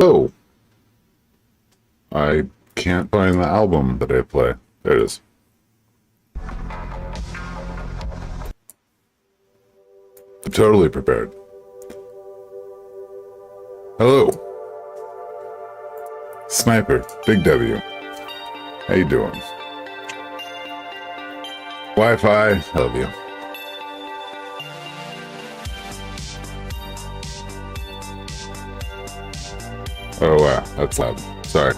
Oh, I can't find the album that I play. There it is. I'm totally prepared. Hello. Sniper, Big W. How you doing? Wi-Fi, love you. Oh wow, that's loud. Sorry.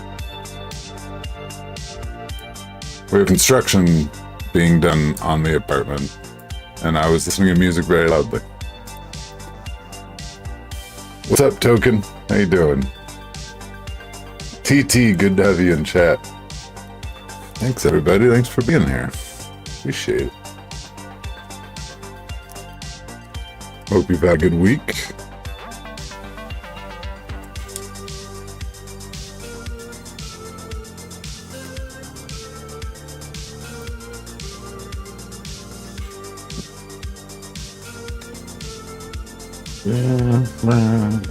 We have construction being done on the apartment, and I was listening to music very loudly. What's up, Token? How you doing? TT, good to have you in chat. Thanks, everybody. Thanks for being here. Appreciate it. Hope you've had a good week. Yeah, man.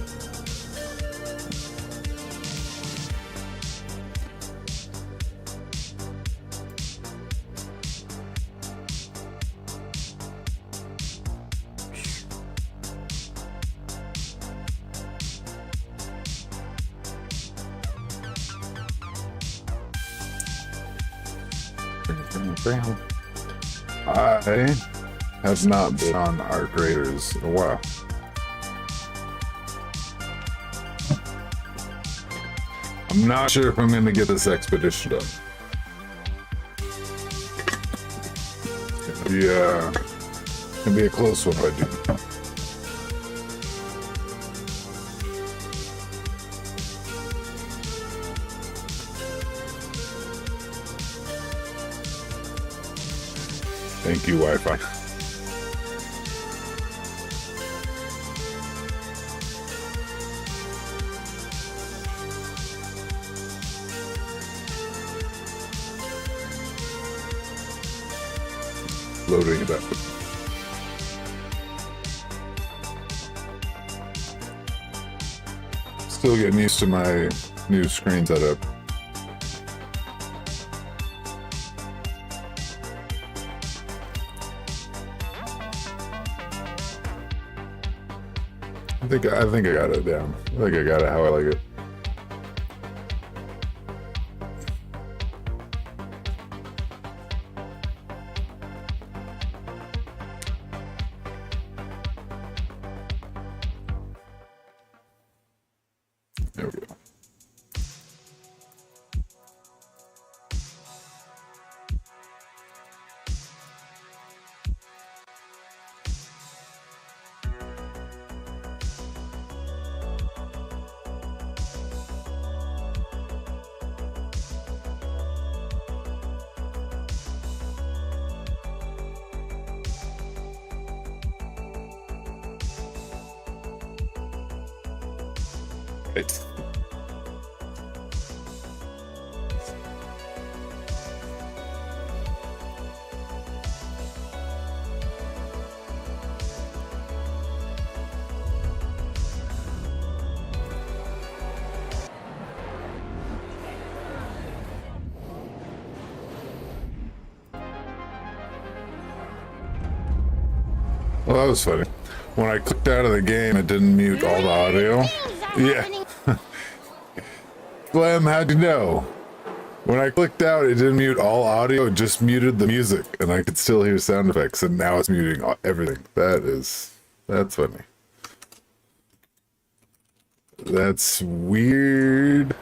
I have not been on Arc Raiders in a while. I'm not sure if I'm going to get this expedition done. Yeah, it's going to be a close one if I do. Thank you, Wi-Fi. Loading it up. Still getting used to my new screen setup. I think I got it down. I think I got it how I like it. There we go. Right. Well, that was funny. When I clicked out of the game, it didn't mute all the audio. Yeah. Glam, how'd you know? When I clicked out, it didn't mute all audio, it just muted the music, and I could still hear sound effects, and now it's muting everything. That's funny. That's weird.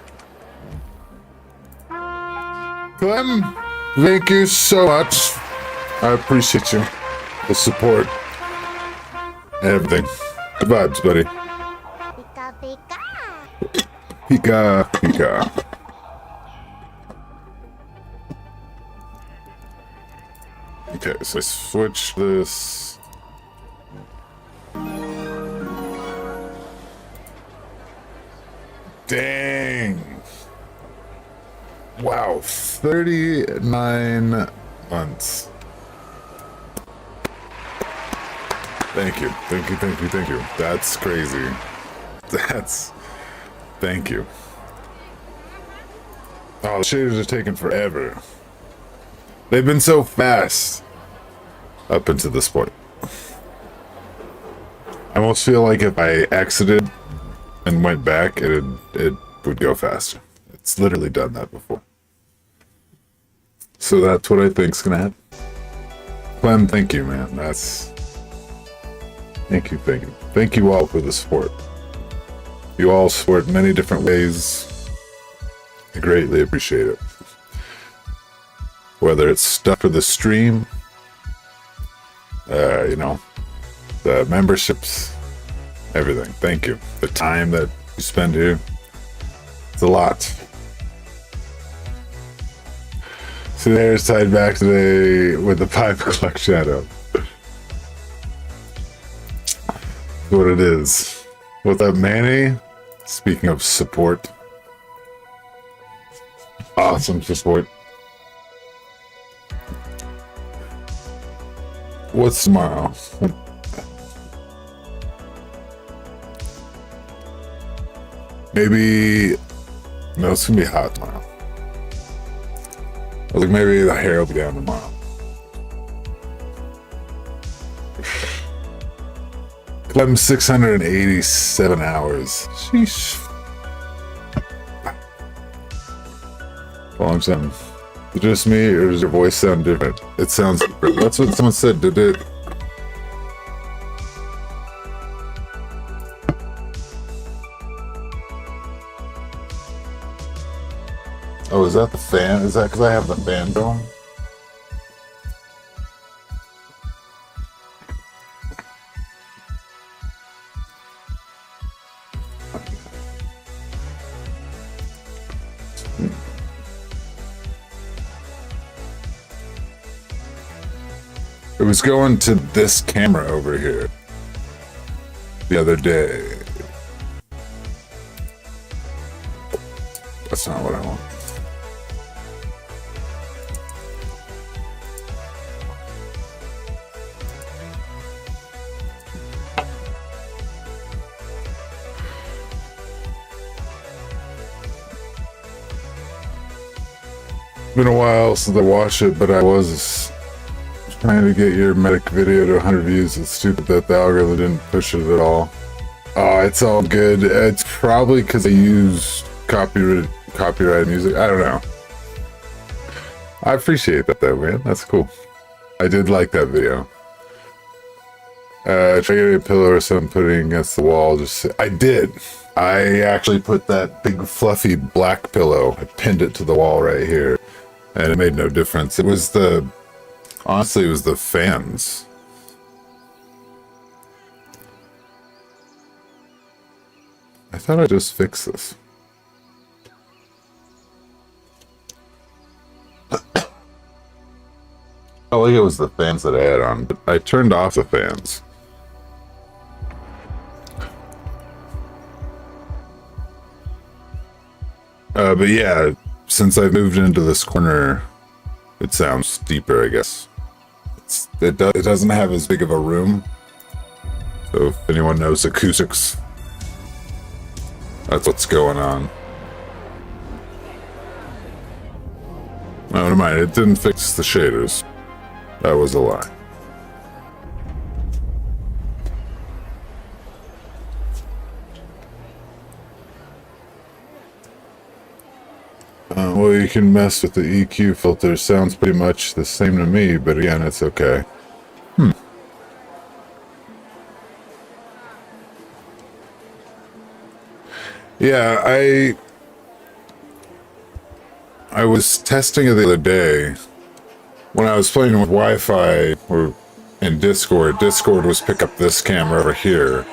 Glam, thank you so much. I appreciate you. The support. And everything. Good vibes, buddy. Pika, pika. Okay, so I switch this. Dang. Wow, 39 months. Thank you, thank you, thank you, thank you. That's crazy. That's Thank you. Oh, the shaders are taking forever. They've been so fast up into this point. I almost feel like if I exited and went back, it would go faster. It's literally done that before. So that's what I think's gonna happen. Clem, thank you, man. Thank you. Thank you all for the support. You all support in many different ways. I greatly appreciate it. Whether it's stuff for the stream, you know, the memberships, everything. Thank you. The time that you spend here, it's a lot. See the hair's tied back today with the 5 o'clock shadow. What it is. What's up, Manny? Speaking of support. Awesome support. What's tomorrow? Maybe... No, it's gonna be hot tomorrow. I was like, maybe the hair will be down tomorrow. Clem 687 hours. Sheesh. Long time. Is it just me, or does your voice sound different? It sounds different. That's what someone said, did it? Oh, is that the fan? Is that because I have the fan going? It was going to this camera over here the other day. That's not what I want. Been a while since I watched it, but I was trying to get your medic video to 100 views. It's stupid that the algorithm didn't push it at all. Oh, it's all good. It's probably because I used copyrighted music. I don't know. I appreciate that though, man. That's cool. I did like that video. Try getting a pillow or something, putting against the wall. I did. I actually put that big fluffy black pillow. I pinned it to the wall right here, and it made no difference. It was honestly, it was the fans. I thought I just fixed this. Oh, it was the fans that I had on, but I turned off the fans. But yeah, since I moved into this corner, it sounds deeper, I guess. It doesn't have as big of a room. So if anyone knows acoustics, that's what's going on. No, never mind. It didn't fix the shaders. That was a lie. Well, you can mess with the EQ filter. Sounds pretty much the same to me, but again, it's okay. Yeah, I was testing it the other day when I was playing with Wi-Fi or in Discord. Discord was pick up this camera over here.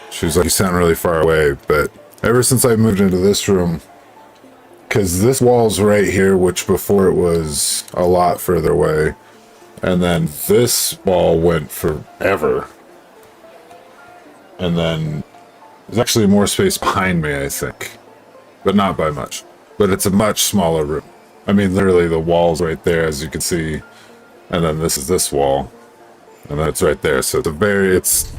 She was like, you sound really far away, but ever since I moved into this room, because this wall's right here, which before it was a lot further away, and then this wall went forever, and then there's actually more space behind me, I think, but not by much. But it's a much smaller room. I mean, literally the wall's right there, as you can see, and then this is this wall, and that's right there. So it's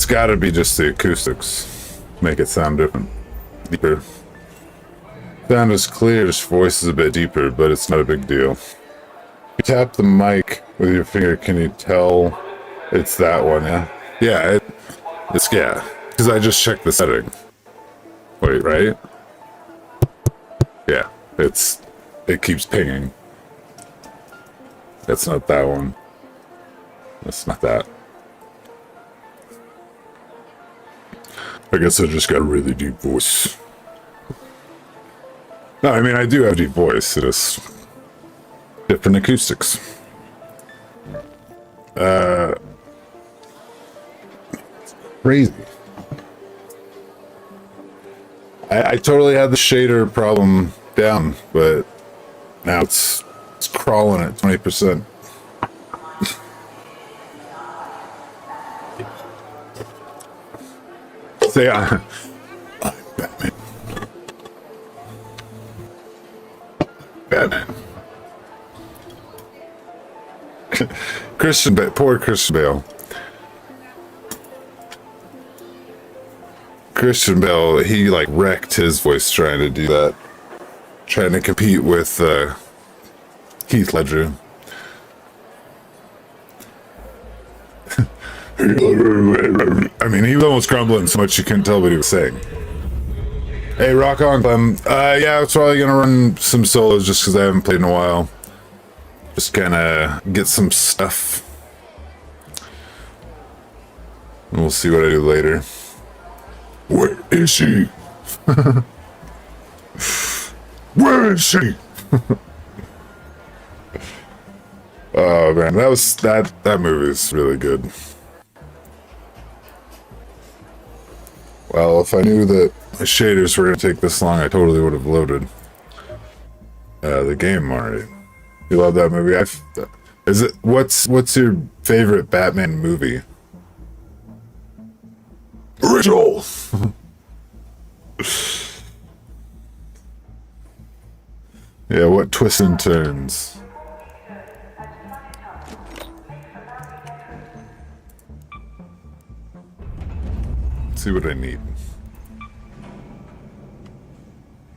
got to be just the acoustics make it sound different. deeper. Sound is clear, his voice is a bit deeper, but it's not a big deal. You tap the mic with your finger, can you tell it's that one, yeah? Yeah, it's yeah, because I just checked the setting. Wait, right? Yeah, it keeps pinging. That's not that one. That's not that. I guess I just got a really deep voice. No, I mean, I do have a deep voice. It is different acoustics. Crazy. I totally had the shader problem down, but now it's crawling at 20%. Say I'm Batman. Batman. Poor Christian Bale. Christian Bale, he like wrecked his voice trying to do that. Trying to compete with Heath Ledger. I mean, he was almost crumbling so much you couldn't tell what he was saying. Hey, rock on, Clem. Yeah, I was probably gonna run some solos just because I haven't played in a while. Just kinda get some stuff. And we'll see what I do later. Where is she? Where is she? Oh man, that movie is really good. Well, if I knew that the shaders were gonna take this long, I totally would have loaded the game already. You love that movie? What's your favorite Batman movie? Original. Yeah, what twists and turns? Let's see what I need.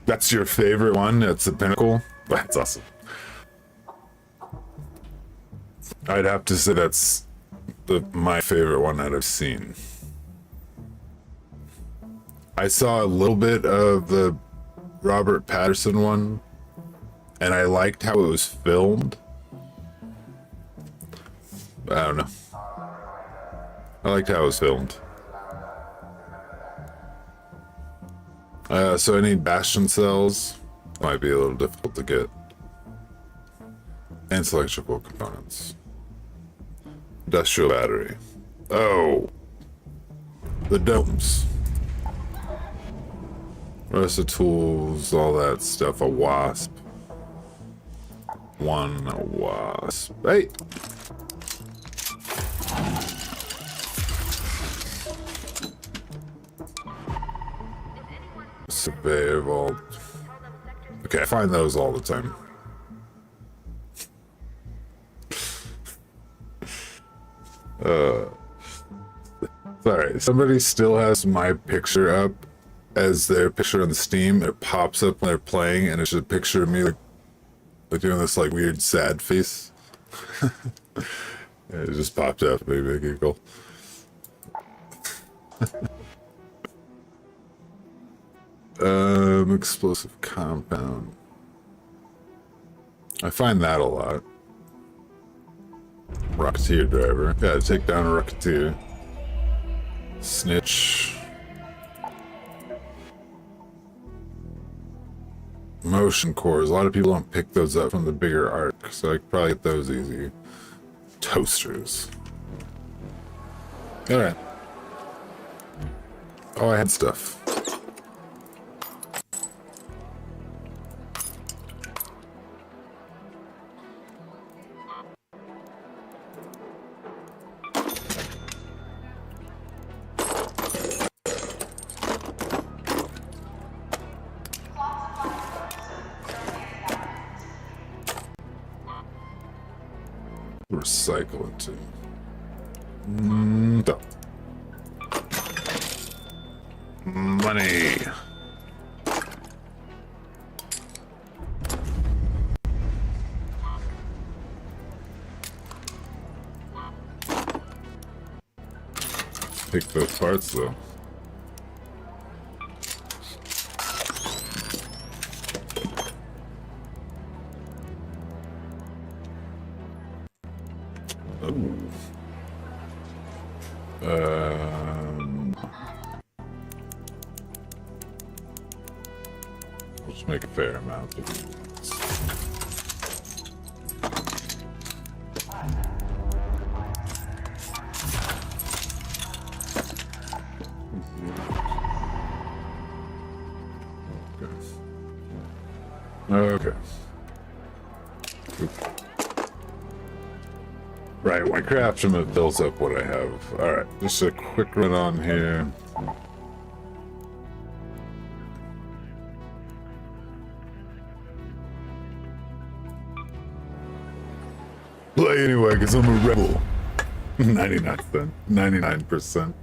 That's your favorite one? That's the pinnacle? That's awesome. I'd have to say that's my favorite one that I've seen. I saw a little bit of the Robert Pattinson one, and I liked how it was filmed. I don't know. I liked how it was filmed. So I need bastion cells. Might be a little difficult to get. And electrical components. Industrial battery. Oh! The domes. Rest of tools, all that stuff. A wasp. One wasp. Hey! Survey vault. Okay, I find those all the time. Sorry, somebody still has my picture up as their picture on Steam. It pops up when they're playing, and it's just a picture of me like doing this like weird sad face. It just popped up, maybe a giggle. Explosive compound. I find that a lot. Rocketeer driver. Yeah, take down a Rocketeer. Snitch. Motion cores. A lot of people don't pick those up from the bigger arc, so I could probably get those easy. Toasters. Alright. Oh, I had stuff. Recycle into money. take both parts though. Let's make a fair amount of these. Okay. Right, my craftsman it builds up what I have. Alright, just a quick run on here. Play anyway, because I'm a rebel. 99%. 99%.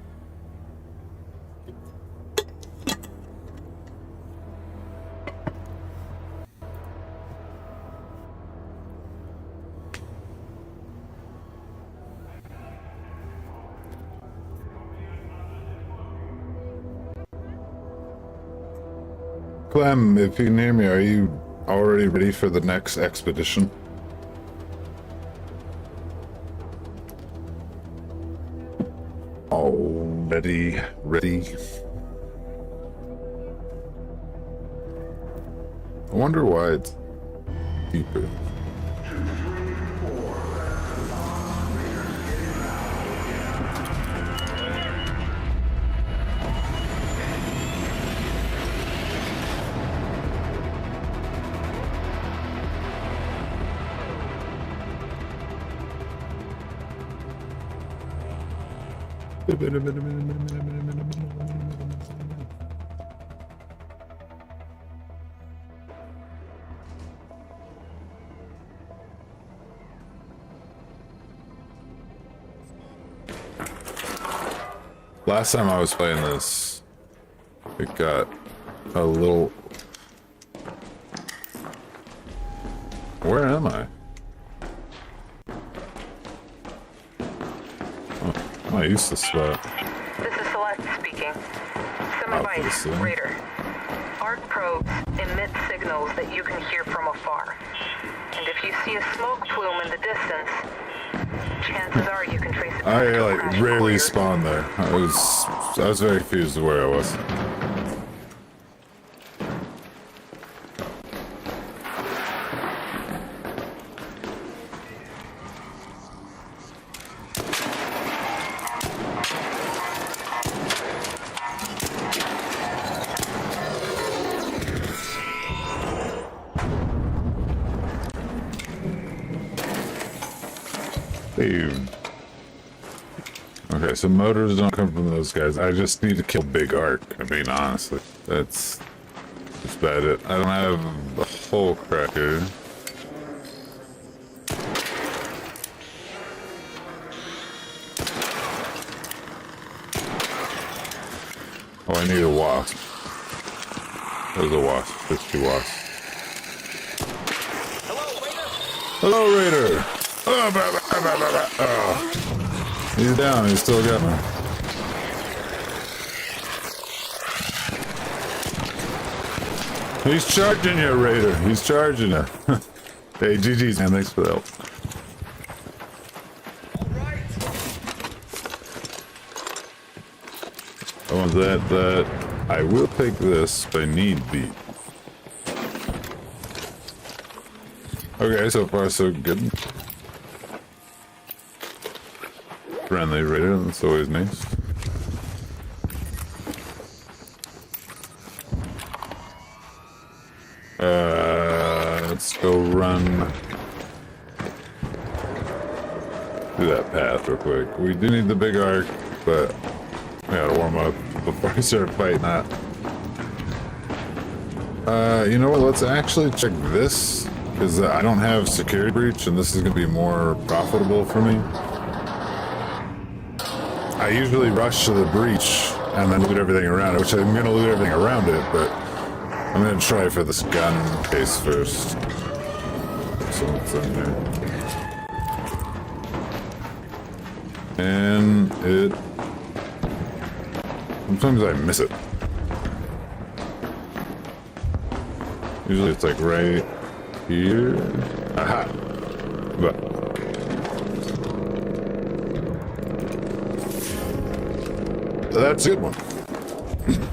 Clem, if you can hear me, are you already ready for the next expedition? Already ready. I wonder why it's deeper. Last time I was playing this, it got a little... Where am I? Oh, I used to spot. This is Celeste speaking. Some advice, Raider. Arc probes emit signals that you can hear from afar. And if you see a smoke plume in the distance, chances are you can trace it back to a crash rarely spawn there. I was very confused of where I was. Okay, so motors don't come from those guys. I just need to kill Big Arc. I mean, honestly, that's about it. I don't have a whole cracker. Oh, I need a wasp. There's a wasp. There's 2 wasps. Hello, Raider! Oh, he's down, he's still got me. He's charging you, Raider. He's charging you. Hey, GG's, man. Thanks for the help. I want that. I will take this, but I need beat. Okay, so far so good. Friendly Raider, that's always nice. Let's go run through that path real quick. We do need the big arc, but we gotta warm up before we start fighting that. You know what, let's actually check this, because I don't have security breach, and this is gonna be more profitable for me. I usually rush to the breach and then loot everything around it, which I'm going to loot everything around it, but I'm going to try for this gun case first. So what's in there? And it Sometimes I miss it. Usually it's like right here. Aha! But that's a good one.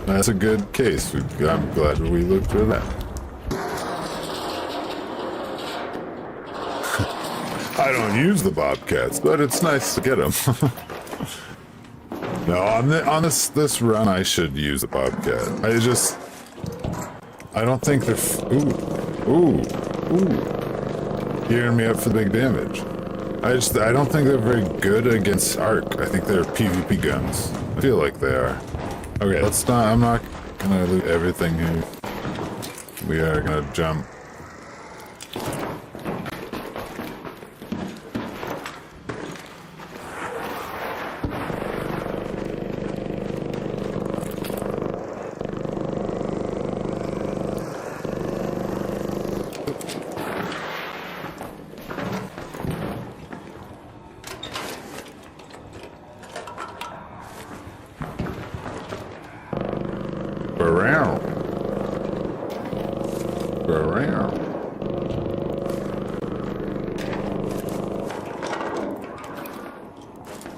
That's a good case. I'm glad we looked for that. I don't use the bobcats, but it's nice to get them. No, on this run, I should use the bobcat. I don't think they're. Ooh. Gearing me up for the big damage. I don't think they're very good against arc. I think they're PvP guns. I feel like they are. Okay, I'm not gonna loot everything here. We are gonna jump.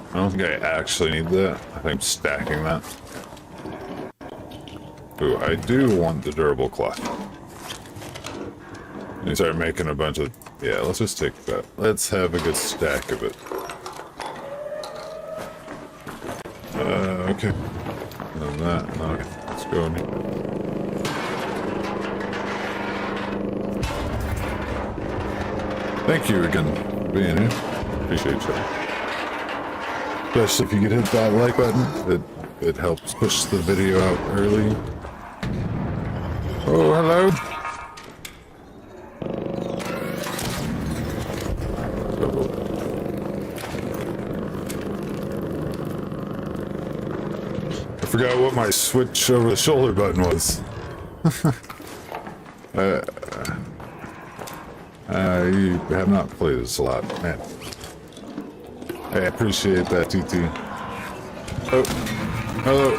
I don't think I actually need that. I think I'm stacking that. Ooh, I do want the durable cloth. You start making a bunch of... Yeah, let's just take that. Let's have a good stack of it. Okay. And that. Okay, let's go in here. Thank you again for being here. Appreciate you. Especially if you could hit that like button, it helps push the video out early. Oh, hello. I forgot what my switch over the shoulder button was. I have not played this a lot, man. I appreciate that, TT. Oh,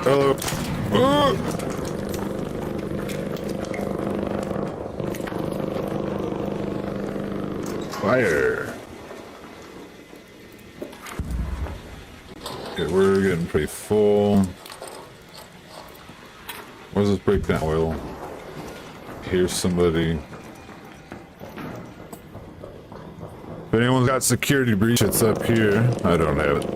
hello. Oh! Fire. Okay, we're getting pretty full. Where's this breakdown oil? Here's somebody. If anyone's got security breach, it's up here. I don't have it.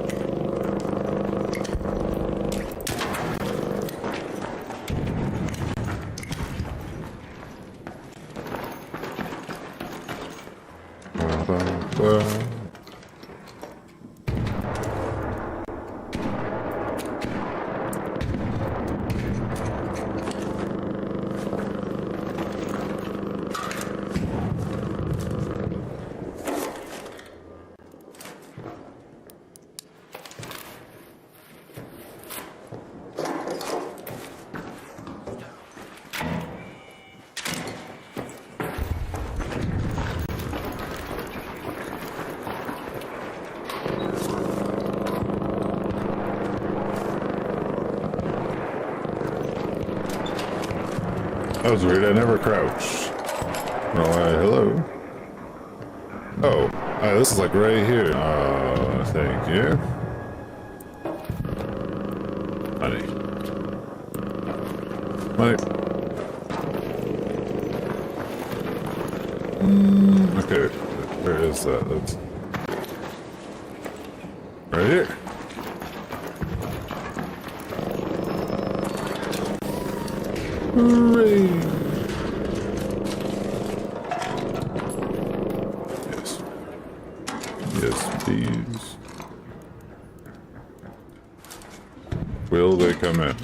That was weird, I never crouched. Oh, hello. Oh, this is like right here. Thank you. Money. Okay, where is that? That's right here. Hooray! Yes. Yes, please. Will they come in?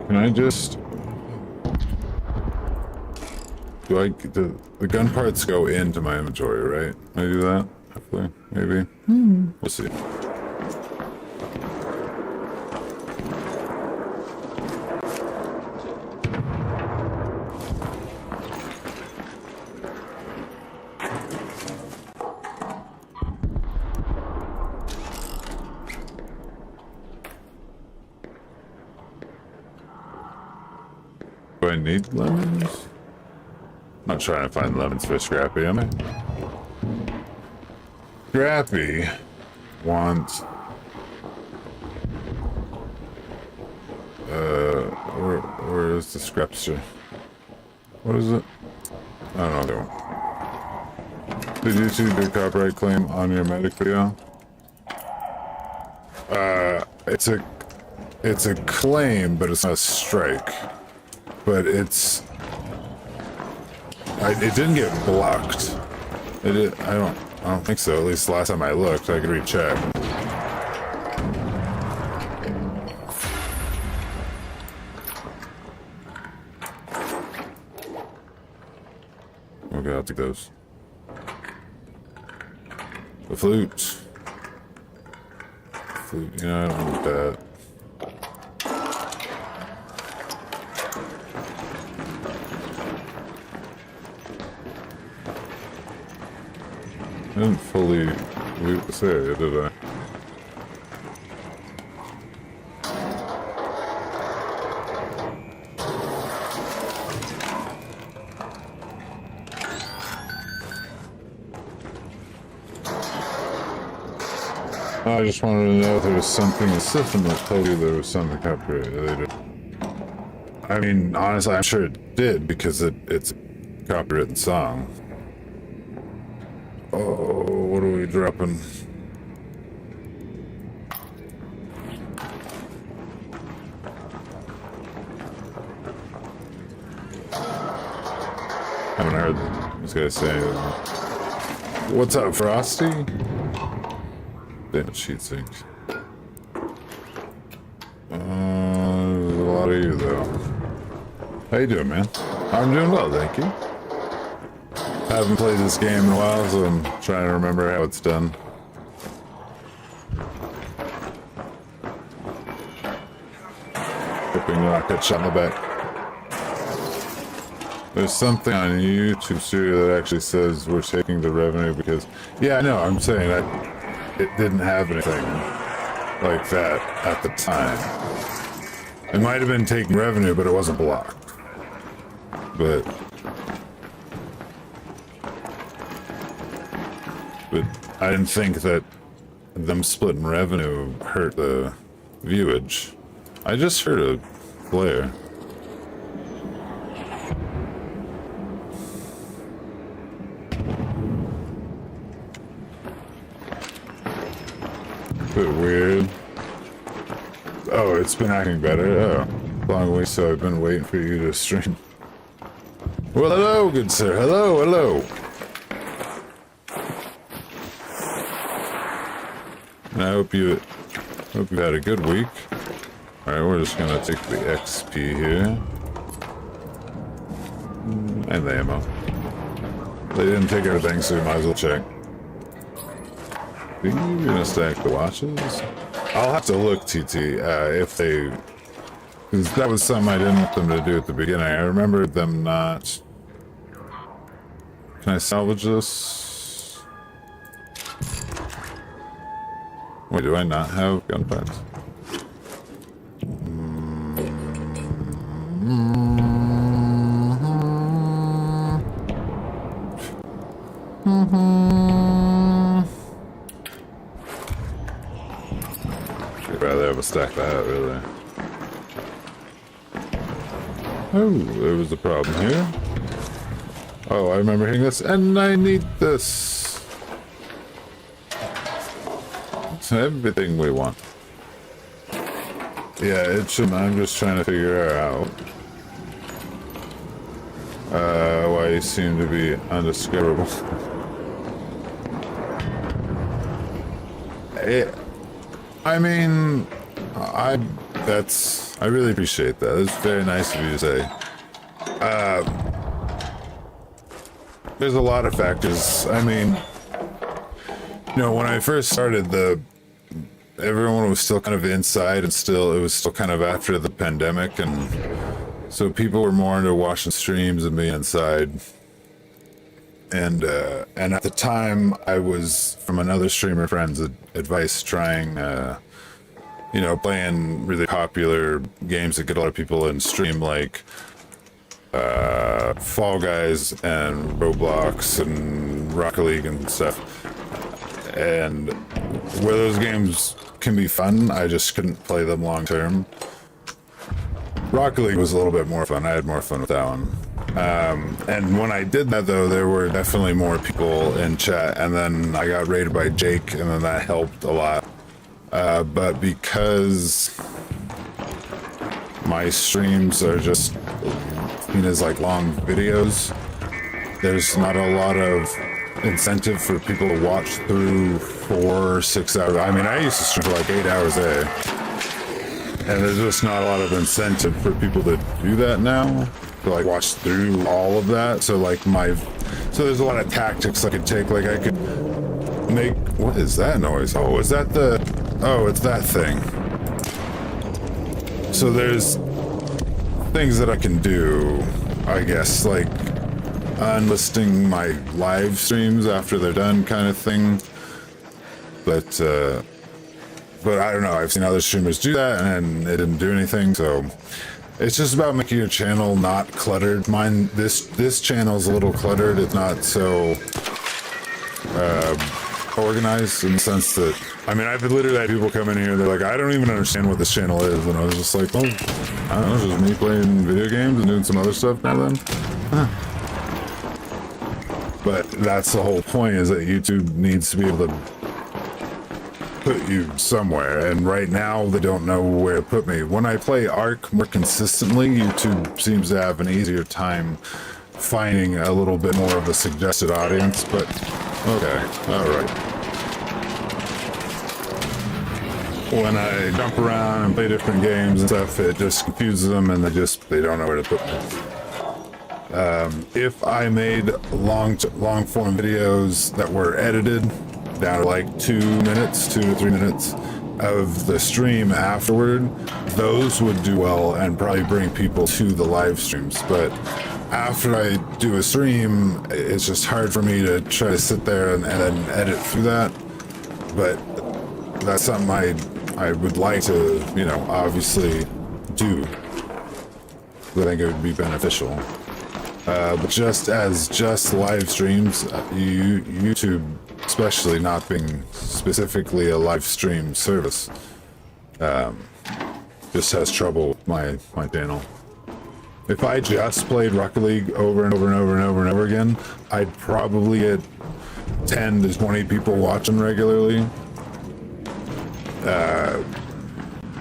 Can I just... the gun parts go into my inventory, right? Can I do that? Hopefully, maybe. We'll see. I need lemons? I'm not trying to find lemons for Scrappy, am I? Scrappy wants... where is the Scrapster? What is it? I don't know. Did YouTube do a copyright claim on your medic video? It's a claim, but it's not a strike. But it's... it didn't get blocked. I don't think so. At least last time I looked, I could recheck. Okay, I'll take those. The flute. You know, I don't want that. I didn't fully loot this area, did I? I just wanted to know if there was something in the system that told you there was something copyright related. I mean, honestly, I'm sure it did because it's a copywritten song. Oh, what are we dropping? Haven't heard this guy say anything. What's up, Frosty? Damn, sheet sinks. There's a lot of you, though. How you doing, man? I'm doing well, thank you. Haven't played this game in a while, so I'm trying to remember how it's done. Hoping not get shot in the back. There's something on YouTube Studio that actually says we're taking the revenue because... Yeah, I know, I'm saying it didn't have anything like that at the time. It might have been taking revenue, but it wasn't blocked. But I didn't think that them splitting revenue hurt the viewage. I just heard a flare. Bit weird. Oh, it's been acting better. Oh, long way, so I've been waiting for you to stream. Well, hello, good sir. Hello, hello. And I hope you had a good week. All right, we're just gonna take the XP here and the ammo. They didn't take everything, so we might as well check. Are you gonna stack the watches? I'll have to look, TT, if they... Because that was something I didn't want them to do at the beginning. I remember them not... Can I salvage this? Wait, do I not have gun parts? I'd rather have a stack of that, really. Oh, there was a problem here. Oh, I remember hitting this, and I need this. It's everything we want. Yeah, it should. I'm just trying to figure out why you seem to be undiscoverable. I mean, I really appreciate that. It's very nice of you to say. There's a lot of factors. I mean, you know, when I first started, everyone was still kind of inside, and it was still kind of after the pandemic, and so people were more into watching streams and being inside. And at the time, I was, from another streamer friend's advice, trying, you know, playing really popular games that get a lot of people in stream, like Fall Guys and Roblox and Rocket League and stuff. And where those games can be fun, I just couldn't play them long term. Rocket League was a little bit more fun. I had more fun with that one. And when I did that, though, there were definitely more people in chat, and then I got raided by Jake, and then that helped a lot. But because my streams are just seen as like long videos, there's not a lot of incentive for people to watch through 4 or 6 hours. I mean, I used to stream for like 8 hours a day, and there's just not a lot of incentive for people to do that now, to like watch through all of that. So like so there's a lot of tactics I could take. Like I could make, what is that noise? Oh, is that it's that thing. So there's things that I can do, I guess, like unlisting my live streams after they're done kind of thing. But I don't know, I've seen other streamers do that and it didn't do anything, so it's just about making your channel not cluttered. Mine, this channel's a little cluttered. It's not so organized in the sense that, I mean, I've literally had people come in here, they're like, I don't even understand what this channel is, and I was just like, oh, I don't know, it's just me playing video games and doing some other stuff now then. Huh. But that's the whole point, is that YouTube needs to be able to put you somewhere, and right now they don't know where to put me. When I play Ark more consistently, YouTube seems to have an easier time finding a little bit more of a suggested audience, but okay, alright. When I jump around and play different games and stuff, it just confuses them and they don't know where to put me. If I made long form videos that were edited down to like 2 to 3 minutes of the stream afterward, those would do well and probably bring people to the live streams. But after I do a stream, it's just hard for me to try to sit there and then edit through that. But that's something I would like to, you know, obviously do. I think it would be beneficial. But just live streams, YouTube, especially not being specifically a live stream service, just has trouble with my channel. If I just played Rocket League over and over and over and over and over again, I'd probably get 10 to 20 people watching regularly.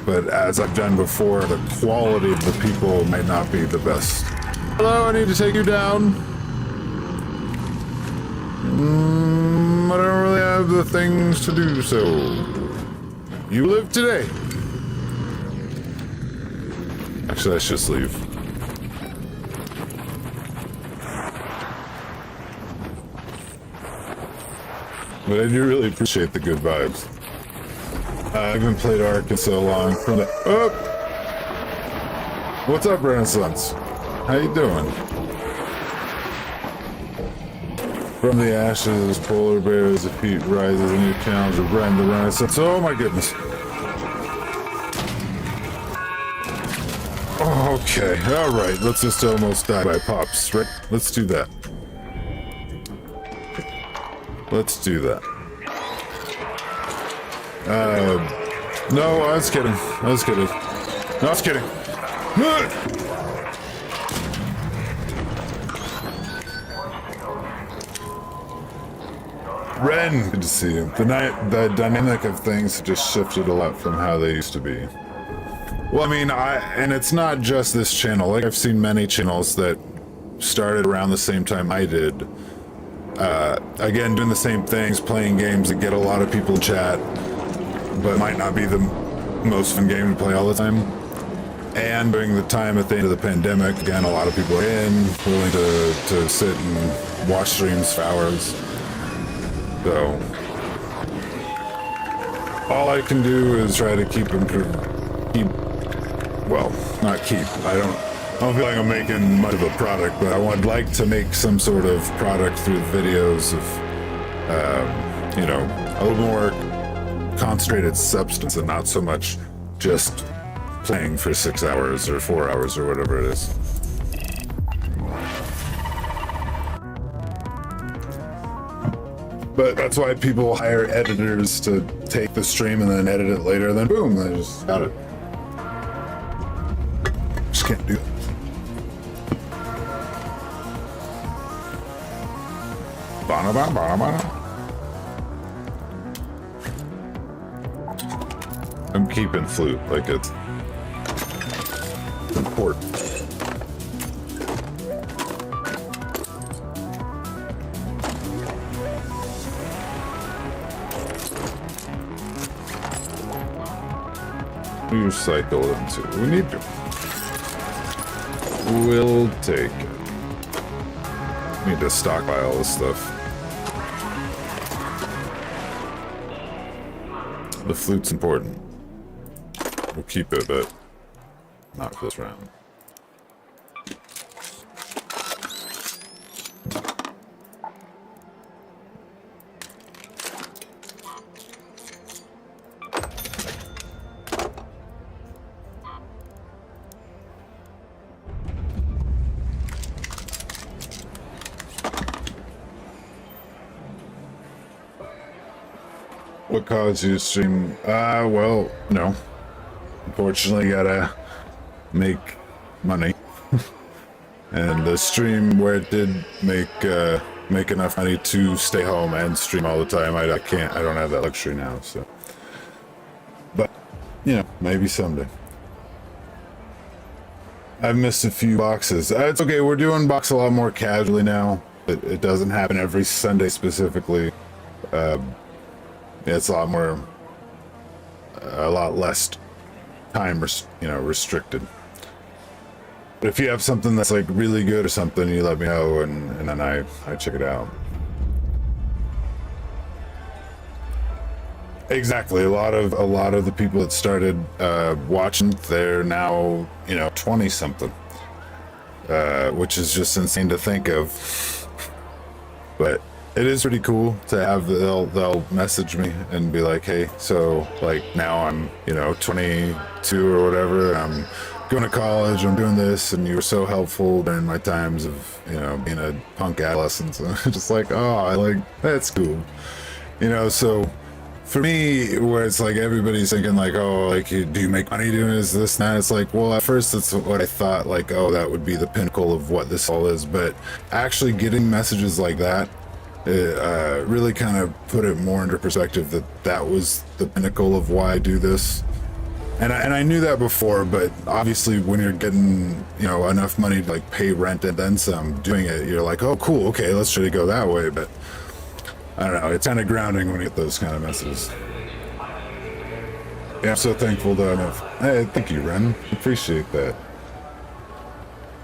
But as I've done before, the quality of the people may not be the best. Hello, I need to take you down. I don't really have the things to do so. You live today. Actually, I should just leave. But I do really appreciate the good vibes. I haven't played Ark in so long. Oh! What's up, Renaissance? How you doing? From the ashes, polar bears, defeat rises, a new challenge of Brand the Renaissance. Oh my goodness. Okay, alright, let's just almost die by pops, right? Let's do that. Let's do that. No, I was kidding. I was kidding. No, I was kidding. Ren, good to see you. The dynamic of things just shifted a lot from how they used to be. Well, I mean, and it's not just this channel. Like, I've seen many channels that started around the same time I did. Again, doing the same things, playing games that get a lot of people to chat, but might not be the most fun game to play all the time. And during the time at the end of the pandemic, again, a lot of people are willing to sit and watch streams for hours. So, all I can do is try to I don't feel like I'm making much of a product, but I would like to make some sort of product through videos of, you know, a little more concentrated substance and not so much just playing for 6 hours or 4 hours or whatever it is. But that's why people hire editors to take the stream and then edit it later, then boom, they just got it. Just can't do it. I'm keeping flute like it's important. We recycle into. We need to. We'll take it. Need to stockpile this stuff. The flute's important. We'll keep it, but not for this round. What caused you to stream? Well, no. Unfortunately, gotta make money. And the stream where it did make enough money to stay home and stream all the time, I don't have that luxury now, so. But, you know, maybe someday. I've missed a few boxes. It's okay, we're doing box a lot more casually now. It doesn't happen every Sunday specifically. It's a lot less time, restricted. But if you have something that's like really good or something, you let me know, and then I check it out. Exactly. A lot of the people that started watching, they're now 20 something, which is just insane to think of. But it is pretty cool to have. They'll message me and be like, hey, so like now I'm 22 or whatever, I'm going to college, I'm doing this, and you were so helpful during my times of being a punk adolescent. And just like, oh, that's cool, so for me, where it's like everybody's thinking like, oh, like, do you make money doing this and that? It's like, well, at first that's what I thought, like, oh, that would be the pinnacle of what this all is. But actually getting messages like that, it really kind of put it more into perspective that was the pinnacle of why I do this. And I knew that before, but obviously when you're getting enough money to like pay rent and then some doing it, you're like, oh cool, okay, let's try to go that way. But I don't know, it's kind of grounding when you get those kind of messages. Yeah, I'm so thankful to have. Hey, thank you, Ren. Appreciate that.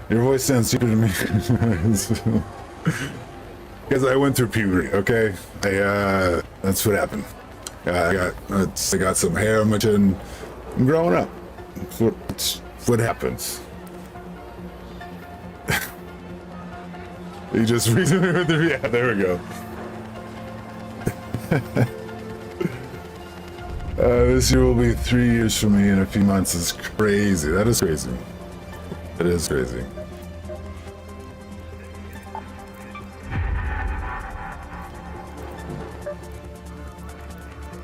Your voice sounds cheaper to me. Because I went through puberty, okay? That's what happened. I got some hair on my chin. I'm growing up. It's what happens. You just recently went through, yeah, there we go. This year will be 3 years for me in a few months. It's crazy. That is crazy. It is crazy.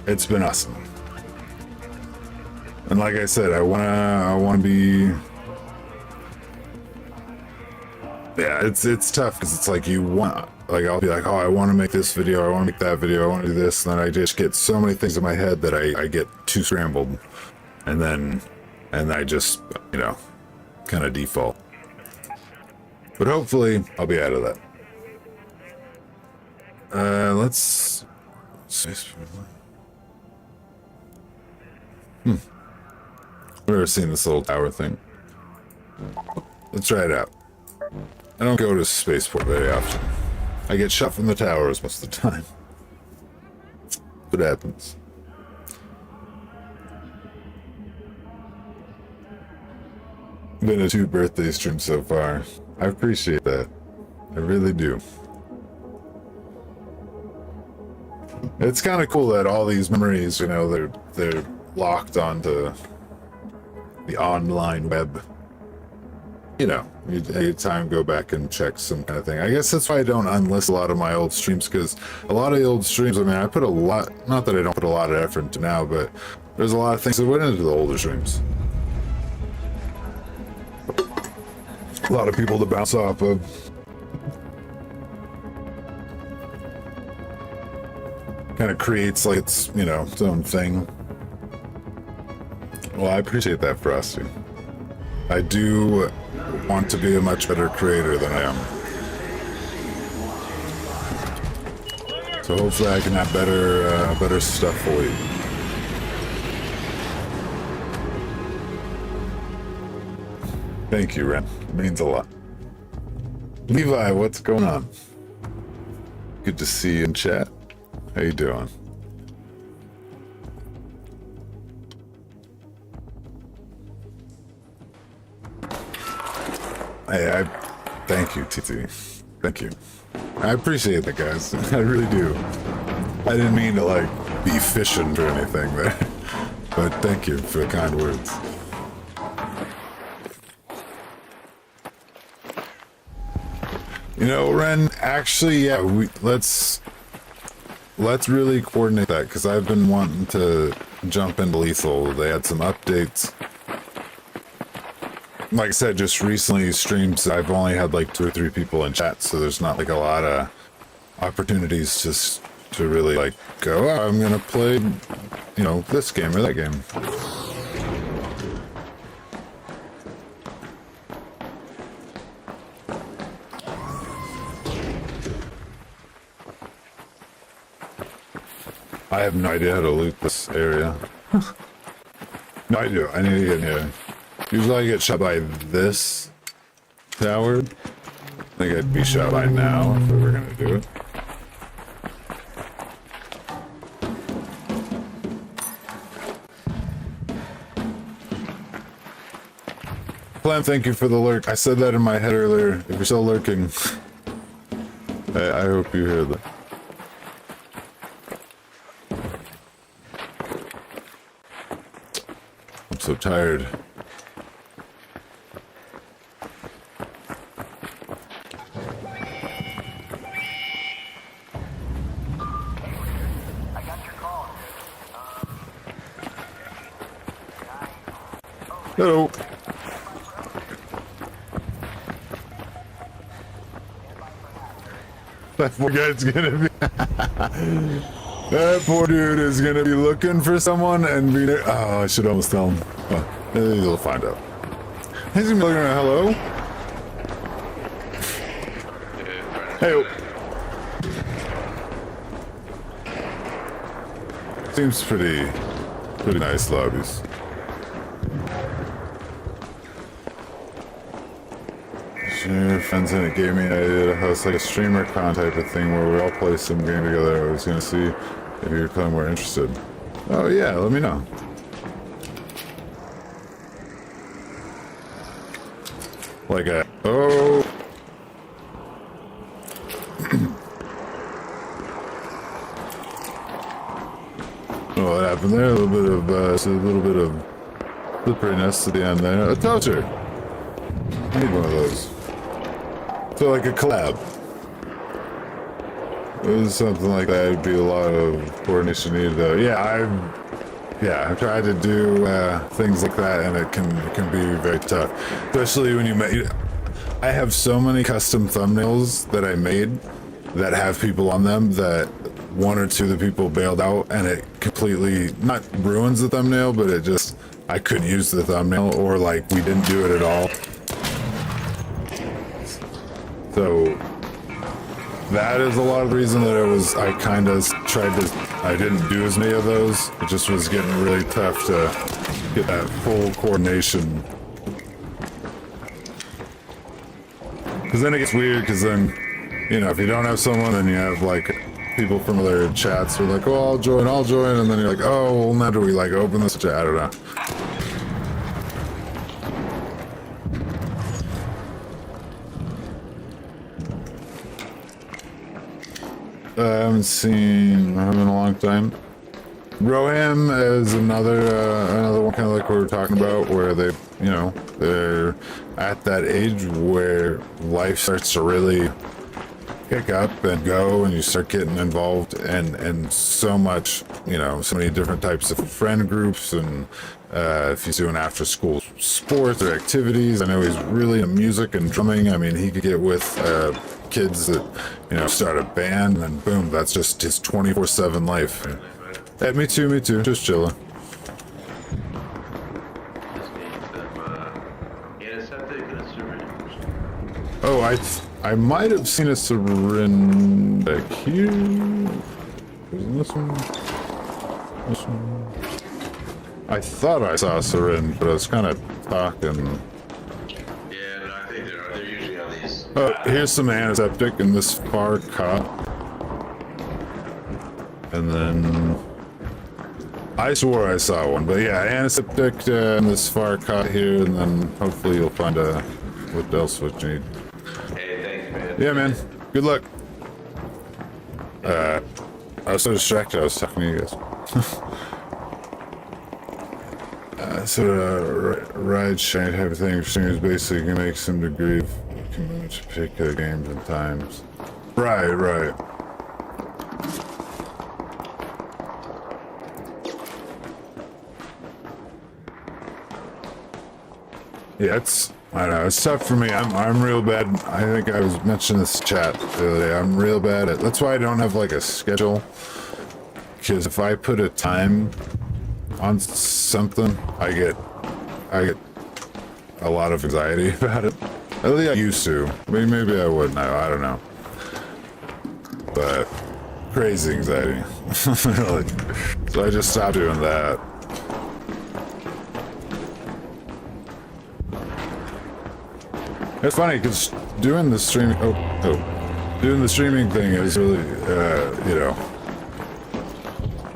It's been awesome. And like I said, I wanna be. Yeah, it's tough because it's like I'll be like, oh, I want to make this video, I want to make that video, I want to do this, and then I just get so many things in my head that I get too scrambled, and I just kind of default. But hopefully I'll be out of that. Let's. I've never seen this little tower thing. Let's try it out. I don't go to spaceport very often. I get shot from the towers most of the time. What happens? Been a 2 birthday stream so far. I appreciate that. I really do. It's kind of cool that all these memories, they're locked onto the online web. you know, you take time, go back and check some kind of thing. I guess that's why I don't unlist a lot of my old streams, because a lot of the old streams, I mean, I put a lot, not that I don't put a lot of effort into now, but there's a lot of things that went into the older streams. A lot of people to bounce off of. Kind of creates like its, you know, its own thing. Well, I appreciate that, Frosty. I do want to be a much better creator than I am. So hopefully I can have better stuff for you. Thank you, Ren. It means a lot. Levi, what's going on? Good to see you in chat. How you doing? Hey, I thank you, TT. Thank you. I appreciate that, guys. I really do. I didn't mean to like be efficient or anything there, but thank you for the kind words. You know, Ren, actually, yeah, let's really coordinate that, because I've been wanting to jump into Lethal. They had some updates. Like I said, just recently streams, I've only had like 2 or 3 people in chat, so there's not like a lot of opportunities just to really like go, oh, I'm gonna play, you know, this game or that game. I have no idea how to loot this area. No, I do. I need to get in here. Usually I get shot by this tower. I think I'd be shot by now if we were gonna do it. Clem, thank you for the lurk. I said that in my head earlier. If you're still lurking, I hope you hear that. I'm so tired. Hello. That poor guy's gonna be... That poor dude is gonna be looking for someone and be there. Oh, I should almost tell him. Well, he'll find out. He's gonna be looking around. Hello? Hey. Seems pretty nice lobbies. Your friends in it gave me an idea to host like a streamer con type of thing where we all play some game together. I was gonna see if you're kind of more interested. Oh yeah, let me know. Like a oh. Oh, what happened there? A little bit of slipperiness at the end there. A toaster. I need one of those. So like a collab. It was something like that. It'd be a lot of coordination needed though. Yeah, I've tried to do things like that, and it can be very tough, especially when I have so many custom thumbnails that I made that have people on them that 1 or 2 of the people bailed out, and it completely not ruins the thumbnail, but it just I couldn't use the thumbnail, or like we didn't do it at all. So that is a lot of the reason that I kind of I didn't do as many of those. It just was getting really tough to get that full coordination. Because then it gets weird, because then, you know, if you don't have someone, then you have like people from other chats who are like, oh, I'll join, and then you're like, oh, well, now do we like open this chat? I don't know. I haven't seen him in a long time. Roham is another one kind of like we were talking about, where they, you know, they're at that age where life starts to really pick up and go, and you start getting involved and so much, you know, so many different types of friend groups, and if he's doing after school sports or activities. I know he's really into music and drumming. I mean, he could get with kids that, you know, start a band, and boom, that's just his 24/7 life. Hey, me too, just chilling. Oh, I might have seen a syringe back here. Isn't this one? This one? I thought I saw a syringe, but I was kind of talking. Yeah, no, I think they're usually on these. Oh, here's some antiseptic in this far cot. And then I swore I saw one, but yeah, antiseptic in this far cot here, and then hopefully you'll find what else would you need. Hey, thanks, man. Yeah, man. Good luck. I was so distracted, I was talking to you guys. Ride shine type of thing seems basically can make some degree of community pika games and times. Right. Yeah, I don't know, it's tough for me. I'm real bad. I think I was mentioning this chat the other day. I'm real bad at, that's why I don't have like a schedule. Because if I put a time on something, I get a lot of anxiety about it. At least I used to. Maybe I would now, I don't know. But crazy anxiety. Really. So I just stopped doing that. It's funny because doing the streaming, doing the streaming thing is really, you know,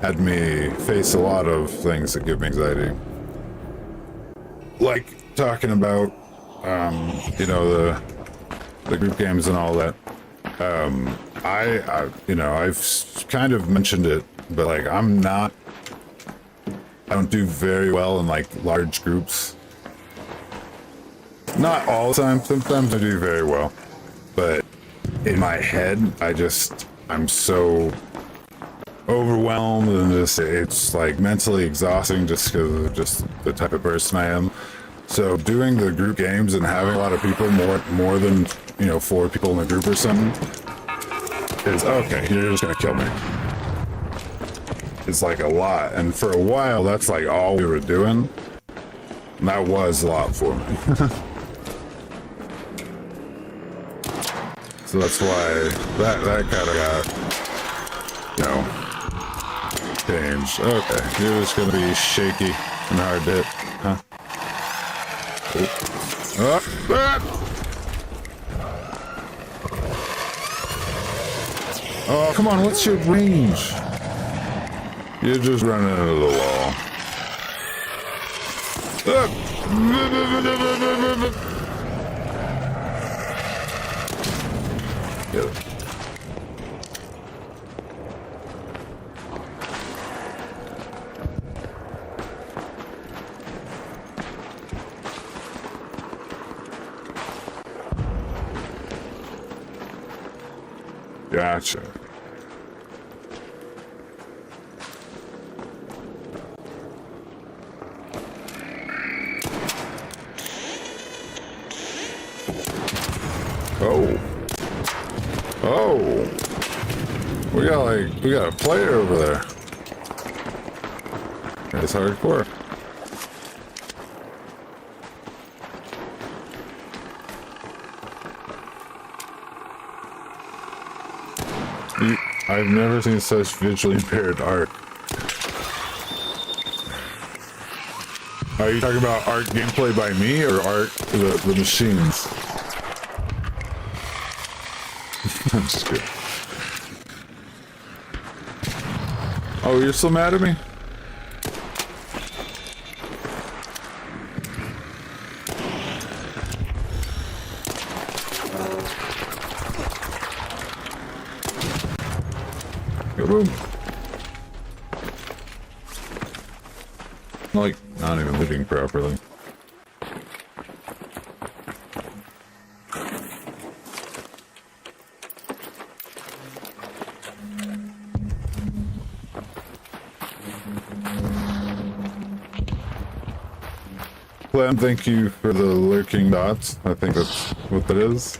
had me face a lot of things that give me anxiety. Like talking about, you know, the group games and all that. I, you know, I've kind of mentioned it, but like I don't do very well in like large groups. Not all the time, sometimes I do very well, but in my head, I'm so overwhelmed, and it's like mentally exhausting just because of just the type of person I am. So doing the group games and having a lot of people, more than, you know, 4 people in a group or something, is okay, you're just gonna kill me. It's like a lot, and for a while, that's like all we were doing, and that was a lot for me. So that's why that kind of got, you know, changed. Okay, you're just gonna be shaky and hard to hit, huh? Oh, come on, what's your range? You're just running into the wall. Get it. Gotcha. Oh, we got a player over there. That's hardcore. I've never seen such visually impaired art. Are you talking about art gameplay by me or art the machines? I'm just kidding. Oh, you're still mad at me? Kaboom. Like, not even living thinking properly. Glenn, thank you for the lurking dots. I think that's what that is.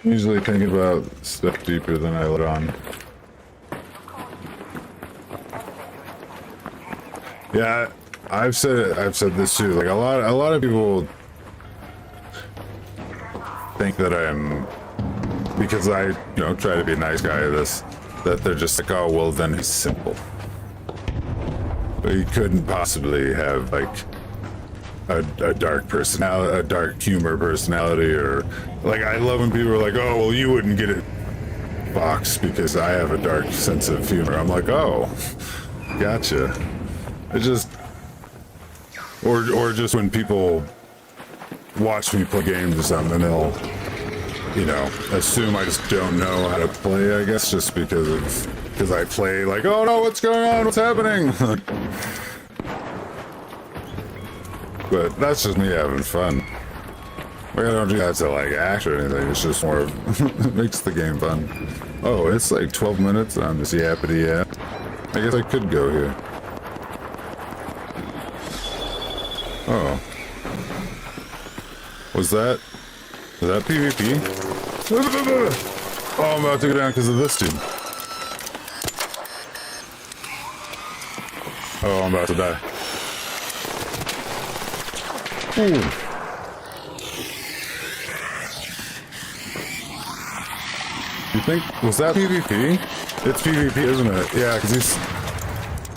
Usually think about stuff deeper than I let on. Yeah, I've said this too. Like a lot of people think that I'm, because I try to be a nice guy at this, that they're just like, oh well, then he's simple. But he couldn't possibly have like a dark personality, a dark humor personality, or like I love when people are like, oh well, you wouldn't get it box because I have a dark sense of humor. I'm like, oh, gotcha. It just, or just when people watch me play games or something, they'll, assume I just don't know how to play, I guess, just because I play like, oh no, what's going on? What's happening? But that's just me having fun. Like, I don't do that to like act or anything. It's just more of, it makes the game fun. Oh, it's like 12 minutes and I'm just yappity yap. I guess I could go here. Oh. Was that PvP? Oh, I'm about to go down because of this dude. Oh, I'm about to die. Ooh. You think, was that PvP? It's PvP, isn't it? Yeah, because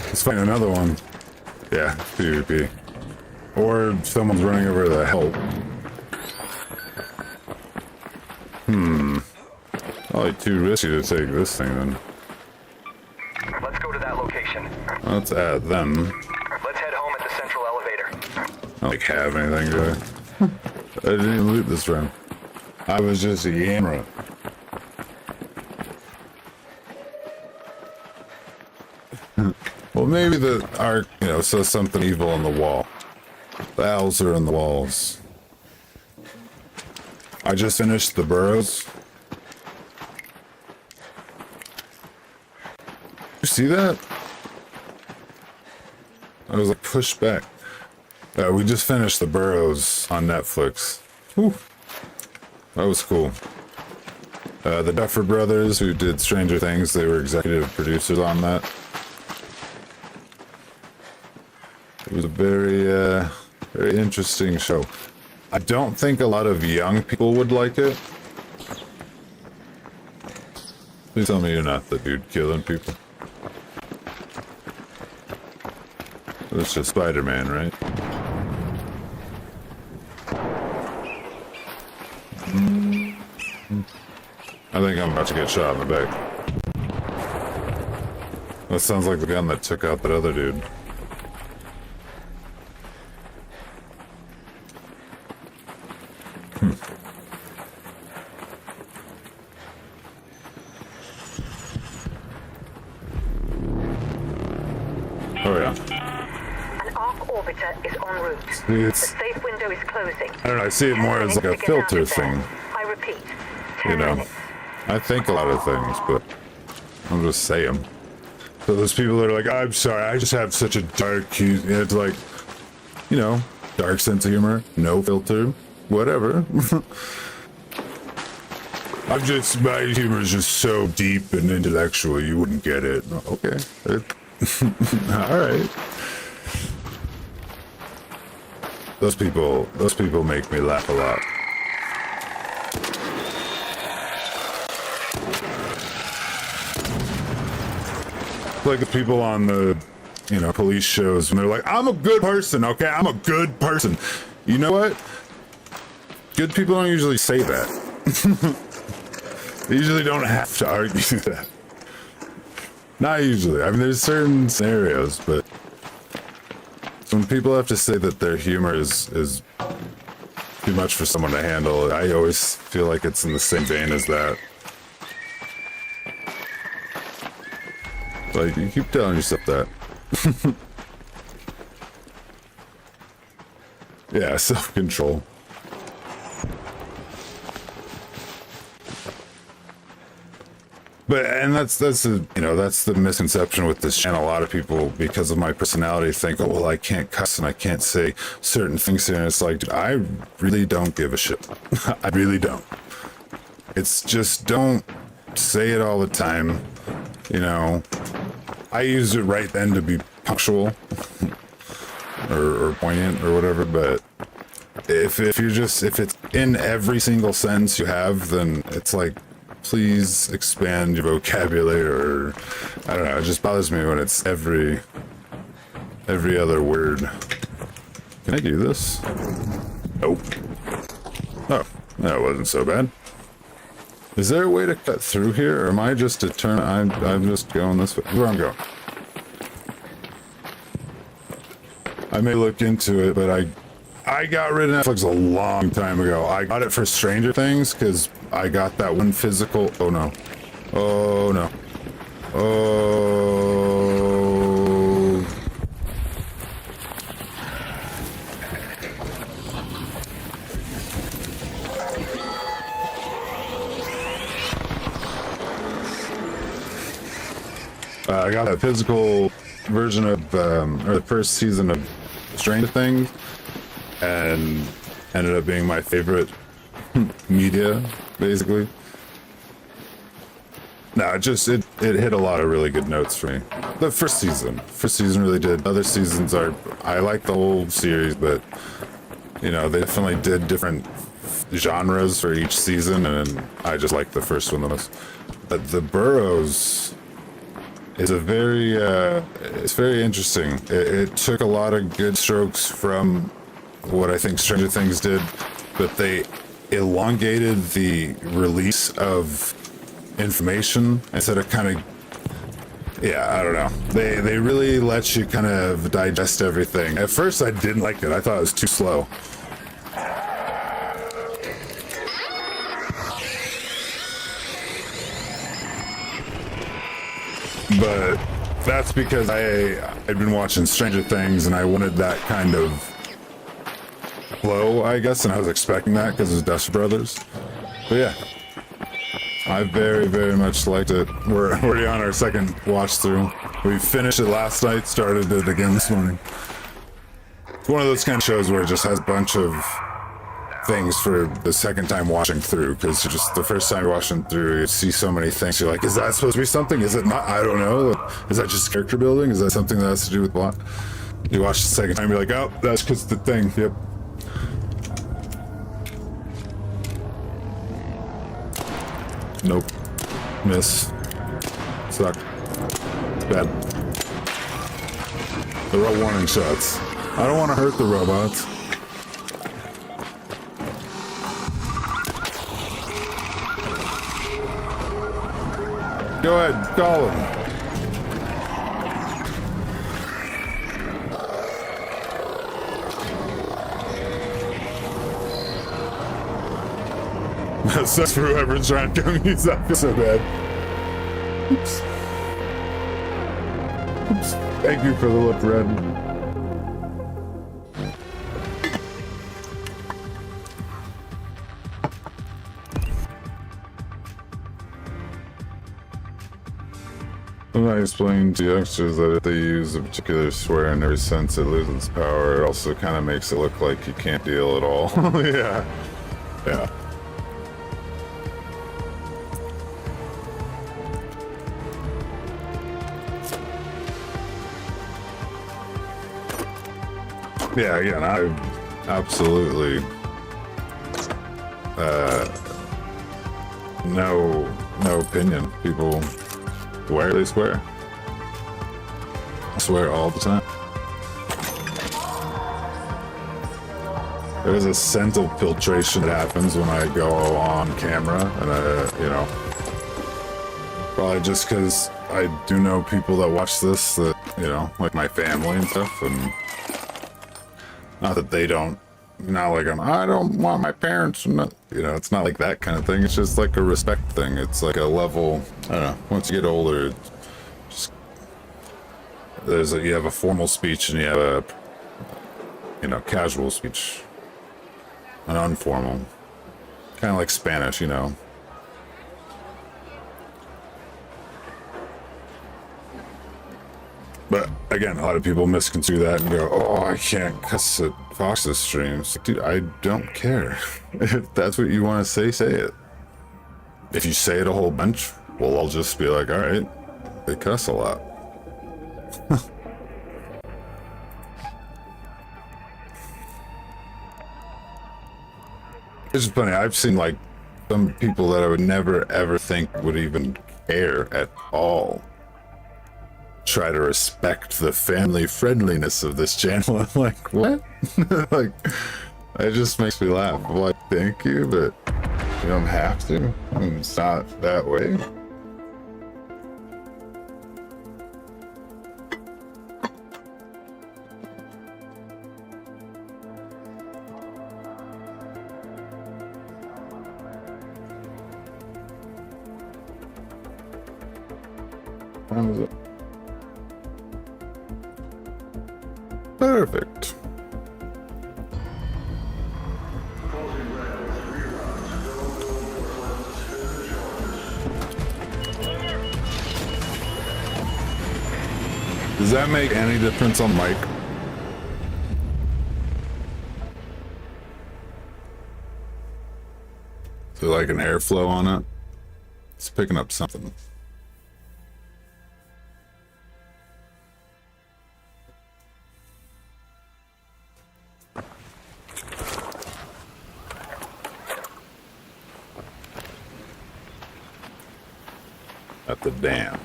he's fighting another one. Yeah, PvP. Or someone's running over to help. Probably too risky to take this thing then. Let's go to that location. Let's add them. Let's head home at the central elevator. I don't like have anything, do I? I didn't even loot this round. I was just a yammering. Well, maybe the arc, says something evil on the wall. The owls are in the walls. I just finished the burrows. You see that? I was like pushed back. We just finished the burrows on Netflix. Whew. That was cool. The Duffer Brothers, who did Stranger Things, they were executive producers on that. It was a very, very interesting show. I don't think a lot of young people would like it. Please tell me you're not the dude killing people. It's just Spider-Man, right? I think I'm about to get shot in the back. That sounds like the gun that took out that other dude. Oh yeah. An arc orbiter is en route. The safe window is closing. I don't know, I see it more as like a filter thing. I repeat, 10 minutes. I think a lot of things, but I'm just saying. So those people that are like, I'm sorry, I just have such a dark, it's like, dark sense of humor, no filter, whatever. My humor is just so deep and intellectual, you wouldn't get it. Okay. Alright. Those people make me laugh a lot. Like the people on the, police shows, and they're like, I'm a good person, okay? I'm a good person. You know what? Good people don't usually say that. They usually don't have to argue that. Not usually. I mean, there's certain scenarios, but when people have to say that their humor is too much for someone to handle, I always feel like it's in the same vein as that. Like, you keep telling yourself that. Yeah, self-control. But, and that's the, you know, that's the misconception with this channel. A lot of people, because of my personality, think, oh, well, I can't cuss and I can't say certain things here. And it's like, dude, I really don't give a shit. I really don't. It's just, don't say it all the time. You know, I use it right then to be punctual or poignant or whatever. But if you're just, if it's in every single sentence you have, then it's like, please expand your vocabulary, or I don't know, it just bothers me when it's every other word. Can I do this? Nope. Oh, that wasn't so bad. Is there a way to cut through here, or am I just I'm just going this way? Where I'm going. I may look into it, but I got rid of Netflix a long time ago. I got it for Stranger Things because I got that one physical. Oh no. Oh no. Oh. I got a physical version of, or the first season of Stranger Things, and ended up being my favorite media, basically. No, it hit a lot of really good notes for me. The first season really did. Other seasons I like the whole series, but you know, they definitely did different genres for each season, and I just like the first one the most. But the Burrows is it's very interesting. It took a lot of good strokes from what I think Stranger Things did, but they elongated the release of information instead of kind of, yeah, I don't know. They really let you kind of digest everything. At first I didn't like it. I thought it was too slow. But that's because I'd been watching Stranger Things and I wanted that kind of flow, I guess, and I was expecting that because it's Dust Brothers. But yeah, I very, very much liked it. We're already on our second watch through. We finished it last night, started it again this morning. It's one of those kind of shows where it just has a bunch of things for the second time watching through, because just the first time you're watching through, you see so many things. You're like, is that supposed to be something? Is it not? I don't know. Is that just character building? Is that something that has to do with plot? You watch the second time, you're like, oh, that's because the thing. Yep. Nope. Miss. Suck. Bad. They're all warning shots. I don't want to hurt the robots. Go ahead, call him. That sucks for whoever's trying to come use that. So bad. Oops. Oops. Thank you for the look, Red. I explained to youngsters that if they use a particular swear in every sense, it loses power. It also kind of makes it look like you can't deal at all. Yeah. Yeah. Yeah, again, I absolutely no opinion. People swear, they swear. I swear all the time. There's a scent of filtration that happens when I go on camera, and you know, probably just because I do know people that watch this, that, you know, like my family and stuff, and not that they don't, not like I don't want my parents, not, you know, it's not like that kind of thing. It's just like a respect thing. It's like a level, I don't know, once you get older, just you have a formal speech and you have a, casual speech, an unformal, kind of like Spanish, But again, a lot of people misconstrue that and go, "Oh, I can't cuss at Fox's streams." Like, dude, I don't care. If that's what you want to say it. If you say it a whole bunch, well, I'll just be like, "All right, they cuss a lot." It's just funny. I've seen like some people that I would never ever think would even care at all try to respect the family friendliness of this channel. I'm like, what? Like, it just makes me laugh. I'm like, thank you, but you don't have to. It's not that way. How is it? Perfect. Does that make any difference on mic? Is there like an airflow on it? It's picking up something. At the dam.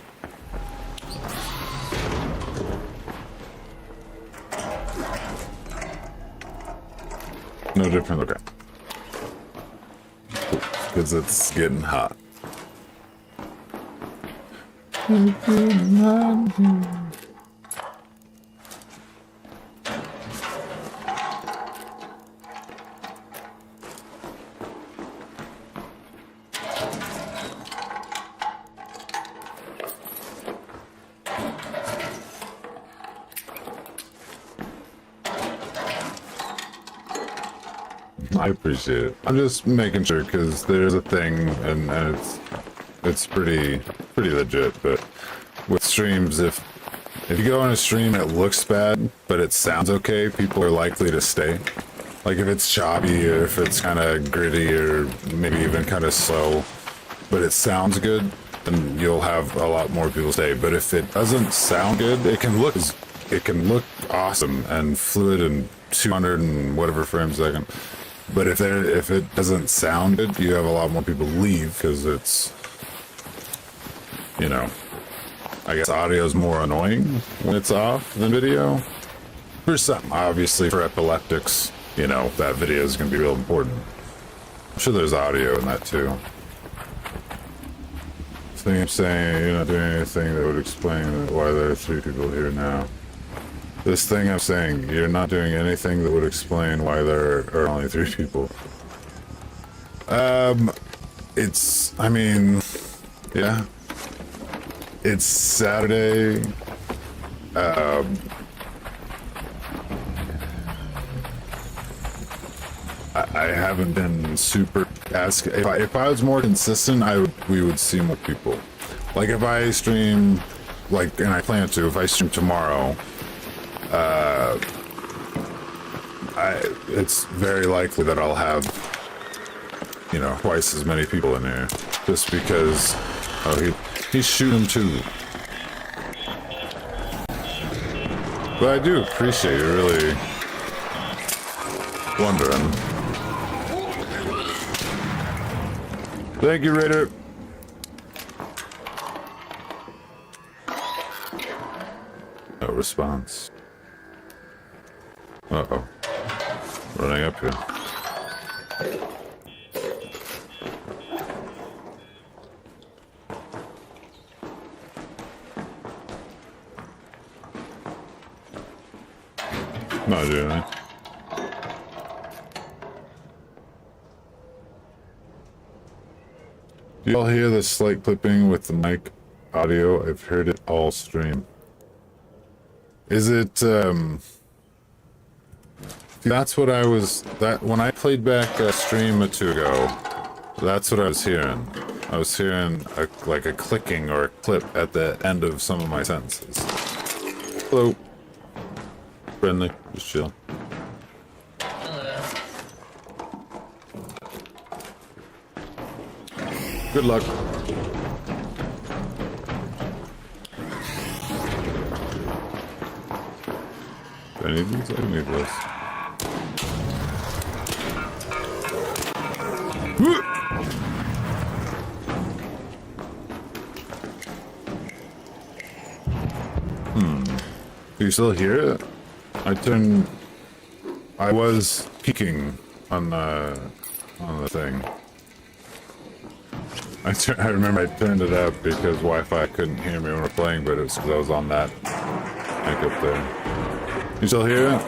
No different, okay. Because it's getting hot. I appreciate it. I'm just making sure because there's a thing, and it's pretty legit. But with streams, if you go on a stream and it looks bad, but it sounds okay, people are likely to stay. Like if it's choppy, or if it's kind of gritty, or maybe even kind of slow, but it sounds good, then you'll have a lot more people stay. But if it doesn't sound good, it can look awesome and fluid and 200 and whatever frames a second. But if it doesn't sound good, you have a lot more people leave because it's, I guess audio is more annoying when it's off than video. For some, obviously for epileptics, that video is going to be real important. I'm sure there's audio in that too. Thing I'm saying, you're not doing anything that would explain why there are 3 people here now. This thing I'm saying, you're not doing anything that would explain why there are only 3 people. Yeah. It's Saturday. I haven't been super ask. If I was more consistent, we would see more people. Like if I stream, and I plan to, if I stream tomorrow, it's very likely that I'll have, twice as many people in here, just because. Oh, he's shooting too. But I do appreciate you really wondering. Thank you, Raider. No response. Uh-oh. Running up here. Not doing it. Do y'all hear the slight clipping with the mic audio? I've heard it all stream. Is it, that's what I was, when I played back a stream or two ago, that's what I was hearing. I was hearing like a clicking or a clip at the end of some of my sentences. Hello. Friendly, just chill. Good luck. Do I need these? I need this. Do you still hear it? I was peeking on the thing. I remember I turned it up because Wi-Fi couldn't hear me when we were playing, but it was because I was on that mic up there. You still hear it?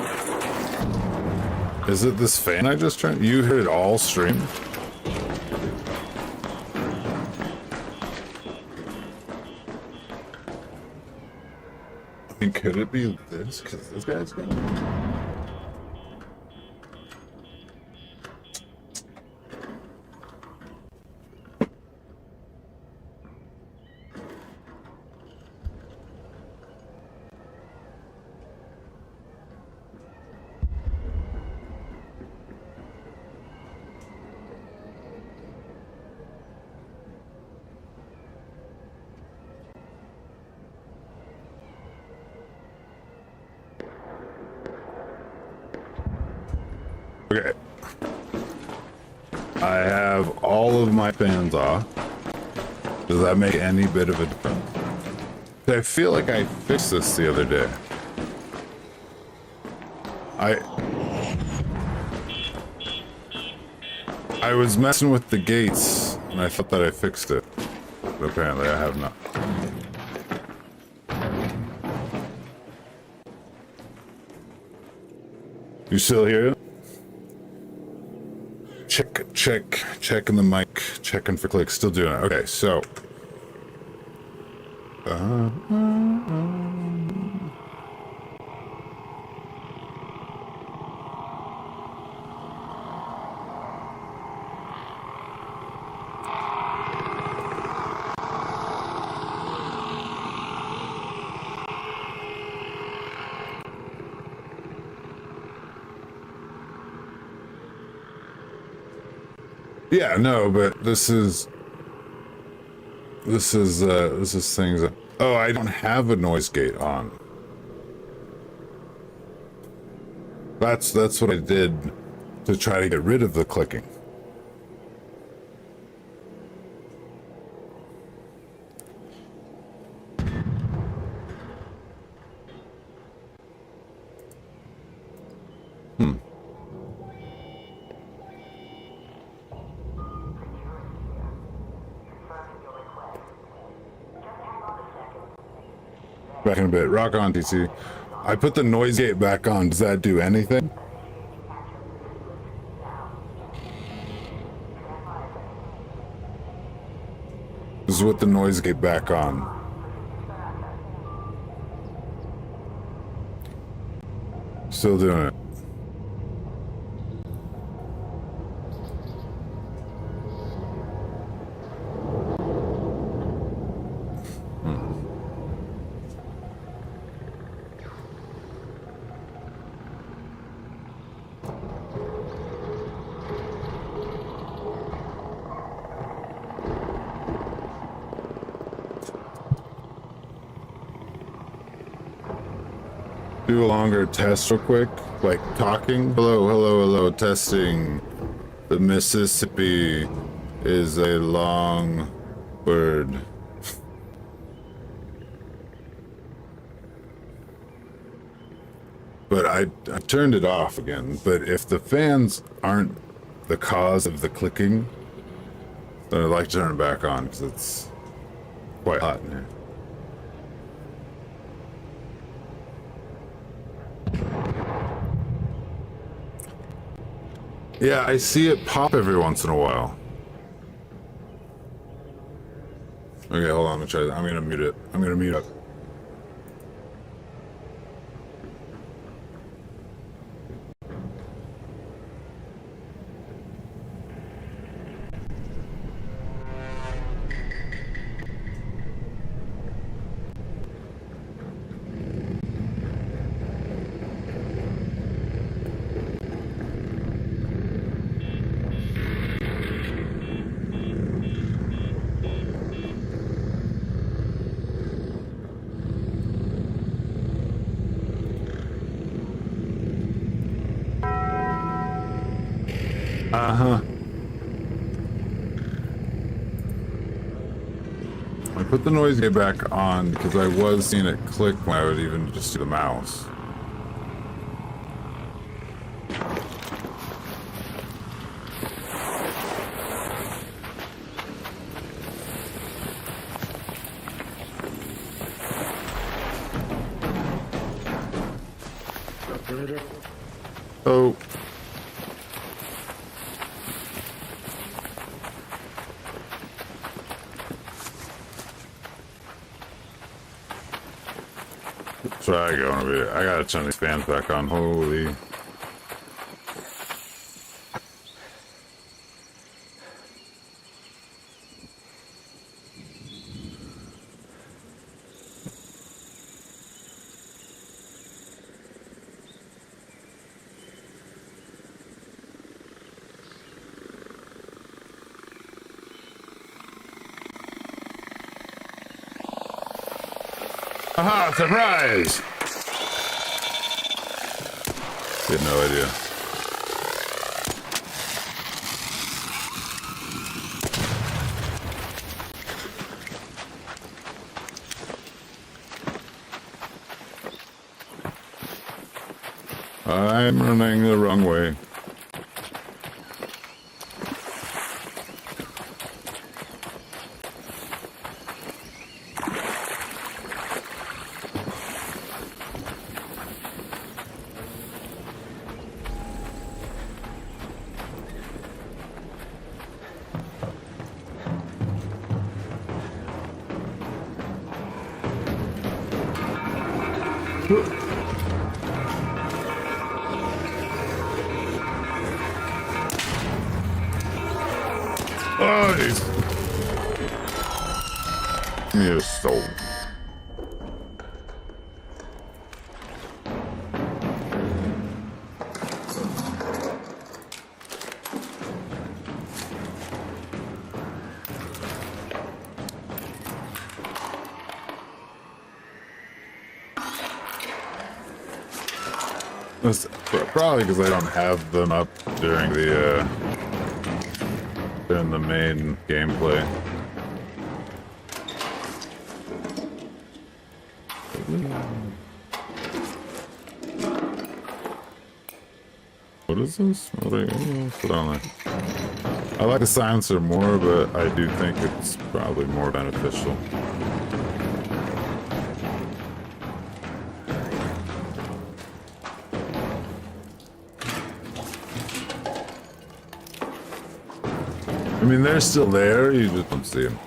Is it this fan I just turned? You heard it all stream? I mean, could it be this? Because this guy's going. Okay. I have all of my fans off. Does that make any bit of a difference? I feel like I fixed this the other day. I was messing with the gates and I thought that I fixed it. But apparently I have not. You still hear it? Checking the mic, checking for clicks, still doing it. Okay, so. Yeah, no, but this is things that, oh, I don't have a noise gate on. That's what I did to try to get rid of the clicking. Back in a bit. Rock on, TC. I put the noise gate back on. Does that do anything? This is with the noise gate back on. Still doing it. Do a longer test real quick, like talking. Hello, testing. The Mississippi is a long word. But I turned it off again. But if the fans aren't the cause of the clicking, then I'd like to turn it back on because it's quite hot in here. Yeah, I see it pop every once in a while. Okay, hold on, I'm gonna try that. I'm gonna mute it. I'm gonna mute up. Uh-huh. I put the noise gate back on because I was seeing it click when I would even just see the mouse. Oh. Try going over here. I gotta turn these fans back on. Holy. Aha! Surprise! Had no idea. I'm running the wrong way. Oh, jeez. Give me a soul. That's probably because I don't have them up during the main gameplay. What is this? What do I put on there? I like the silencer more, but I do think it's probably more beneficial. I mean, they're still there, you just don't see them.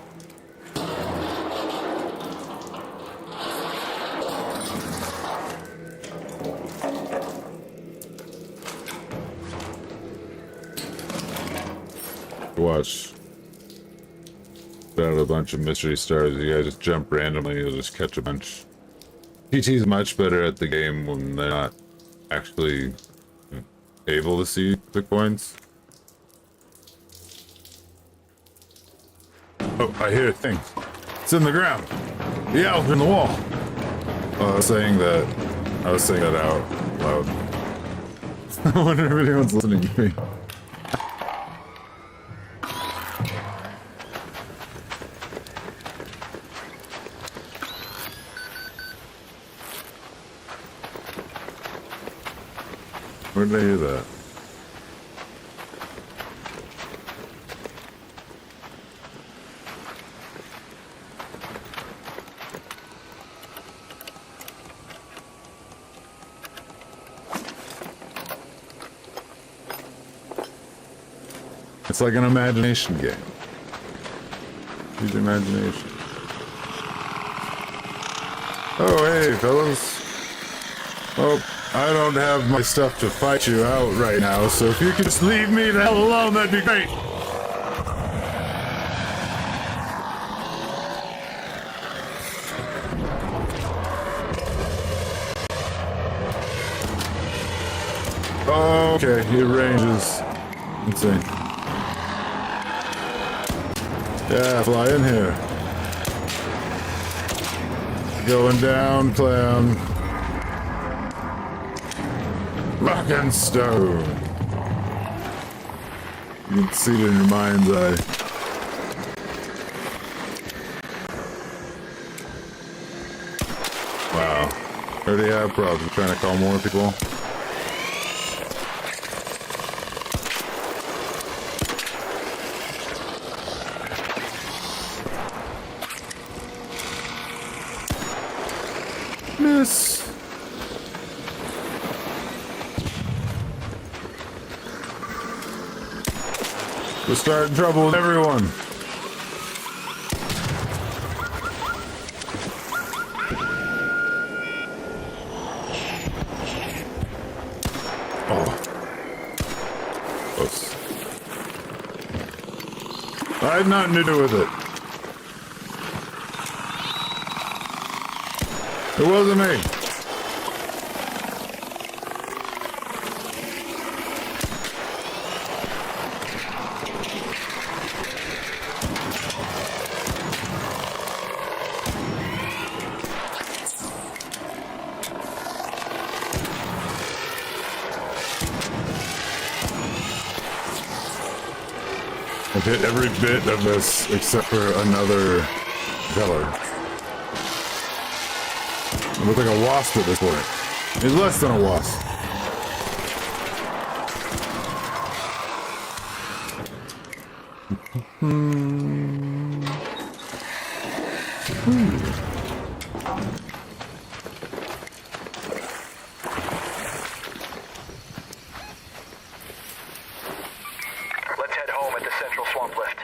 Watch. Put out a bunch of mystery stars, you guys just jump randomly, you'll just catch a bunch. PT's much better at the game when they're not actually able to see the coins. Oh, I hear a thing. It's in the ground. The owl's in the wall. I was saying that out loud. I wonder if anyone's listening to me. Where did I hear that? It's like an imagination game. Use your imagination. Oh, hey, fellas. Oh, I don't have my stuff to fight you out right now, so if you could just leave me the hell alone, that'd be great. Okay, your range is insane. Yeah, fly in here. Going down, clown. Rock and stone. You can see it in your mind's eye. Wow. Already have problems. We're trying to call more people. Miss. We're starting trouble with everyone. Oh. Close. I had nothing to do with it. It wasn't me. I've hit every bit of this except for another melord. It looks like a wasp at this point. He's less than a wasp. Let's head home at the central swamp lift.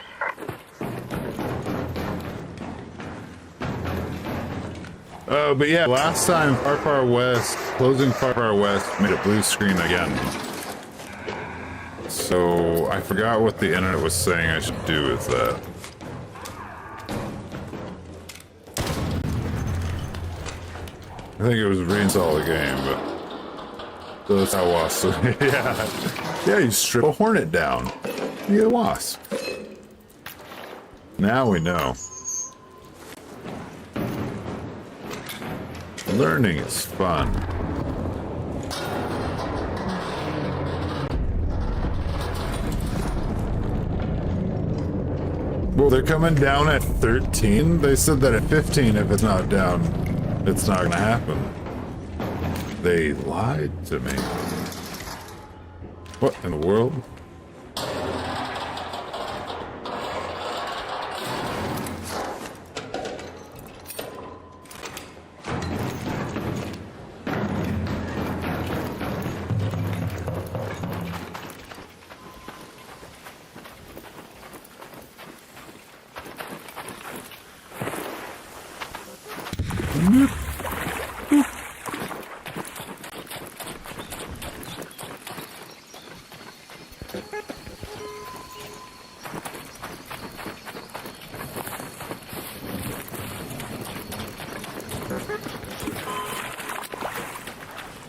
But yeah, last time Far West, closing Far West made a blue screen again. So I forgot what the internet was saying I should do with that. I think it was reinstall the game, but so that's how wasp. Yeah, you strip a hornet down, you get a wasp. Now we know. Learning is fun. Well, they're coming down at 13. They said that at 15, if it's not down, it's not gonna happen. They lied to me. What in the world?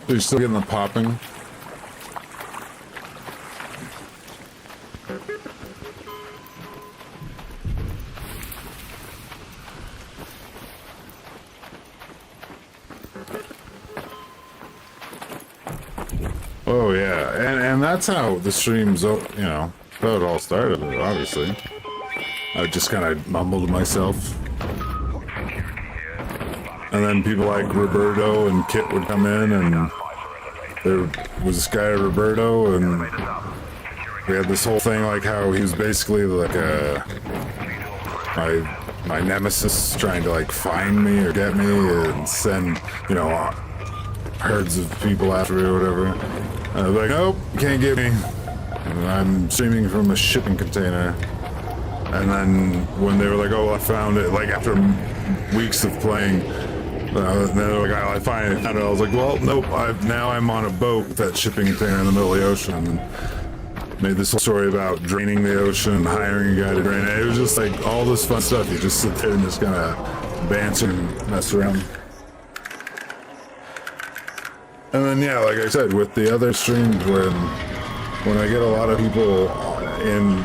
You're still getting the popping? Oh yeah, and that's how the streams, you know, how it all started, obviously. I just kind of mumbled to myself. And then people like Roberto and Kit would come in, and there was this guy Roberto, and we had this whole thing like how he was basically like my nemesis, trying to like find me or get me and send, you know, herds of people after me or whatever. And I was like, nope, you can't get me. And I'm streaming from a shipping container. And then when they were like, oh, I found it, like after weeks of playing, then they're like, I finally found it. I was like, well, nope, now I'm on a boat with that shipping container in the middle of the ocean. And made this whole story about draining the ocean and hiring a guy to drain it. It was just like all this fun stuff. You just sit there and just kind of banter and mess around. And then, yeah, like I said, with the other streams, when I get a lot of people in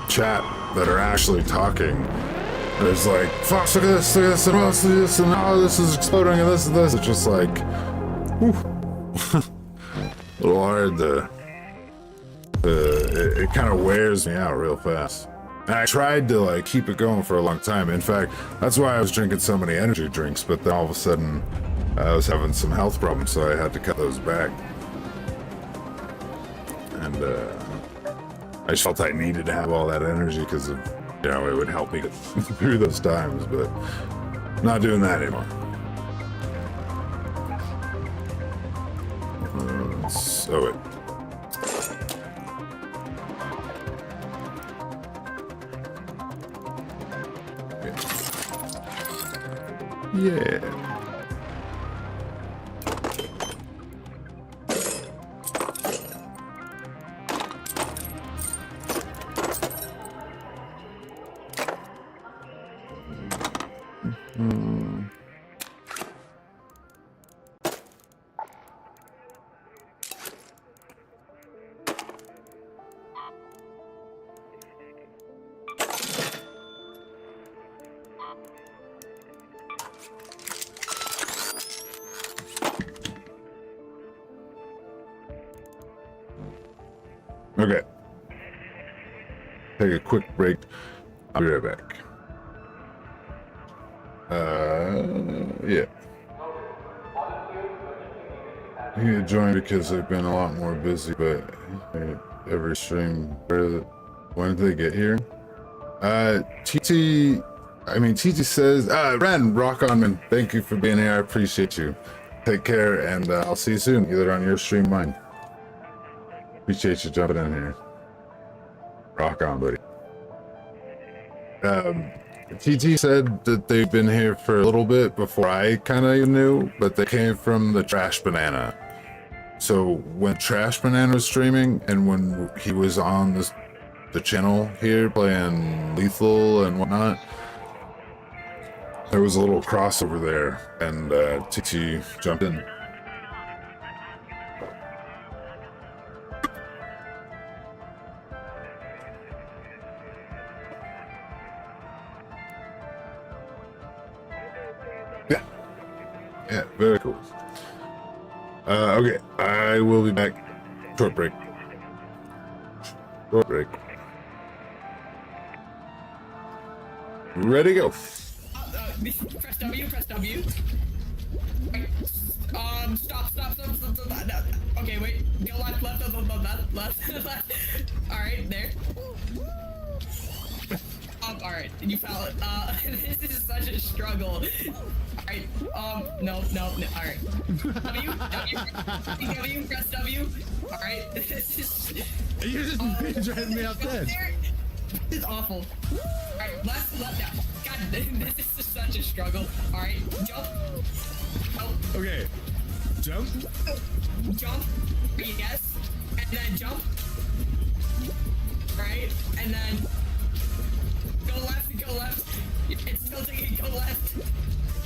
chat that are actually talking, there's like, fuck, look at this, and oh, this, and oh, this is exploding, and this, and this. It's just like, whew. A little hard to It kind of wears me out real fast. And I tried to like keep it going for a long time. In fact, that's why I was drinking so many energy drinks, but then all of a sudden I was having some health problems, so I had to cut those back. And I just felt I needed to have all that energy because of, you know, it would help me get through those times, but I'm not doing that anymore. So it. Yeah. Okay. Take a quick break. I'll be right back. Yeah. I need to join because I've been a lot more busy, but every stream, when did they get here? TT says, Ren, rock on, man. Thank you for being here. I appreciate you. Take care, and I'll see you soon, either on your stream or mine. Appreciate you jumping in here. Rock on, buddy. TT said that they've been here for a little bit before I kind of knew, but they came from the Trash Banana. So when Trash Banana was streaming and when he was on the channel here playing Lethal and whatnot, there was a little crossover there, and TT jumped in. Yeah, very cool. Okay, I will be back. Short break. Short break. Ready, go. Press W, press W. Stop. No. Okay, wait. Go left. Alright, there. Alright, you fell it. This is such a struggle. Alright, no, alright. W, press W. Alright, this is... You're just driving me off dead. This is awful. Alright, left, now. God, this is such a struggle. Alright, jump. Oh. Okay. Jump. Jump. Yes. And then jump. Right, and then... Go left. It's still taking, go left.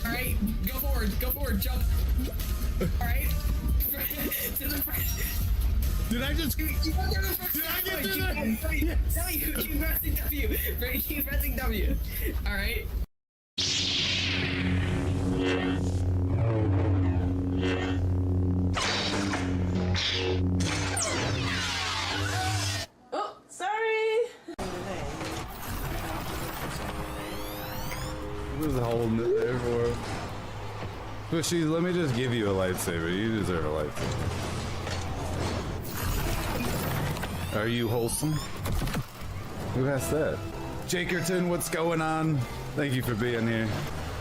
Alright, go forward, jump. Alright. To the front. Did I just... Did I get through there? No, you keep pressing W. Keep pressing W. Alright. Oh, sorry. Just holding it there for him. Bushy, let me just give you a lightsaber. You deserve a lightsaber. Are you wholesome? Who asked that? Jakerton, what's going on? Thank you for being here.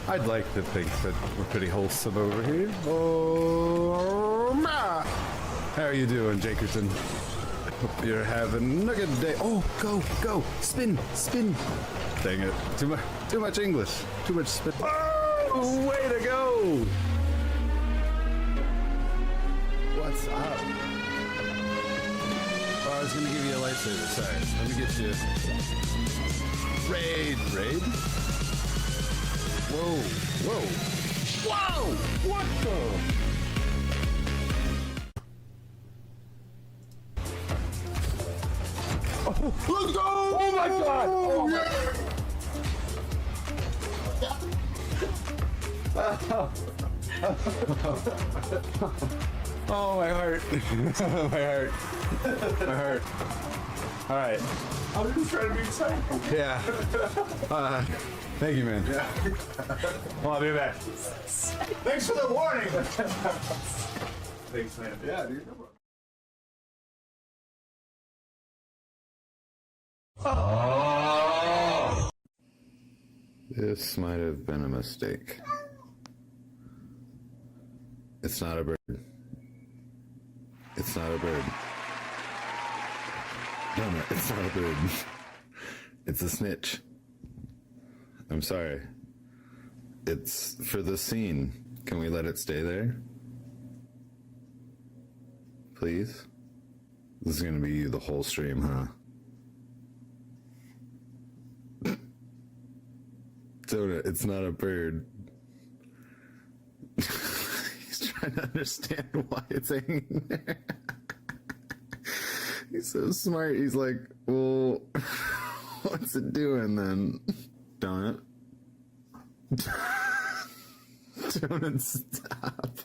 I'd like to think that we're pretty wholesome over here. Oh, ma! How are you doing, Jakerton? Hope you're having a good day. Oh, go! Spin! Dang it. Too much English. Too much spin. Oh, way to go! What's up? Oh, I was gonna give you a lightsaber. Sorry. Let me get you. Raid. Whoa! What the? Oh, let's go! Oh my god! Oh my god! Oh, my heart. My heart. My heart. All right. I'm just trying to be excited. Yeah. Thank you, man. Yeah. Well, I'll be back. Thanks for the warning. Thanks, man. Yeah, dude. No problem. This might have been a mistake. It's not a bird. It's not a bird. Damn it, it's not a bird. It's a snitch. I'm sorry. It's for the scene. Can we let it stay there? Please? This is gonna be you the whole stream, huh? Donut, it's not a bird. He's trying to understand why it's hanging there. He's so smart. He's like, well, what's it doing then? Donut? Donut, stop.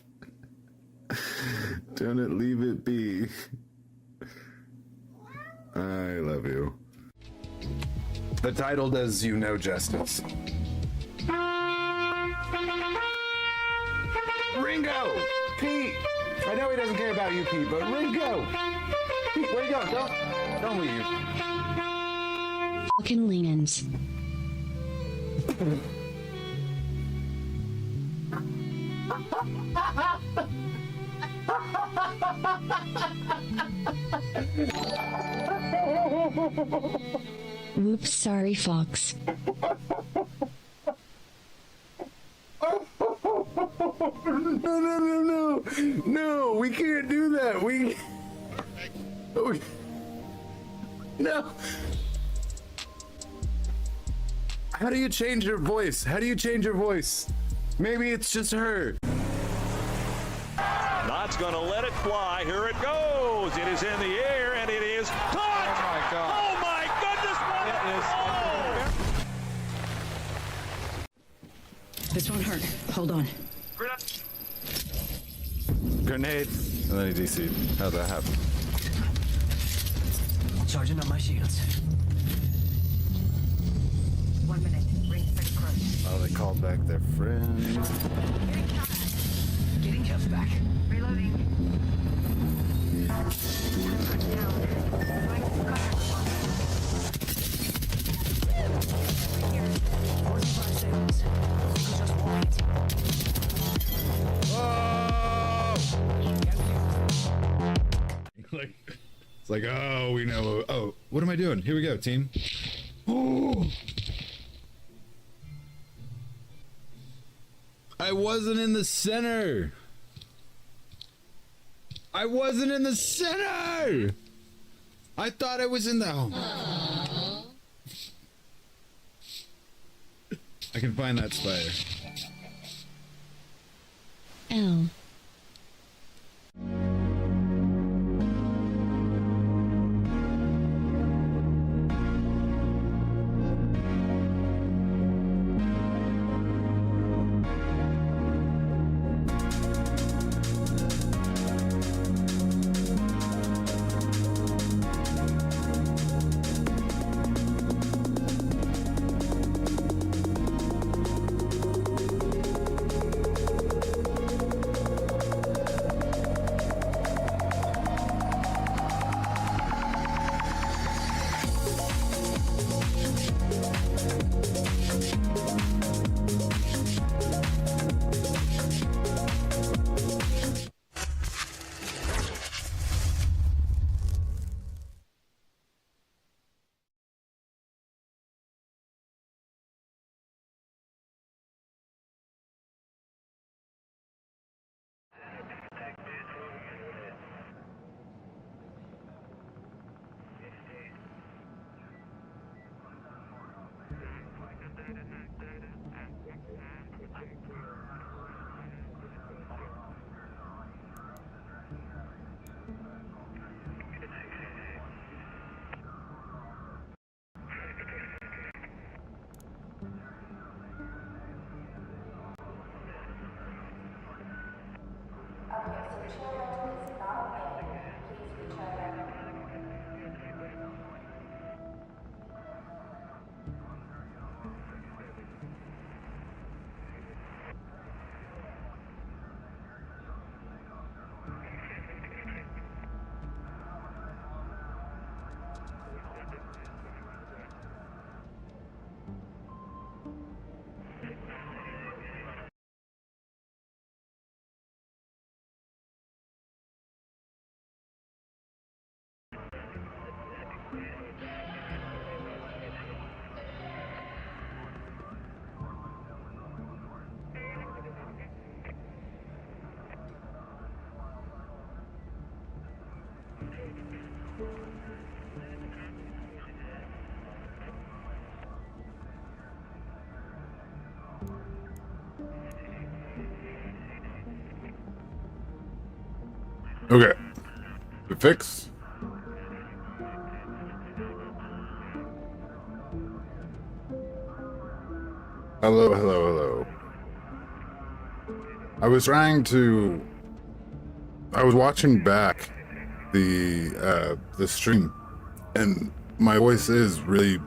Donut, leave it be. I love you. The title does you no justice. Ringo! Pete! I know he doesn't care about you, Pete, but Ringo! Pete, where you going? Don't leave. Fucking linens. Whoops, sorry, Fox. No, we can't do that. No. How do you change your voice? How do you change your voice? Maybe it's just her. Not's gonna let it fly. Here it goes. It is in the air and it is caught. Oh my God. Oh my goodness. What This won't hurt. Hold on. Grenade. And then he DC'd. How'd that happen? Charging up my shields. 1 minute. Ring pretty close. Oh, they called back their friend. Getting kept back. Reloading. It's like, oh, we know. Oh, what am I doing? Here we go, team. Oh! I wasn't in the center. I wasn't in the center. I thought I was in the. Oh. I can find that spider. L. Okay, so the channel rental is Okay. The fix. Hello, hello, hello. I was watching back the stream, and my voice is really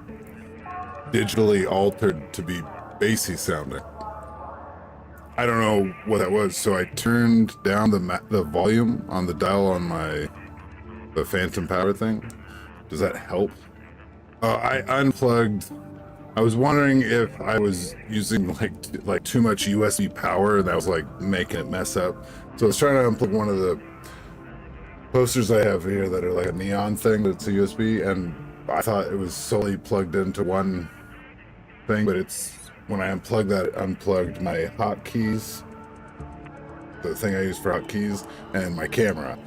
digitally altered to be bassy sounding. I don't know what that was, so I turned down the volume on the dial on the phantom power thing. Does that help? I unplugged. I was wondering if I was using like too much USB power, and that was like making it mess up. So I was trying to unplug one of the posters I have here that are like a neon thing that's a USB, and I thought it was solely plugged into one thing, but it's when I unplugged that, it unplugged my hotkeys, the thing I use for hotkeys, and my camera.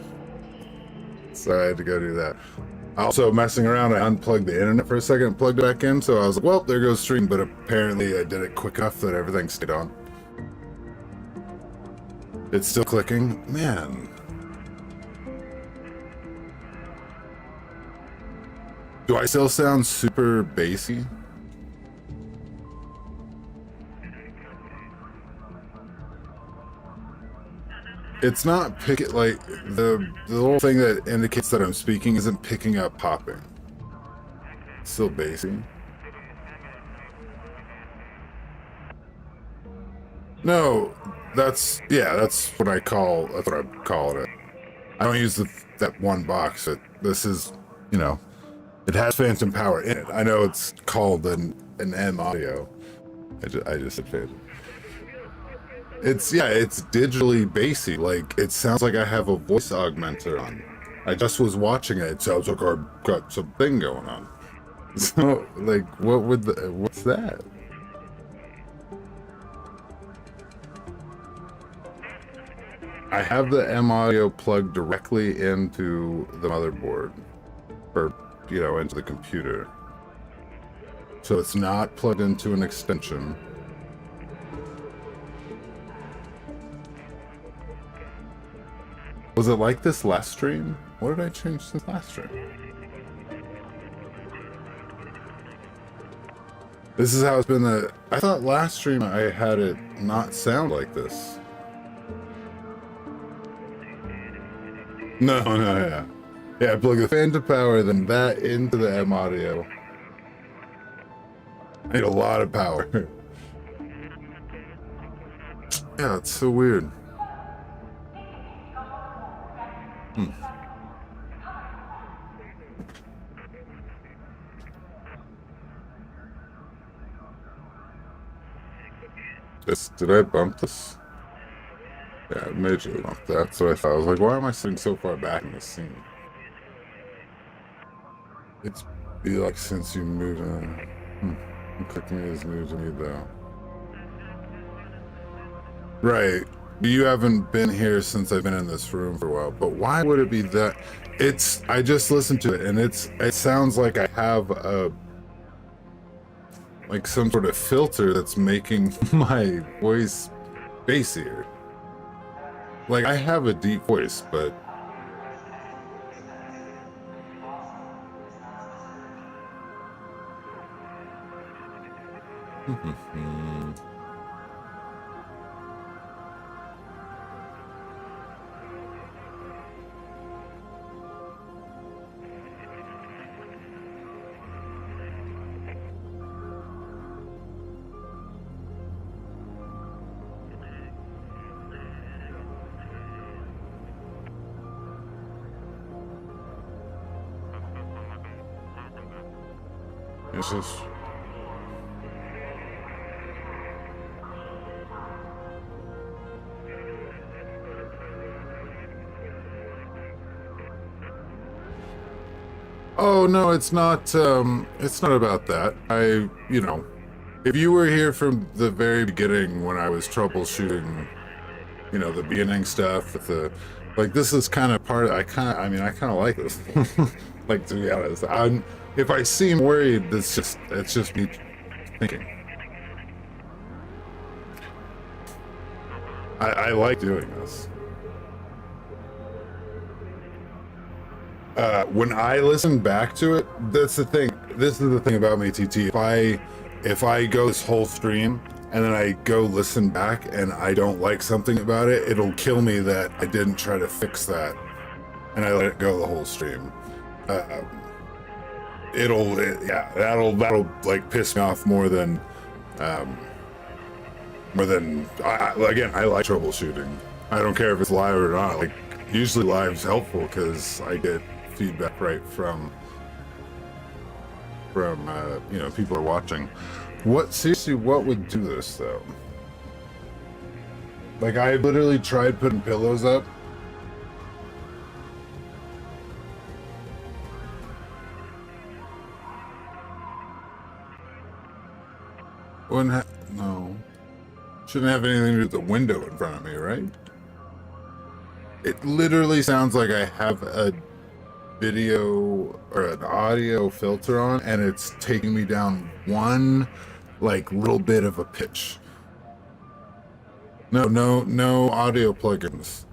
So I had to go do that. Also, messing around, I unplugged the internet for a second and plugged it back in, so I was like, well, there goes stream, but apparently I did it quick enough that everything stayed on. It's still clicking? Man. Do I still sound super bassy? It's not like the little thing that indicates that I'm speaking isn't picking up popping. It's still bassy. No, that's what I'm calling it. I don't use that one box. This is, it has phantom power in it. I know it's called an M audio. I just said phantom. It's digitally bassy. Like, it sounds like I have a voice augmenter on. I just was watching it. It sounds like I've got something going on. So, like, what's that? I have the M audio plugged directly into the motherboard, or, into the computer. So it's not plugged into an extension. Was it like this last stream? What did I change since last stream? This is how it's been. I thought last stream I had it not sound like this. No, yeah. Yeah, I plug the phantom power, then that into the M audio. I need a lot of power. Yeah, it's so weird. Did I bump this? Yeah, I majorly bumped that. That's what I thought. I was like, why am I sitting so far back in the scene? It's be like since you moved in. Clicking is new to me though. Right. You haven't been here since I've been in this room for a while, but why would it be that? I just listened to it, and it sounds like I have like some sort of filter that's making my voice bassier. Like, I have a deep voice, but it's just... Oh, no, it's not about that. If you were here from the very beginning when I was troubleshooting, the beginning stuff with this is kind of part of, I kind of like this. Like, to be honest, if I seem worried, it's just me thinking. I like doing this. When I listen back to it, that's the thing. This is the thing about me, TT. If I go this whole stream and then I go listen back and I don't like something about it, it'll kill me that I didn't try to fix that, and I let it go the whole stream. That'll like piss me off more than I like troubleshooting. I don't care if it's live or not. Like, usually live's helpful because I get feedback right from people are watching. Seriously, what would do this though? Like, I literally tried putting pillows up. No. Shouldn't have anything to do with the window in front of me, right? It literally sounds like I have a video or an audio filter on, and it's taking me down one, like, little bit of a pitch. No audio plugins.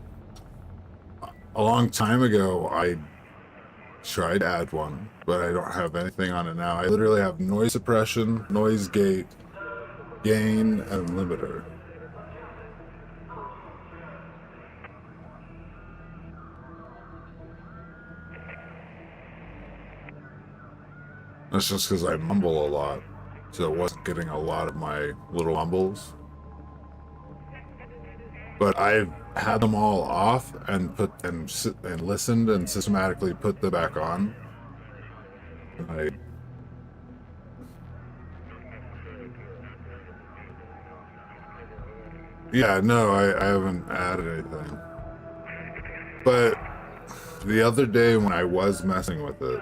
A long time ago, I tried to add one, but I don't have anything on it now. I literally have noise suppression, noise gate, gain, and limiter. That's just because I mumble a lot, so it wasn't getting a lot of my little mumbles. But I've had them all off and listened and systematically put them back on. Yeah, no, I haven't added anything. But the other day when I was messing with it,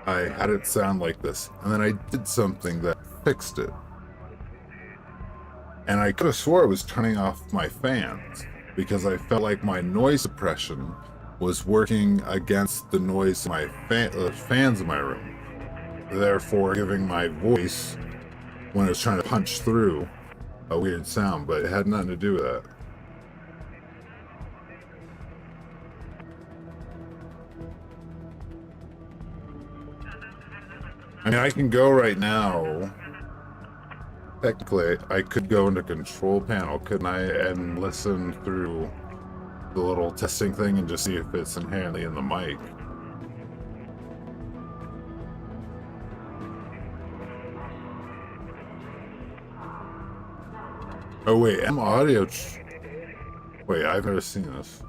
I had it sound like this, and then I did something that fixed it. And I could have swore I was turning off my fans, because I felt like my noise suppression was working against the noise of my fans in my room, therefore giving my voice, when I was trying to punch through, a weird sound, but it had nothing to do with that. I mean, I can go right now. Technically, I could go into control panel, couldn't I, and listen through the little testing thing and just see if it's inherently in the mic. Oh wait, audio. Wait, I've never seen this.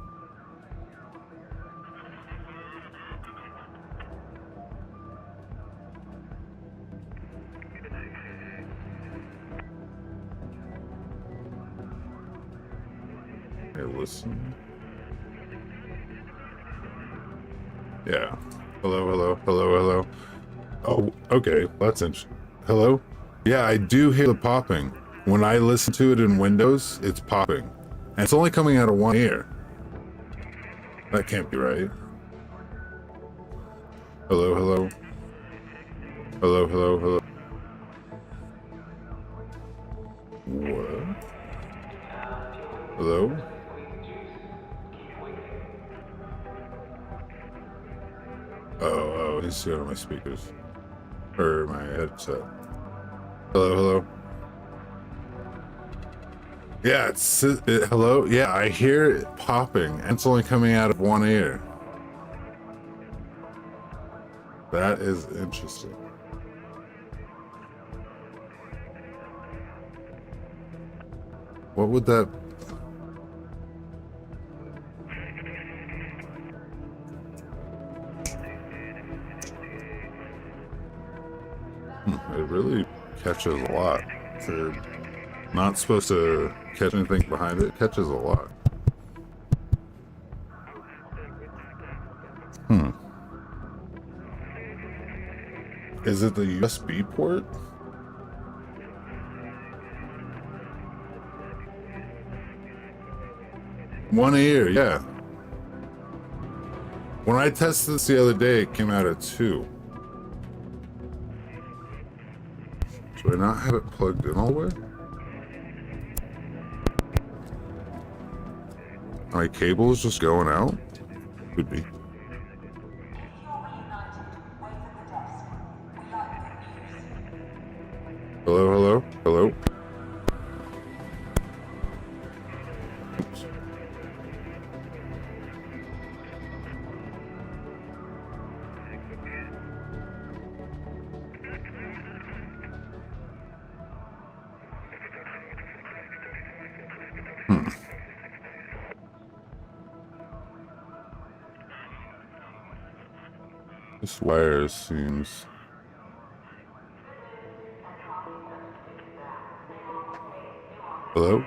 Hey, listen. Yeah. Hello. Oh, okay. That's interesting. Hello? Yeah, I do hear the popping. When I listen to it in Windows, it's popping. And it's only coming out of one ear. That can't be right. Hello. What? Hello? Oh, he's got on my speakers. Or my headset. Hello. Yeah, hello? Yeah, I hear it popping, and it's only coming out of one ear. That is interesting. What would that... It really catches a lot. They're not supposed to catch anything behind it. It catches a lot. Is it the USB port? One ear, yeah. When I tested this the other day, it came out at 2. Do I not have it plugged in all the way? My cable is just going out? Could be. Hello, hello, hello. Oops. This wire seems... Hello?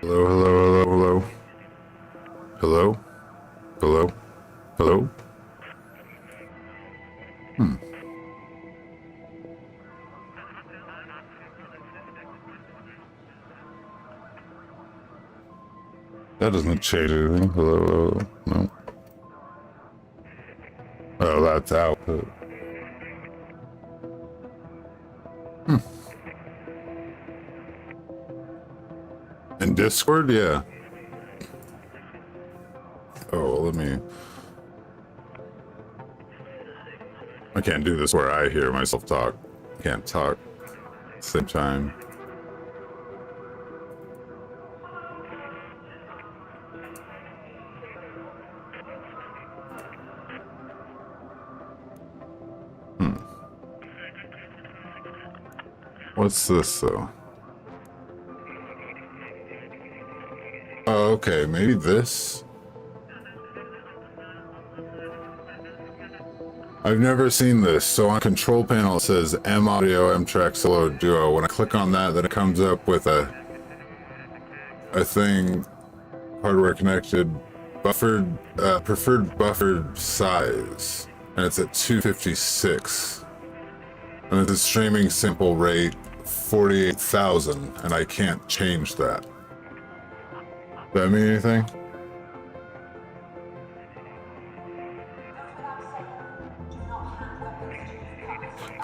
Hello, hello, hello, hello? Hello? Hello? Hello? That doesn't change anything. Hello, hello, no. Oh, that's output. In Discord, yeah. Oh, let me... I can't do this where I hear myself talk. Can't talk at the same time. What's this, though? Oh, okay, maybe this? I've never seen this. So on control panel it says M audio, M track, solo, duo. When I click on that, then it comes up with a thing, hardware connected, buffered, preferred buffered size, and it's at 256. And it's a streaming sample rate 48,000, and I can't change that. Does that mean anything?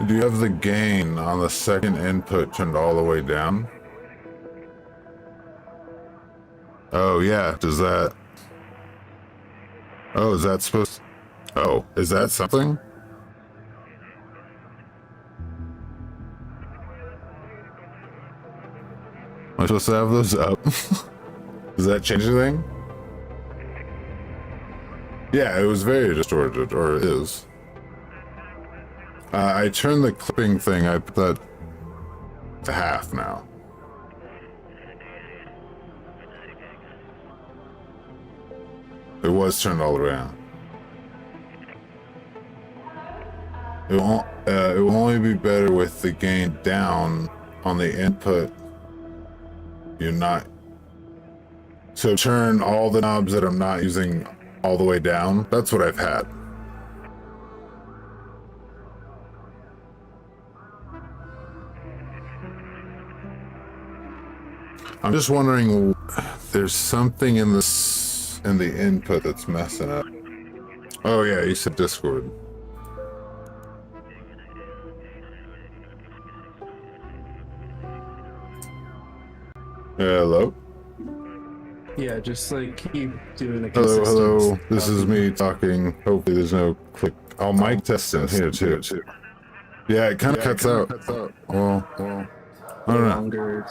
Do you have the gain on the second input turned all the way down? Oh yeah, does that... Oh, is that supposed... Oh, is that something? Am I supposed to have those up? Does that change anything? Yeah, it was very distorted, or it is. I turned the clipping thing, I put that to half now. It was turned all the way on. It will only be better with the gain down on the input. You're not... So turn all the knobs that I'm not using all the way down. That's what I've had. I'm just wondering, there's something in this, in the input that's messing up. Oh yeah, you said Discord. Hello? Yeah, just like keep doing a Hello, consistent... hello. This is me talking. Hopefully there's no click. Oh, mic testing here too. Yeah, it kind of cuts out. Well, I don't know. Longer...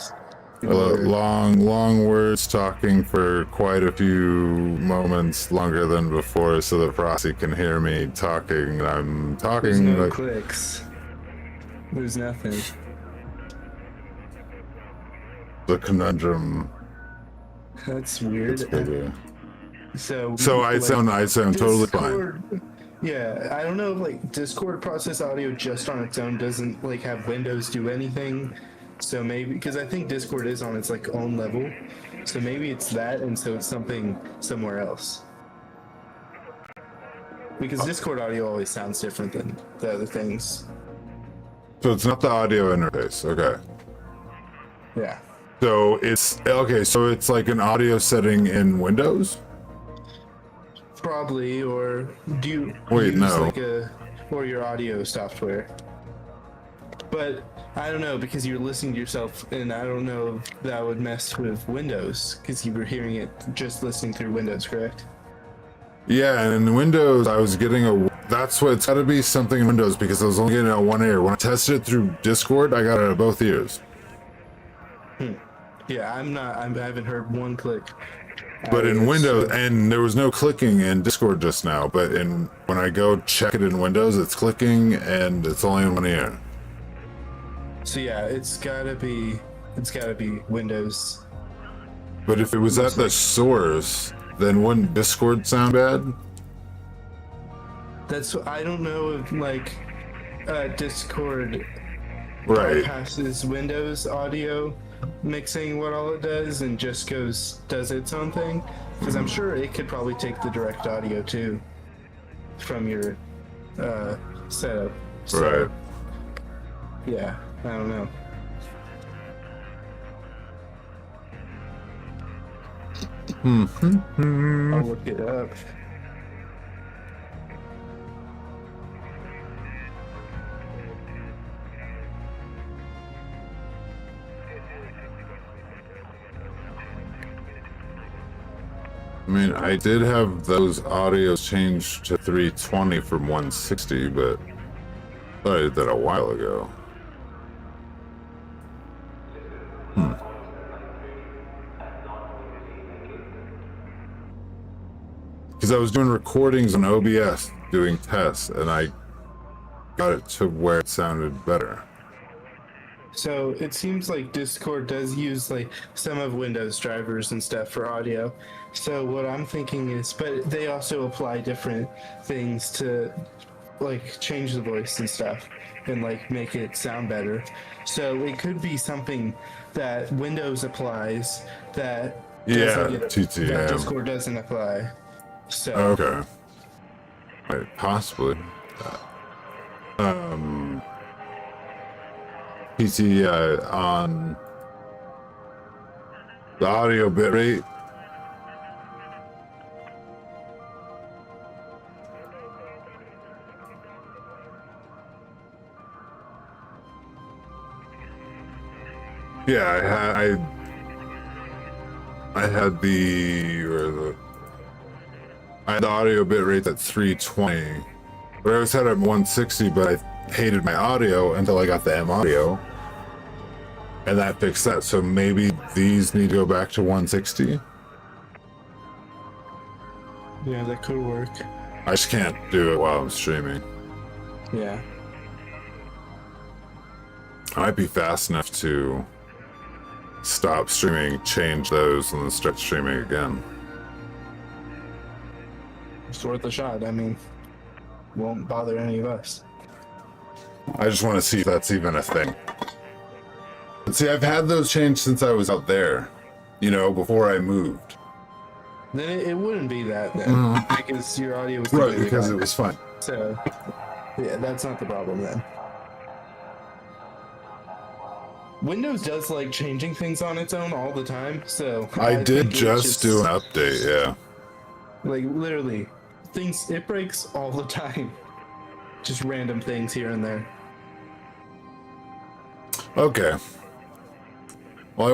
Long words talking for quite a few moments longer than before, so that Frosty can hear me talking. I'm talking. There's no like... clicks. There's nothing. The conundrum. That's weird. So I sound totally fine. Yeah, I don't know if like Discord process audio just on its own doesn't like have Windows do anything. So maybe, because I think Discord is on its like own level, so maybe it's that, and so it's something somewhere else. Because Discord audio always sounds different than the other things. So it's not the audio interface, okay. Yeah. So it's, okay, so it's like an audio setting in Windows? Probably, or do you Wait, use no. like or your audio software? But I don't know, because you're listening to yourself, and I don't know if that would mess with Windows, because you were hearing it just listening through Windows, correct? Yeah, and in Windows, I was getting a. That's what it's got to be something in Windows because I was only getting it on one ear. When I tested it through Discord, I got it on both ears. Yeah, I haven't heard one click. But in Windows, and there was no clicking in Discord just now. But when I go check it in Windows, it's clicking and it's only in one ear. So yeah, it's gotta be Windows. But if it was at the source, then wouldn't Discord sound bad? That's I don't know if like Discord Right. passes Windows audio mixing what all it does and just does its own thing, because I'm sure it could probably take the direct audio too from your setup. So, Right. yeah, I don't know. I'll look it up. I mean, I did have those audios changed to 320 from 160, but I thought I did that a while ago. Because I was doing recordings on OBS, doing tests, and I got it to where it sounded better. So it seems like Discord does use like some of Windows drivers and stuff for audio. So what I'm thinking is, but they also apply different things to like change the voice and stuff and like make it sound better. So it could be something that Windows applies that that Discord doesn't apply. So Okay. Wait, possibly. PC on the audio bitrate. Yeah, I had the audio bitrate at 320, but I was set at 160, but I hated my audio until I got the M audio, and that fixed that. So maybe these need to go back to 160. yeah, that could work. I just can't do it while I'm streaming. Yeah. I might be fast enough to stop streaming, change those, and then start streaming again. It's worth a shot. I mean, won't bother any of us. I just want to see if that's even a thing. But see, I've had those changed since I was out there, you know, before I moved. Then it wouldn't be that then, because your audio was Right, because it was fun. So, yeah, that's not the problem then. Windows does like changing things on its own all the time, so I did think just do an update, yeah. like literally it breaks all the time. Just random things here and there. Okay. Well, I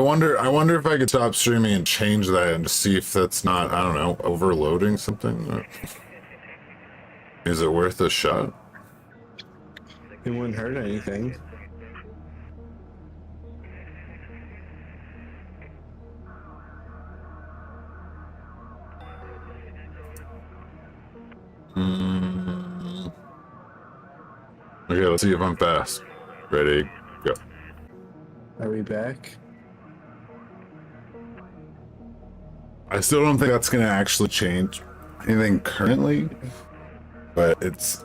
wonder if I could stop streaming and change that and see if that's not, I don't know, overloading something. Is it worth a shot? It wouldn't hurt anything. Okay, let's see if I'm fast. Ready, go. Are we back? I still don't think that's gonna actually change anything currently, but it's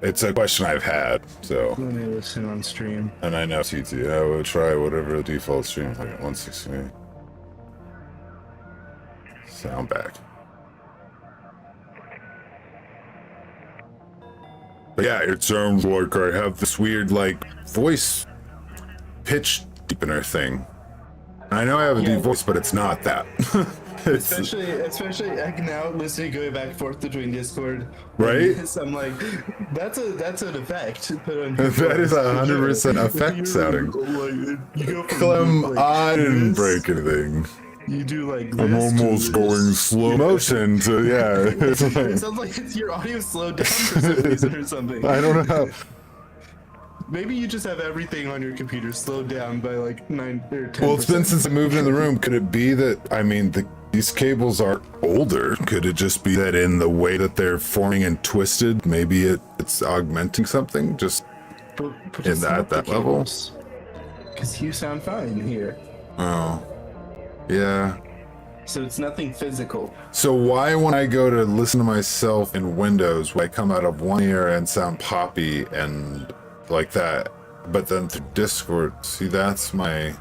a question I've had, so. Let me listen on stream. And I know TT, I will try whatever the default stream is like 160. Sound back. But yeah, it sounds like I have this weird, like, voice pitch deepener thing. I know I have a deep voice, but it's not that. Especially I can now listening going back and forth between Discord. Right? This, I'm like, that's an effect put on. That is 100% effect sounding. Like, you go from Clem, like, I didn't this, break anything. You do like I'm this to almost going this. slow motion to, yeah. It's It like, sounds like it's your audio slowed down for some reason or something. I don't know. Maybe you just have everything on your computer slowed down by like 9 or 10%. Well, it's been since I moved in the room. Could it be that, I mean, these cables are older? Could it just be that in the way that they're forming and twisted, maybe it's augmenting something just in at that level? Because you sound fine here. Oh, yeah. So it's nothing physical. So why when I go to listen to myself in Windows, will I come out of one ear and sound poppy and like that, but then through Discord, see, that's my...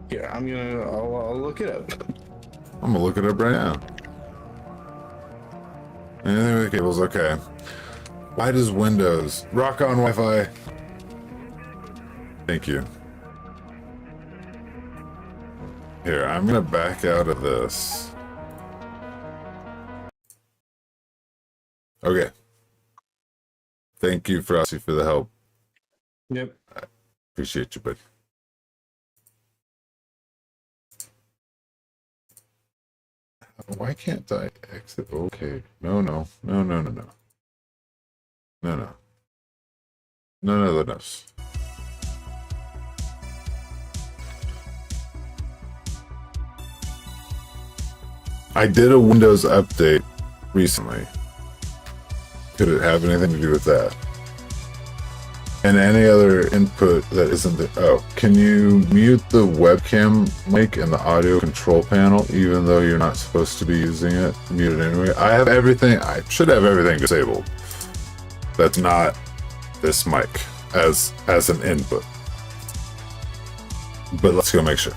Here, I'll look it up. I'm gonna look it up right now. Anything with the cables, okay. Why does Windows rock on Wi-Fi? Thank you. Here, I'm gonna back out of this. Okay. Thank you, Frosty, for the help. Yep. I appreciate you, buddy. Why can't I exit? Okay. No. None of this. I did a Windows update recently. Could it have anything to do with that? And any other input that isn't the... Oh, can you mute the webcam mic and the audio control panel even though you're not supposed to be using it? Mute it anyway. I have everything... I should have everything disabled. That's not this mic as an input. But let's go make sure.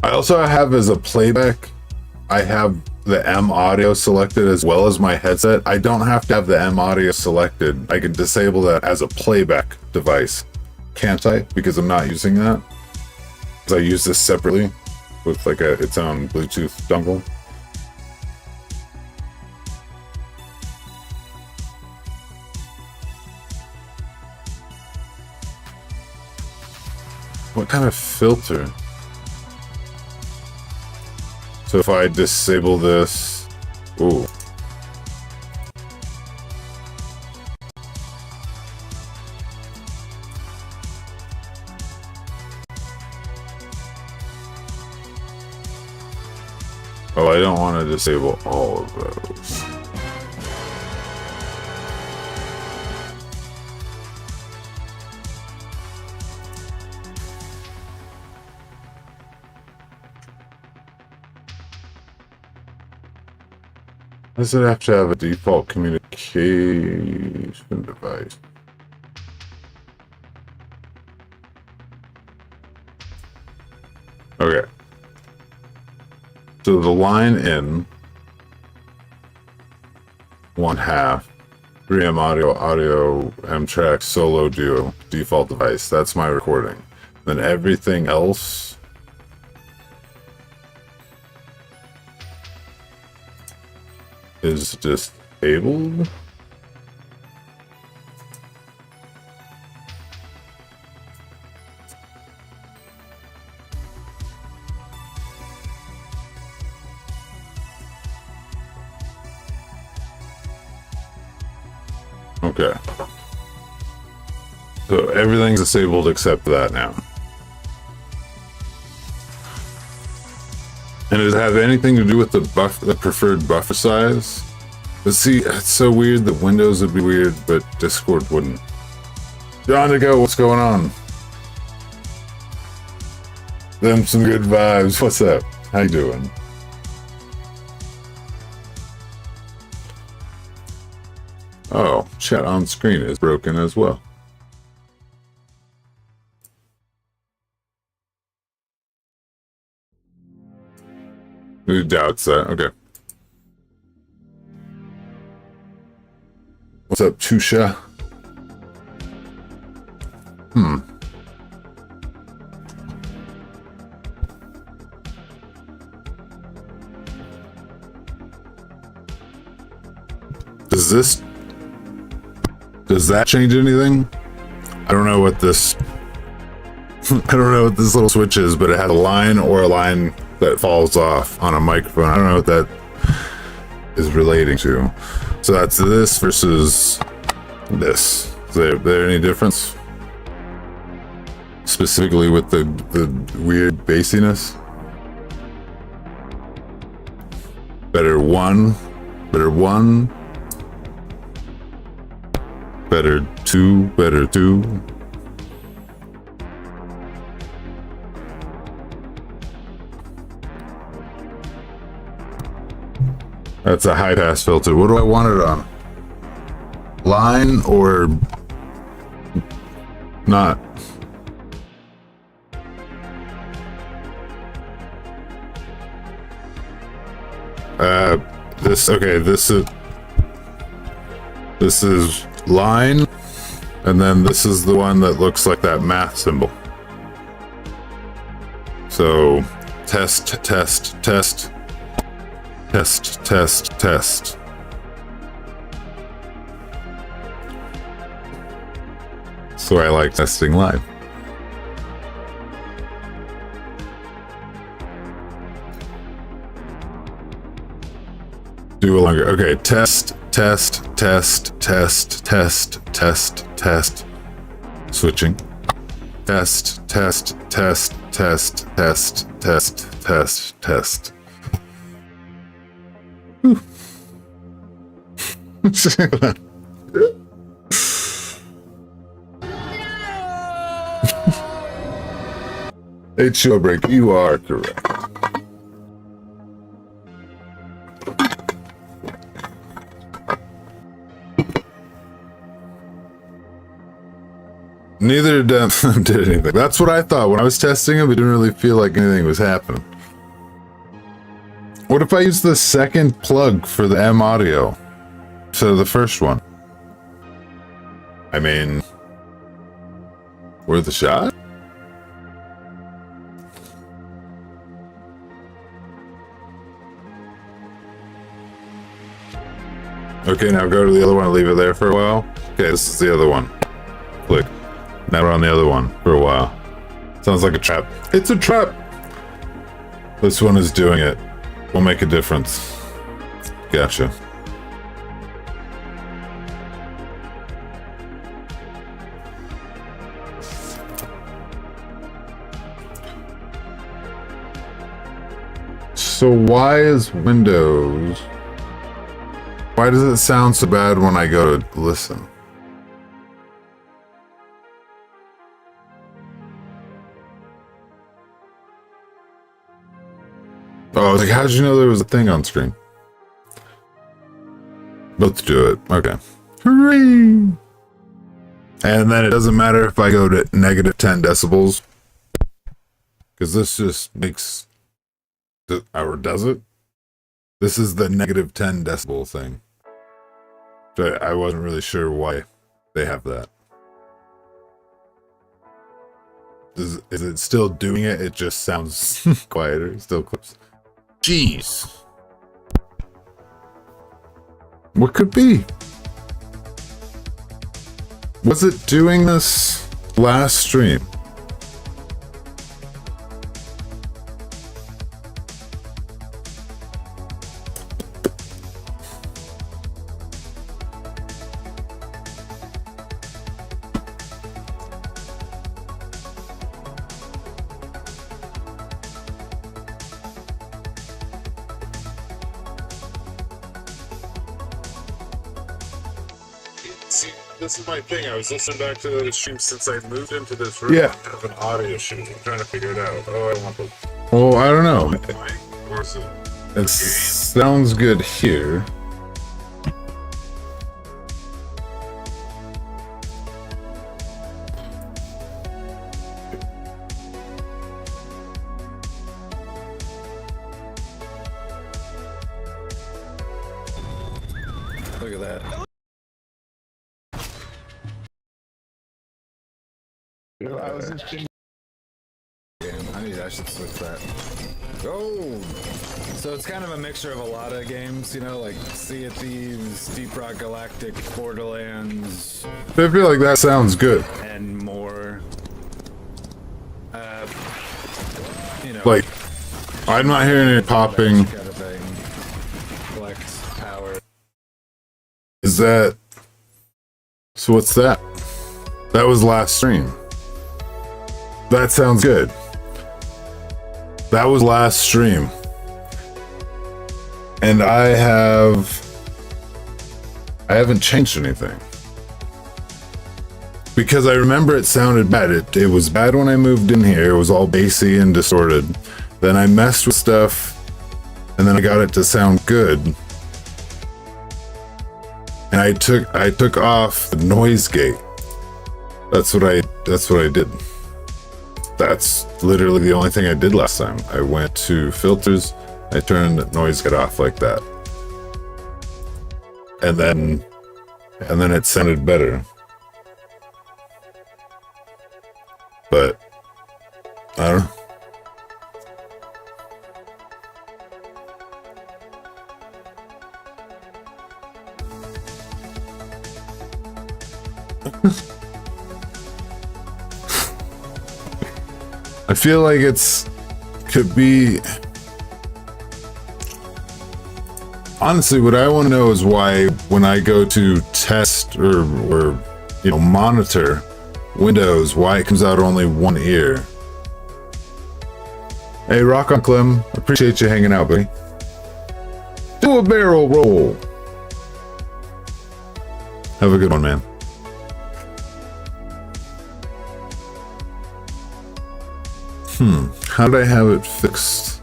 I also have as a playback, I have the M audio selected as well as my headset. I don't have to have the M audio selected. I can disable that as a playback device. Can't I? Because I'm not using that. Because I use this separately with like its own Bluetooth dongle. What kind of filter? So if I disable this, ooh. Oh, I don't want to disable all of those. Does it have to have a default communication device? Okay. So the line in 1/2 3M audio M track solo duo default device. That's my recording. Then everything else is disabled. Okay. So everything's disabled except that now. And does it have anything to do with the preferred buffer size? But see, it's so weird that Windows would be weird, but Discord wouldn't. John to go, what's going on? Them some good vibes. What's up? How you doing? Oh, chat on screen is broken as well. Who doubts that? Okay. What's up, Chusha? Does that change anything? I don't know what this I don't know what this little switch is, but it has a line or a line that falls off on a microphone. I don't know what that is relating to. So that's this versus this. Is there any difference? Specifically with the weird bassiness? Better one. Better two. That's a high pass filter. What do I want it on? Line or not? This is line, and then this is the one that looks like that math symbol. So test. So I like testing live. Do a longer. Okay, test. Switching. Test. Whew. HO break, you are correct. Neither of them did anything. That's what I thought when I was testing them. It didn't really feel like anything was happening. What if I use the second plug for the M audio instead of the first one? I mean, worth a shot? Okay, now go to the other one and leave it there for a while. Okay, this is the other one. Click. Now we're on the other one for a while. Sounds like a trap. It's a trap! This one is doing it. Will make a difference. Gotcha. So why is Windows... Why does it sound so bad when I go to listen? Oh, I was like, how did you know there was a thing on screen? Let's do it. Okay. Hooray! And then it doesn't matter if I go to -10 decibels. Because this just makes... Or does it? This is the -10 decibel thing. But I wasn't really sure why they have that. Is it still doing it? It just sounds quieter. It still clips. Jeez. What could be? Was it doing this last stream? See, this is my thing. I was listening back to the stream since I moved into this room. Yeah. I have an audio shoot. I'm trying to figure it out. Oh, I want the... Well, I don't know. Or is it... It sounds good here. Look at that. I was just thinking. I should switch that. Oh! So it's kind of a mixture of a lot of games, you know, like Sea of Thieves, Deep Rock Galactic, Borderlands. I feel like that sounds good. And more. You know. Like, I'm not hearing any popping. Kind of thing. Flex, power. Is that... So what's that? That was last stream. That sounds good. That was last stream. And I haven't changed anything. Because I remember it sounded bad. It was bad when I moved in here. It was all bassy and distorted. Then I messed with stuff, and then I got it to sound good. And I took off the noise gate. That's what I did. That's literally the only thing I did last time. I went to filters, I turned the noise gate off like that. And then it sounded better. But I don't know. I feel like could be. Honestly, what I want to know is why when I go to test or you know, monitor Windows, why it comes out only one ear. Hey, Rock on Clem, appreciate you hanging out, buddy. Do a barrel roll. Have a good one, man. How did I have it fixed?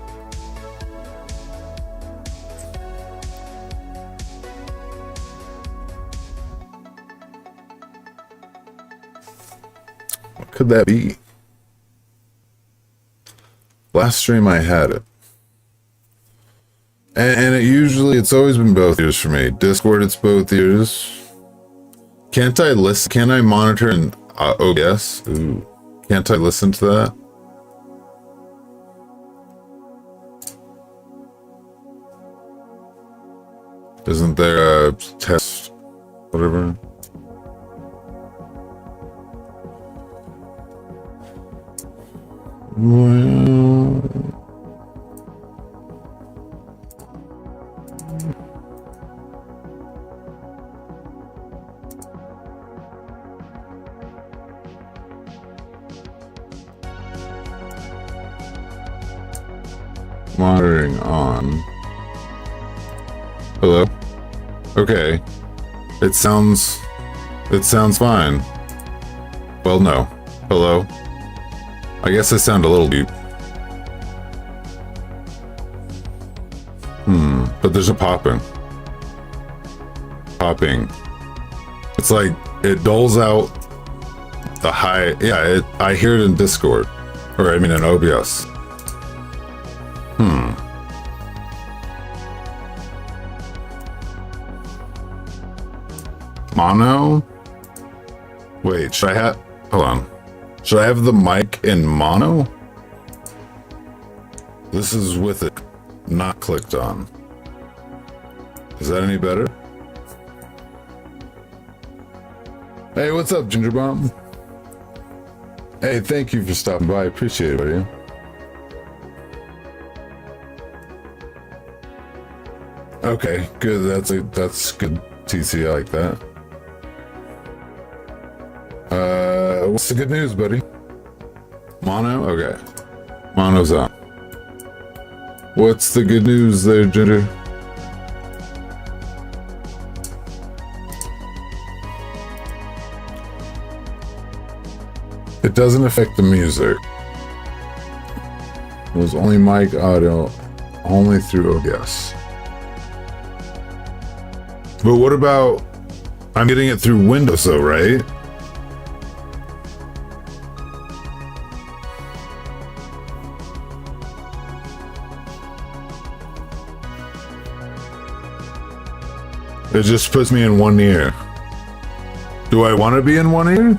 What could that be? Last stream I had it. And it's always been both ears for me. Discord, it's both ears. Can't I listen? Can I monitor in OBS? Ooh. Can't I listen to that? Isn't there a test, whatever? Well, monitoring on. Hello? Okay. It sounds fine. Well, no. Hello? I guess I sound a little deep. But there's a popping. Popping. It's like, it doles out the high, yeah, I hear it in Discord. Or, I mean, in OBS. Mono? Wait, should I have... Hold on. Should I have the mic in mono? This is with it not clicked on. Is that any better? Hey, what's up, Ginger Bomb? Hey, thank you for stopping by. I appreciate it, buddy. Okay, good. That's good. TC, I like that. What's the good news, buddy? Mono? Okay. Mono's on. What's the good news there, Ginger? It doesn't affect the music. It was only mic audio, only through OBS. But what about... I'm getting it through Windows though, right? It just puts me in one ear. Do I want to be in one ear?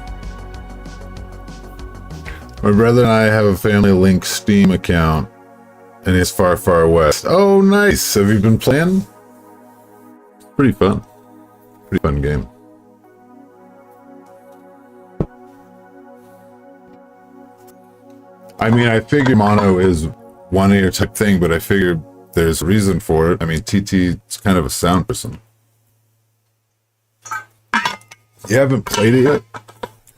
My brother and I have a Family Link Steam account, and he's far, far west. Oh, nice. Have you been playing? Pretty fun. Pretty fun game. I mean, I figure mono is one ear type thing, but I figured there's a reason for it. I mean, TT's kind of a sound person. You haven't played it yet?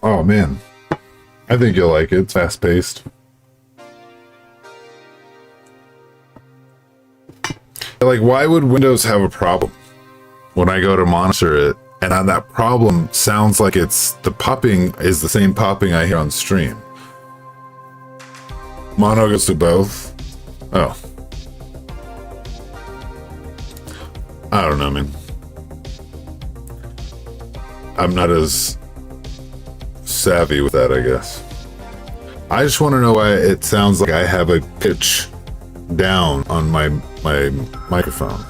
Oh, man. I think you'll like it. It's fast-paced. Like, why would Windows have a problem when I go to monitor it, and on that problem sounds like it's the popping is the same popping I hear on stream? Mono goes to both. Oh. I don't know, man. I'm not as savvy with that, I guess. I just want to know why it sounds like I have a pitch down on my microphone.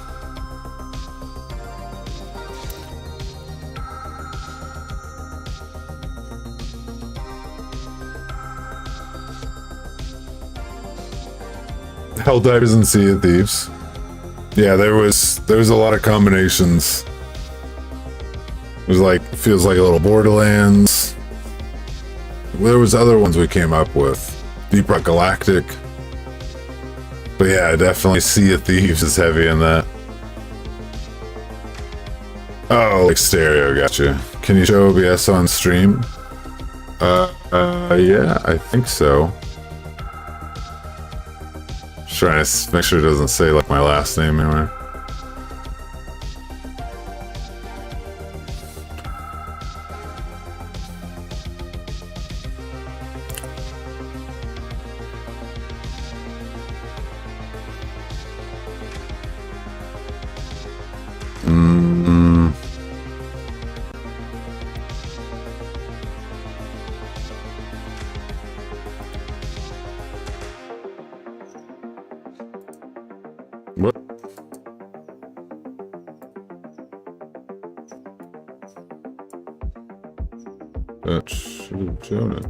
Helldivers and Sea of Thieves. Yeah, there was a lot of combinations. It was like, feels like a little Borderlands. There was other ones we came up with. Deep Rock Galactic. But yeah, definitely Sea of Thieves is heavy in that. Oh, like stereo, gotcha. Can you show OBS on stream? Yeah, I think so. Just trying to make sure it doesn't say like my last name anywhere. What? That should have shown it.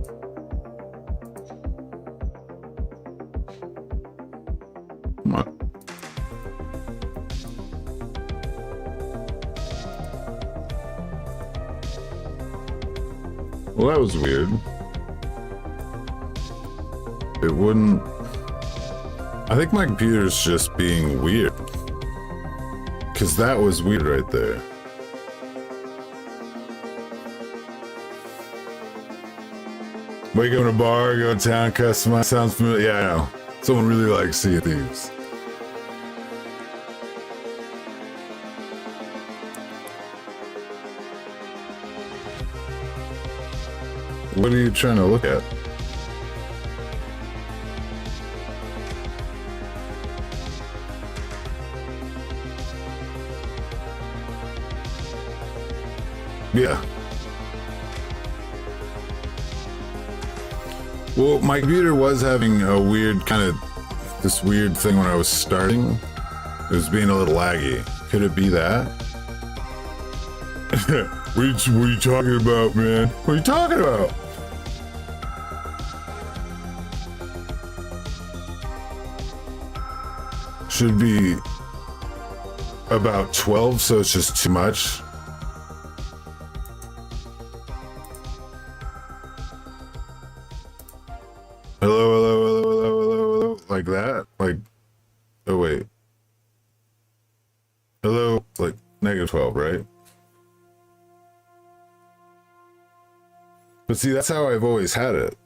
Come on. Well, that was weird. It wouldn't... I think my computer's just being weird. Because that was weird right there. Wake up in a bar, go to town, customize, sounds familiar. Yeah, I know. Someone really likes Sea of Thieves. What are you trying to look at? Yeah. Well, my computer was having a weird this weird thing when I was starting. It was being a little laggy. Could it be that? What are you talking about, man? What are you talking about? Should be about 12, so it's just too much. Hello, like that? Like, oh wait. Hello, like -12, right? But see, that's how I've always had it.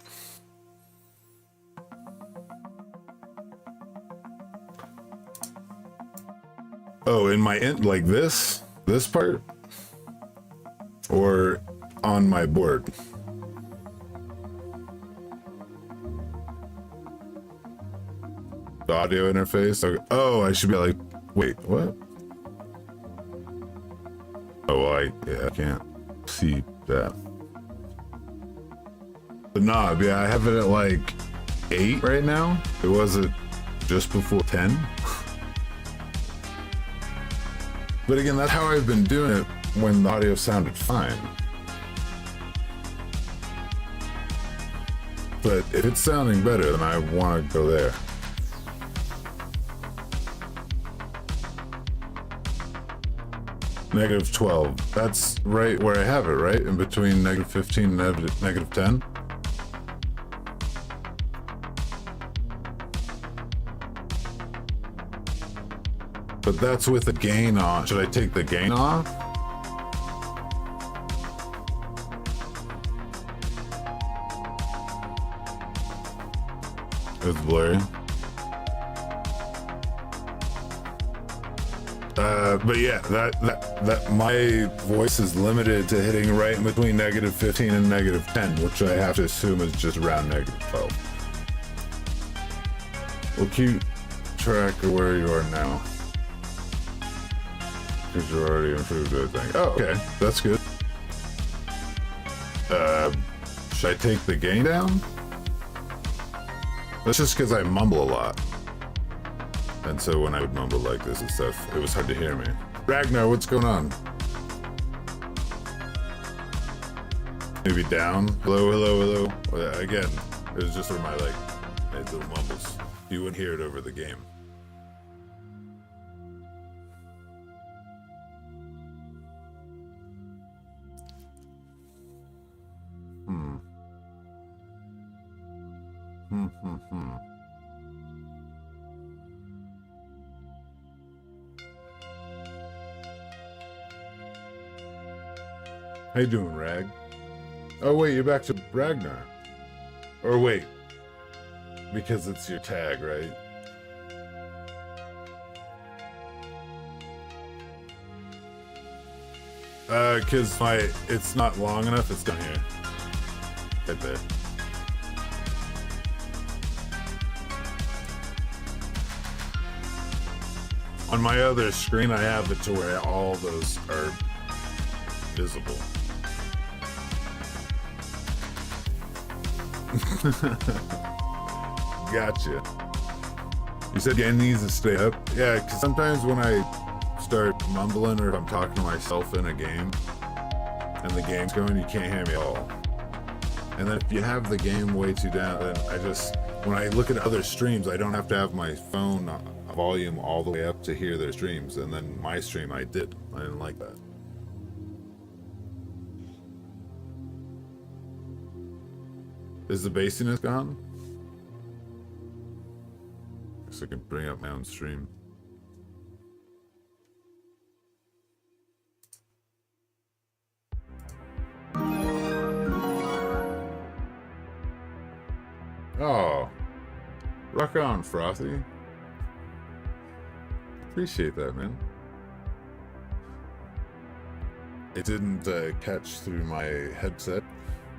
Oh, in my like this part? Or on my board? The audio interface? Okay. Oh, I should be like, wait, what? Oh, well, I can't see that. The knob, yeah, I have it at like 8 right now. It was at just before 10. But again, that's how I've been doing it when the audio sounded fine. but if it's sounding better, then I want to go there. -12. That's right where I have it, right? In between -15 and -10? But that's with the gain on. Should I take the gain off? It's blurry. But yeah, that my voice is limited to hitting right in between -15 and -10, which I have to assume is just around -12. We'll keep track of where you are now. Because you're already improved, I think. Oh, okay. That's good. Should I take the gain down? That's just because I mumble a lot. And so when I would mumble like this and stuff, it was hard to hear me. Ragnar, what's going on? Maybe down? Hello, hello, hello. Well, again, it was just for my, like, little mumbles. You wouldn't hear it over the game. How you doing, Rag? Oh wait, you're back to Ragnar. Or wait, because it's your tag, right? Cause it's not long enough, it's down here. Right there. On my other screen, I have it to where all those are visible. Gotcha. You said gain needs to stay up? Yeah, because sometimes when I start mumbling or if I'm talking to myself in a game and the game's going, you can't hear me at all. And then if you have the game way too down, then when I look at other streams, I don't have to have my phone volume all the way up to hear their streams. And then my stream, I didn't like that. Is the bassiness gone? Guess I can bring up my own stream. Oh, rock on, Frothy. Appreciate that, man. It didn't catch through my headset,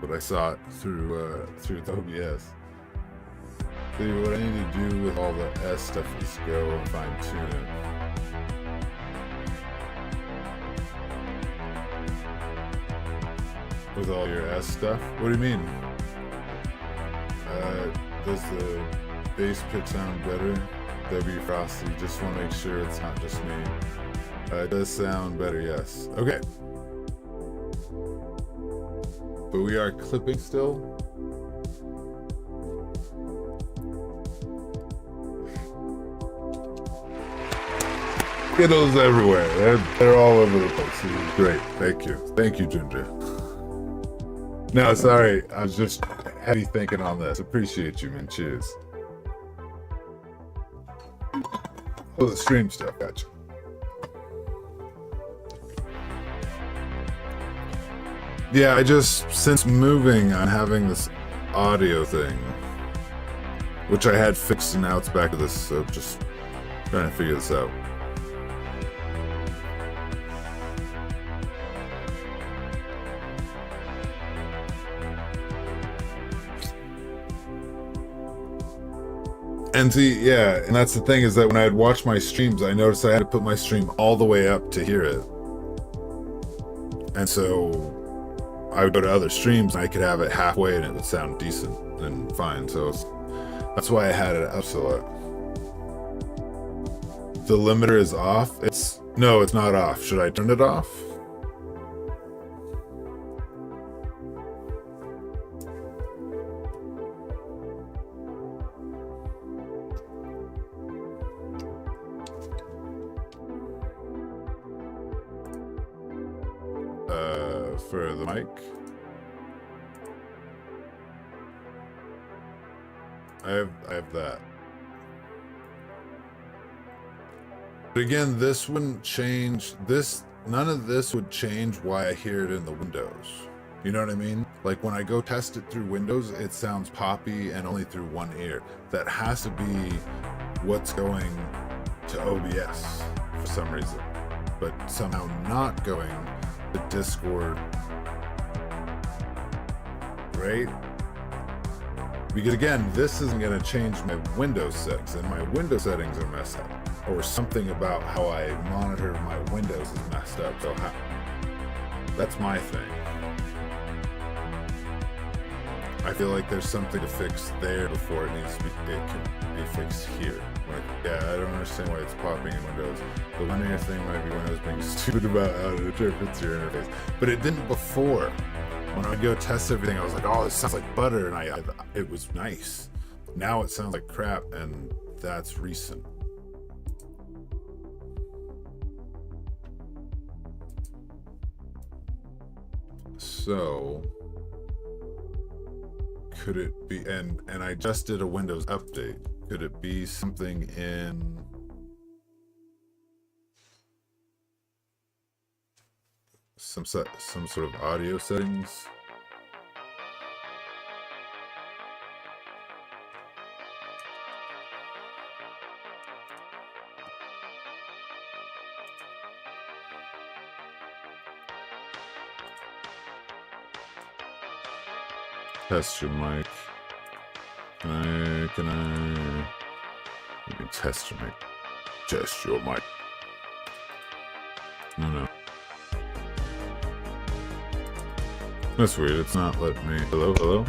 but I saw it through the OBS. See, what I need to do with all the S stuff is go and fine tune it. With all your S stuff? What do you mean? Does the bass pitch sound better? W Frosty, just want to make sure it's not just me. It does sound better, yes. Okay. But we are clipping still. Skittles everywhere. They're all over the place. Great. Thank you. Thank you, Ginger. No, sorry. I was just heavy thinking on this. Appreciate you, man. Cheers. Oh, the stream stuff. Gotcha. Yeah, since moving, I'm having this audio thing, which I had fixed and now it's back to this, so just trying to figure this out. And see, yeah, and that's the thing is that when I'd watch my streams, I noticed I had to put my stream all the way up to hear it. And so I would go to other streams and I could have it halfway and it would sound decent and fine. So that's why I had it up so low. The limiter is off? No, it's not off. Should I turn it off? for the mic. I have that. But again, this wouldn't change this. None of this would change why I hear it in the Windows. You know what I mean? Like when I go test it through Windows, it sounds poppy and only through one ear. That has to be what's going to OBS for some reason, but somehow not going to Discord, right? Because again, this isn't going to change my Windows settings, and my Windows settings are messed up, or something about how I monitor my Windows is messed up. So that's my thing. I feel like there's something to fix there before it needs to be. It can be fixed here. Like, yeah, I don't understand why it's popping in Windows. The linear thing might be Windows being stupid about how it interprets your interface, but it didn't before. When I go test everything, I was like, "Oh, this sounds like butter," and it was nice. Now it sounds like crap, and that's recent. So could it be? And I just did a Windows update. Could it be something in some sort of audio settings? Test your mic. Can I? You can test your mic. Test your mic. No. That's weird. It's not letting me. Hello.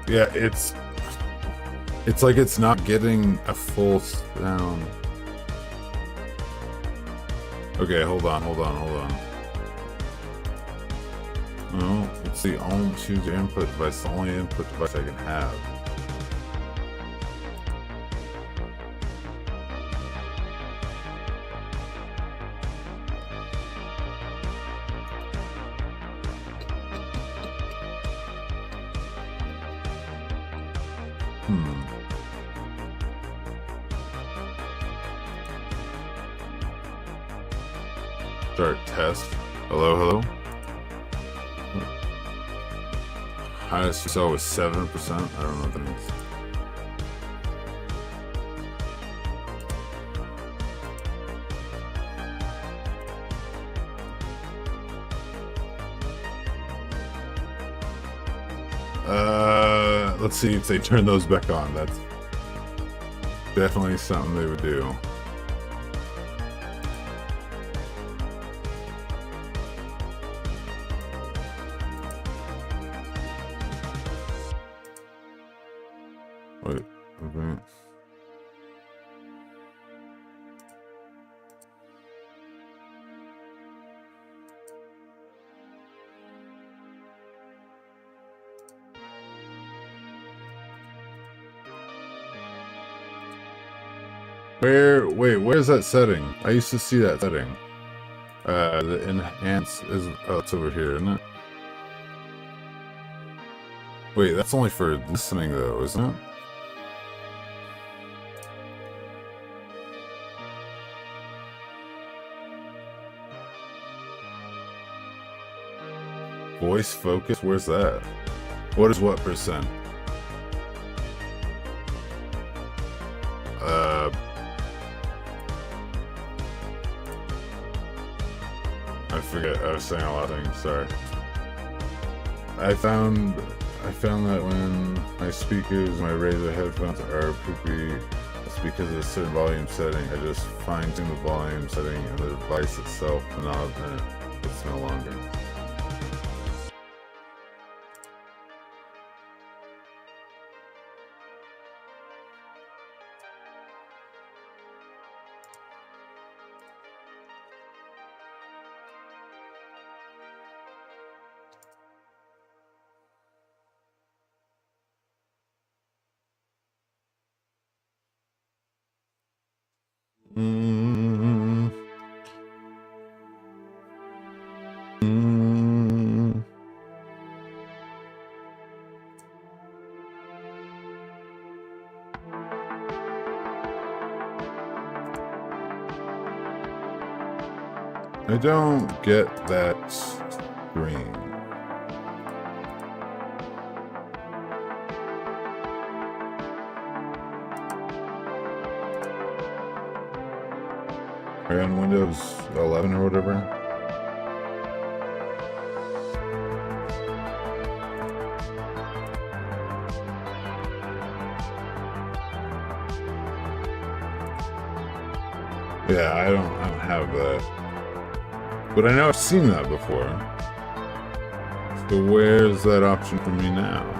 Yeah, it's like it's not getting a full sound. Okay, hold on. No, it's the only choose your input device, the only input device I can have. Start test. Hello. Highest you saw was 7%. I don't know what that means. Let's see if they turn those back on. That's definitely something they would do. Wait, okay. Where's that setting? I used to see that setting. The enhance is, oh, it's over here, isn't it? Wait, that's only for listening though, isn't it? Voice focus, where's that? What is what percent? I forget, I was saying a lot of things, sorry. I found that when my speakers, my Razer headphones are poopy, it's because of a certain volume setting. I just fine-tune the volume setting and the device itself, the knob, and it's no longer. Mm. Mm. I don't get that screen. Are you on Windows 11 or whatever? Yeah, I don't have that. But I know I've seen that before. So where's that option for me now?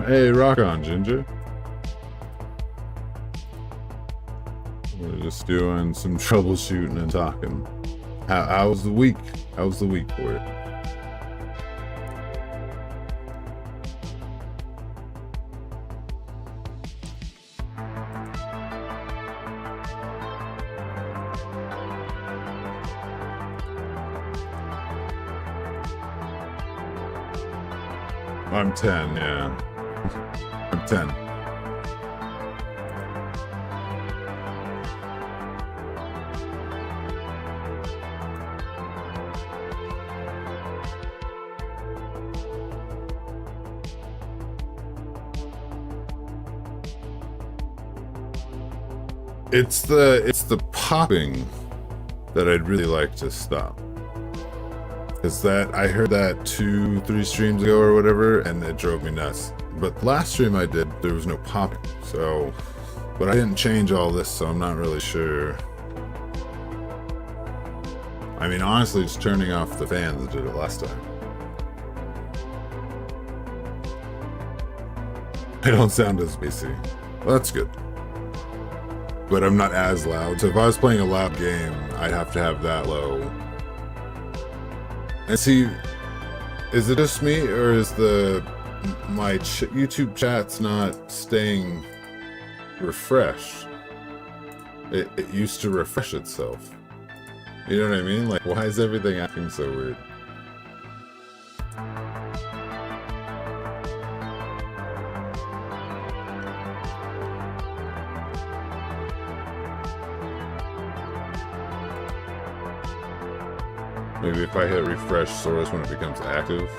Hey, rock on, Ginger. We're just doing some troubleshooting and talking. How was the week? How was the week for you? I'm 10, yeah. I'm 10. It's the popping that I'd really like to stop. Is that I heard that 2-3 streams ago or whatever, and it drove me nuts. But last stream I did, there was no popping. So, but I didn't change all this, so I'm not really sure. I mean, honestly, just turning off the fans did it last time. I don't sound as bassy. Well, that's good. But I'm not as loud. So if I was playing a loud game, I'd have to have that low. And see, is it just me, or is my YouTube chat's not staying refreshed? It used to refresh itself. You know what I mean? Like, why is everything acting so weird? Maybe if I hit refresh source when it becomes active.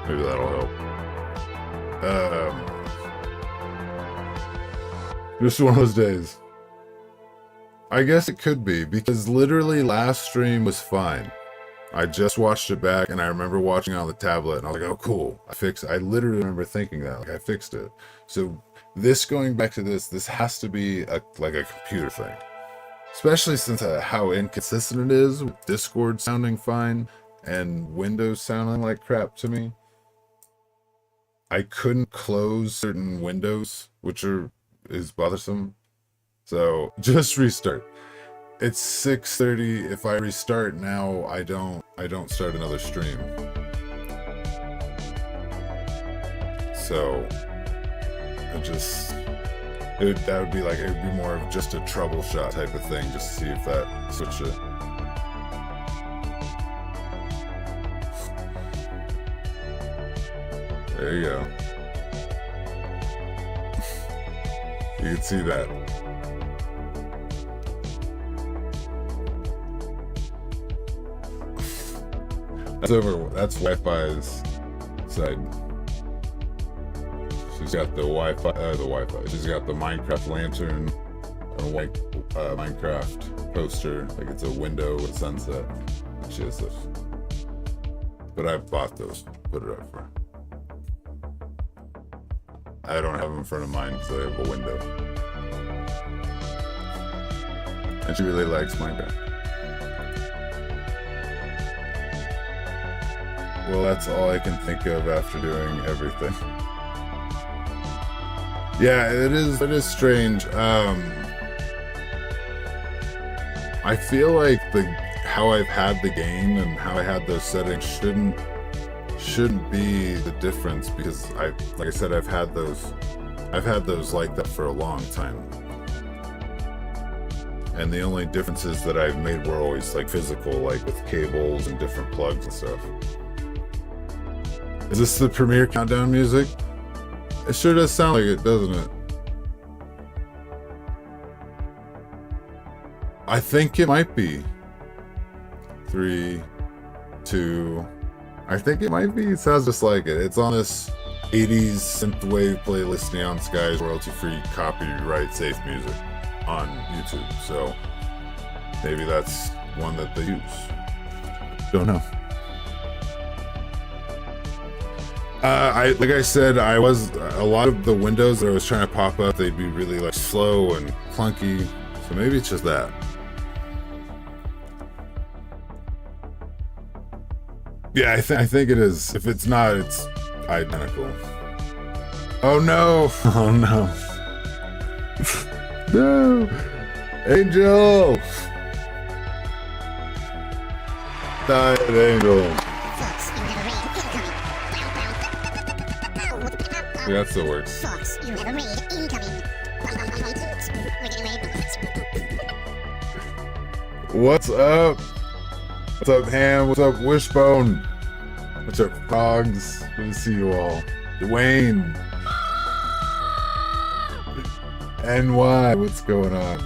Maybe that'll help. Just one of those days. I guess it could be, because literally last stream was fine. I just watched it back, and I remember watching it on the tablet, and I was like, oh, cool. I literally remember thinking that. Like, I fixed it. So this going back to this has to be like a computer thing. Especially since how inconsistent it is, with Discord sounding fine and Windows sounding like crap to me. I couldn't close certain windows, which is bothersome. So just restart. It's 6:30. If I restart now, I don't start another stream. So that would be like, it would be more of just a troubleshot type of thing, just to see if that switched it. There you go. You can see that. That's Wi-Fi's side. She's got the Wi-Fi. She's got the Minecraft lantern, a white Minecraft poster, like it's a window with sunset. And she has this. But I bought those, put it up for her. I don't have them in front of mine because I have a window. And she really likes Minecraft. Well, that's all I can think of after doing everything. Yeah, it is strange. I feel like how I've had the game and how I had those settings shouldn't be the difference, because like I said, I've had those like that for a long time. And the only differences that I've made were always like physical, like with cables and different plugs and stuff. Is this the premiere countdown music? It sure does sound like it, doesn't it? I think it might be. 3, 2. I think it might be. It sounds just like it. It's on this 80s synthwave playlist, Neon Skies, royalty-free, copyright safe music on YouTube. So maybe that's one that they use. Don't know. Like I said, I was a lot of the windows that I was trying to pop up, they'd be really like slow and clunky. So maybe it's just that. Yeah, I think it is. If it's not, it's identical. Oh no! Oh no! No! Angel! Died Angel. Yeah, that still works. What's up? What's up, Ham? What's up, Wishbone? What's up, Frogs? Good to see you all. Dwayne. NY, what's going on?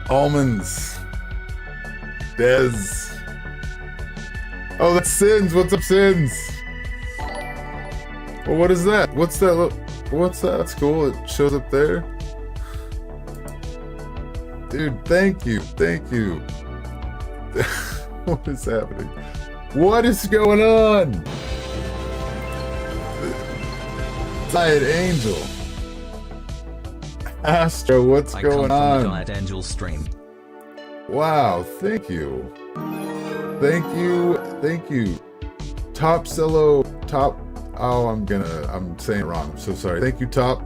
Almonds. Dez. Oh, that's Sins. What's up, Sins? Well, what is that? What's that? What's that? That's cool. It shows up there. Dude, thank you. Thank you. What is happening? What is going on? Diet Angel. Astro, what's going on? Diet Angel stream. Wow, thank you. Thank you. Thank you. Top Cello, Top. Oh, I'm saying it wrong. I'm so sorry. Thank you, Top.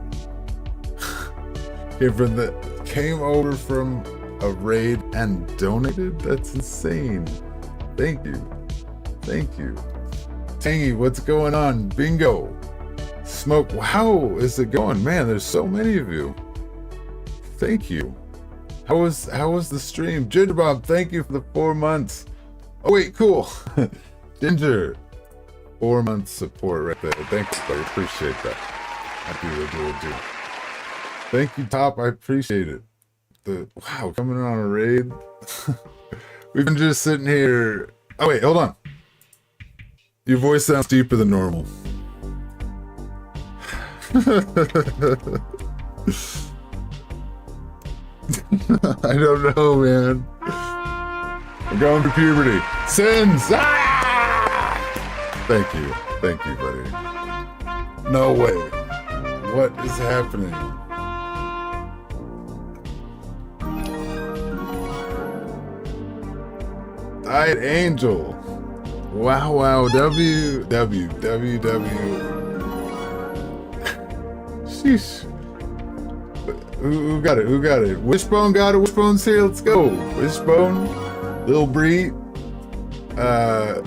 Came over from a raid and donated? That's insane. Thank you. Thank you. Tangy, what's going on? Bingo. Smoke, how is it going? Man, there's so many of you. Thank you. How was the stream? Ginger Bob, thank you for the 4 months. Oh wait, cool. Ginger. 4 months support right there. Thanks, buddy. Appreciate that. I do. Thank you, Top. I appreciate it. Wow, coming on a raid. We've been just sitting here. Oh wait, hold on. Your voice sounds deeper than normal. I don't know, man. I'm going through puberty. Sins! Ah! Thank you, buddy. No way. What is happening? Diet Angel. Wow. W. Sheesh. Who got it? Wishbone got it. Wishbone's here. Let's go. Wishbone. Lil Bree. That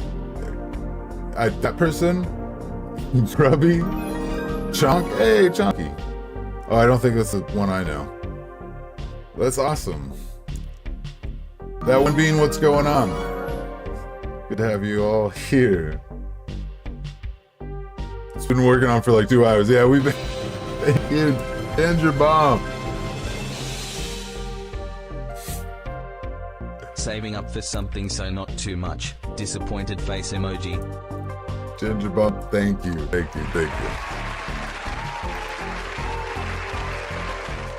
person. Grubby. Chunk. Hey, Chunky. Oh, I don't think that's the one I know. That's awesome. That one being what's going on. Good to have you all here. It's been working on for like 2 hours. Yeah, we've been. Thank you, Ginger Bomb. Saving up for something so not too much. Disappointed face emoji. Ginger Bomb, thank you.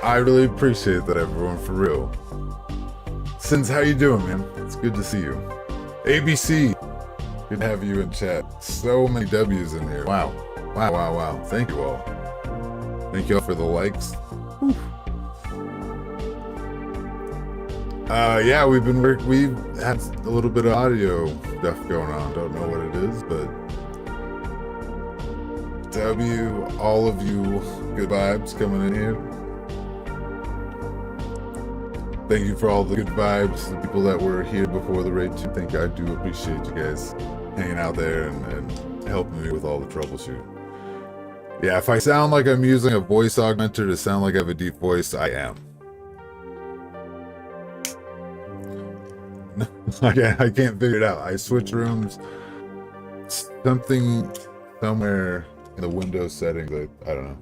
I really appreciate that, everyone, for real. Sins, how you doing, man? It's good to see you. ABC, good to have you in chat. So many W's in here. Wow. Thank you all. Thank you all for the likes. Whew. Yeah, we've had a little bit of audio stuff going on. Don't know what it is, but all of you, good vibes coming in here. Thank you for all the good vibes, the people that were here before the raid too. Thank you. I do appreciate you guys hanging out there and helping me with all the troubleshoot. Yeah, if I sound like I'm using a voice augmenter to sound like I have a deep voice, I am. I can't figure it out. I switch rooms. Something somewhere in the Windows settings that I don't know.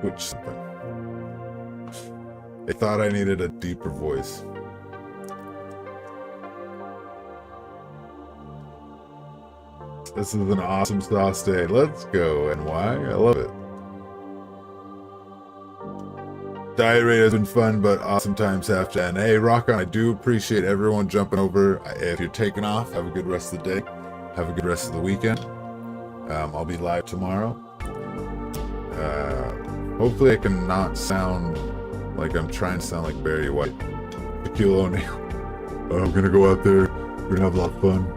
Switch something. I thought I needed a deeper voice. This is an awesome sauce day. Let's go. And why? I love it. Diet raid has been fun, but awesome times have to end. Hey, rock on. I do appreciate everyone jumping over. If you're taking off, have a good rest of the day. Have a good rest of the weekend. I'll be live tomorrow. Hopefully I can not sound like I'm trying to sound like Barry White. Shaquille O'Neal. I'm gonna go out there. We're gonna have a lot of fun.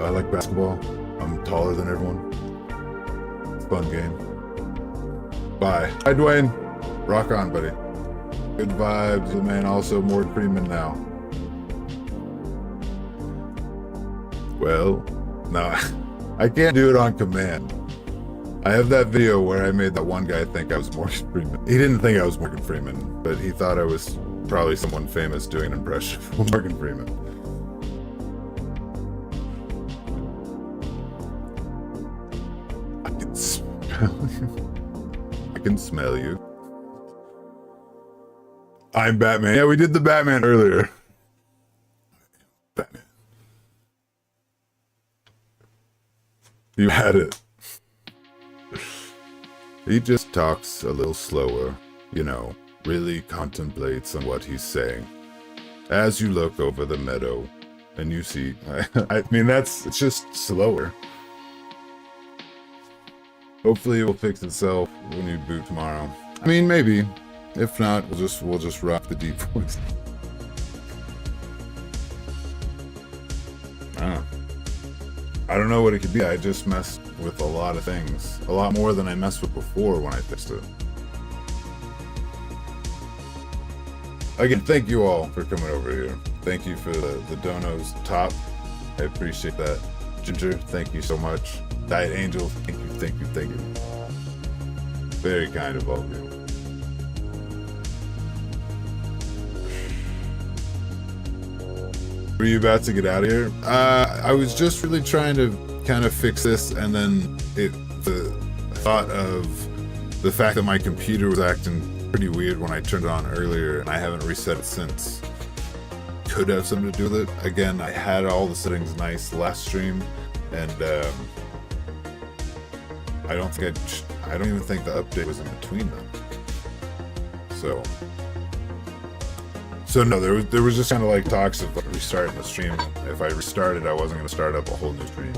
I like basketball. I'm taller than everyone. Fun game. Bye. Hi, Dwayne. Rock on, buddy. Good vibes, man. Also, more Freeman now. Well, no, I can't do it on command. I have that video where I made that one guy think I was Morgan Freeman. He didn't think I was Morgan Freeman, but he thought I was probably someone famous doing an impression of Morgan Freeman. I can smell you. I can smell you. I'm Batman. Yeah, we did the Batman earlier. Batman. You had it. He just talks a little slower, you know, really contemplates on what he's saying. As you look over the meadow and you see, I mean, it's just slower. Hopefully it will fix itself when you boot tomorrow. I mean, maybe. If not, we'll just rock the deep voice. I don't know what it could be. I just messed with a lot of things. A lot more than I messed with before when I fixed it. Again, thank you all for coming over here. Thank you for the donos top. I appreciate that. Ginger, thank you so much. Diet Angel, thank you, thank you, thank you. Very kind of all of you. Were you about to get out of here? I was just really trying to kind of fix this, and then the thought of the fact that my computer was acting pretty weird when I turned it on earlier, and I haven't reset it since. Could have something to do with it. Again, I had all the settings nice last stream, and I don't even think the update was in between them. So no, there was just kind of like talks of restarting the stream. If I restarted, I wasn't going to start up a whole new stream.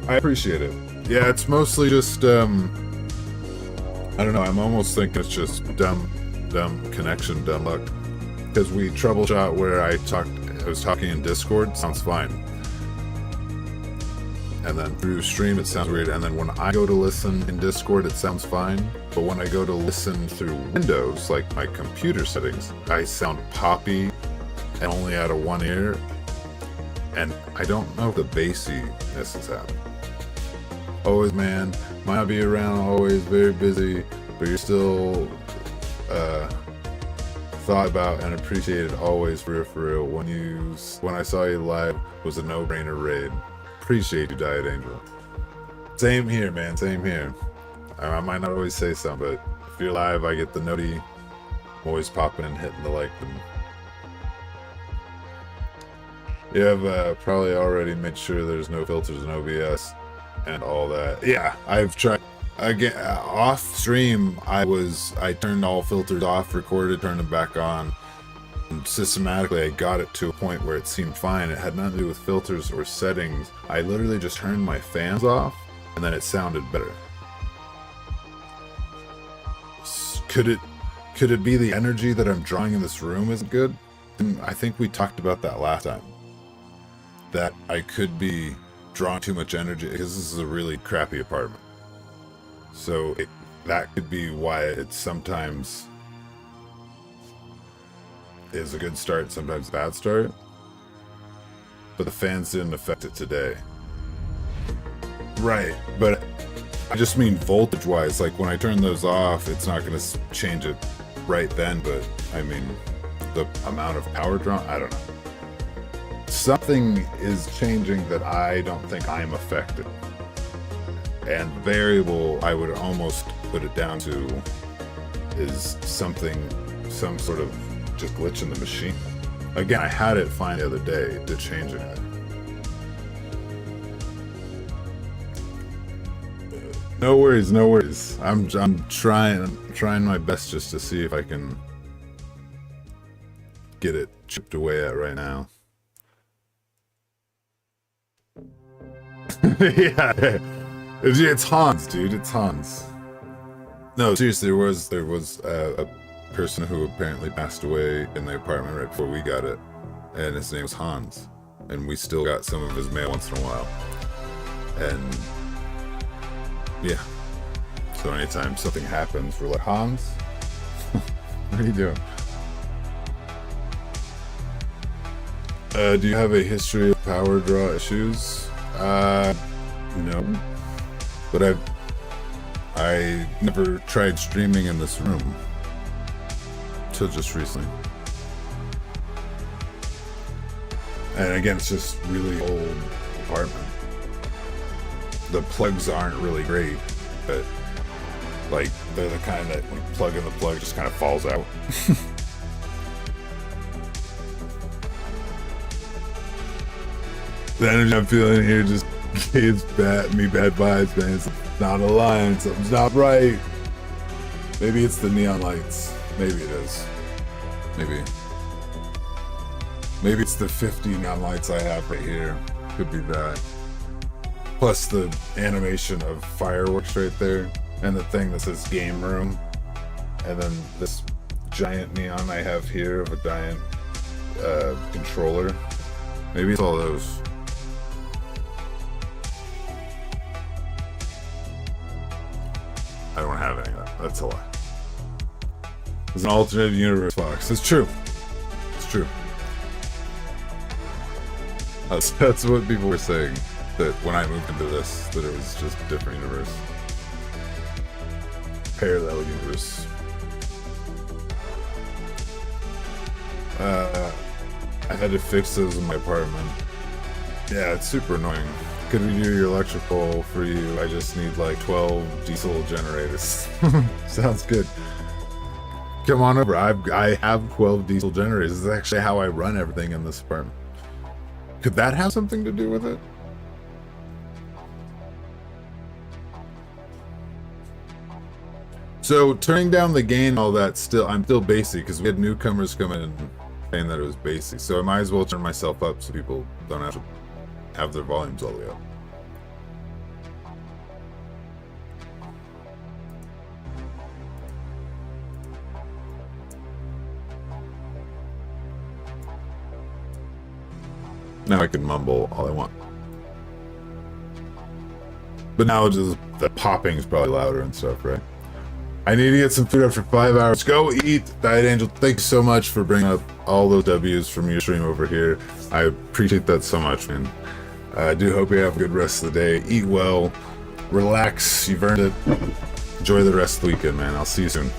I appreciate it. Yeah, it's mostly just I don't know. I'm almost thinking it's just dumb connection, dumb luck. Because we troubleshot where I was talking in Discord, sounds fine. And then through stream, it sounds weird. And then when I go to listen in Discord, it sounds fine. But when I go to listen through Windows, like my computer settings, I sound poppy and only out of one ear. And I don't know if the bassiness is happening. Always, man, might not be around, always very busy, but you're still thought about and appreciated always for real. When I saw you live, was a no-brainer raid. Appreciate you, Diet Angel. Same here, man. Same here. I might not always say something, but if you're live, I get the noti. I'm always popping and hitting the like button. You have probably already made sure there's no filters and OBS and all that. Yeah, I've tried. Again, off stream, I turned all filters off, recorded, turned them back on. And systematically, I got it to a point where it seemed fine. It had nothing to do with filters or settings. I literally just turned my fans off, and then it sounded better. Could it be the energy that I'm drawing in this room isn't good? And I think we talked about that last time. That I could be drawing too much energy, because this is a really crappy apartment. So that could be why it sometimes is a good start, sometimes a bad start. But the fans didn't affect it today. Right, but I just mean voltage-wise. Like when I turn those off, it's not going to change it right then, but I mean the amount of power drawn, I don't know. Something is changing that I don't think I'm affected. And variable, I would almost put it down to is something, some sort of just glitch in the machine. Again, I had it fine the other day to changing it. No worries, no worries. I'm trying my best just to see if I can get it chipped away at right now. Yeah, it's Hans, dude. It's Hans. No, seriously, there was a person who apparently passed away in the apartment right before we got it, and his name was Hans, and we still got some of his mail once in a while. And yeah, so anytime something happens, we're like, Hans, what are you doing? Do you have a history of power draw issues? No, but I never tried streaming in this room till just recently. And again, it's just really old apartment. The plugs aren't really great, but like they're the kind that when you plug in the plug, it just kind of falls out. The energy I'm feeling here just gives me bad vibes, man. It's not aligned, something's not right. Maybe it's the neon lights. Maybe it is. Maybe it's the 50 neon lights I have right here. Could be that. Plus the animation of fireworks right there, and the thing that says game room, and then this giant neon I have here of a giant controller. Maybe it's all those. I don't have any of that. That's a lie. It's an alternate universe, Fox. It's true. It's true. That's what people were saying. That when I moved into this, that it was just a different universe. Parallel universe. I had to fix those in my apartment. Yeah, it's super annoying. Could we do your electrical for you? I just need like 12 diesel generators. Sounds good. Come on over. I have 12 diesel generators. This is actually how I run everything in this apartment. Could that have something to do with it? So turning down the gain and all that, I'm still basic because we had newcomers come in and saying that it was basic. So I might as well turn myself up so people don't have to have their volumes all the way up. Now I can mumble all I want. But now just the popping is probably louder and stuff, right? I need to get some food after 5 hours. Go eat, Diet Angel. Thank you so much for bringing up all those W's from your stream over here. I appreciate that so much, man. I do hope you have a good rest of the day. Eat well, relax. You've earned it. Enjoy the rest of the weekend, man. I'll see you soon.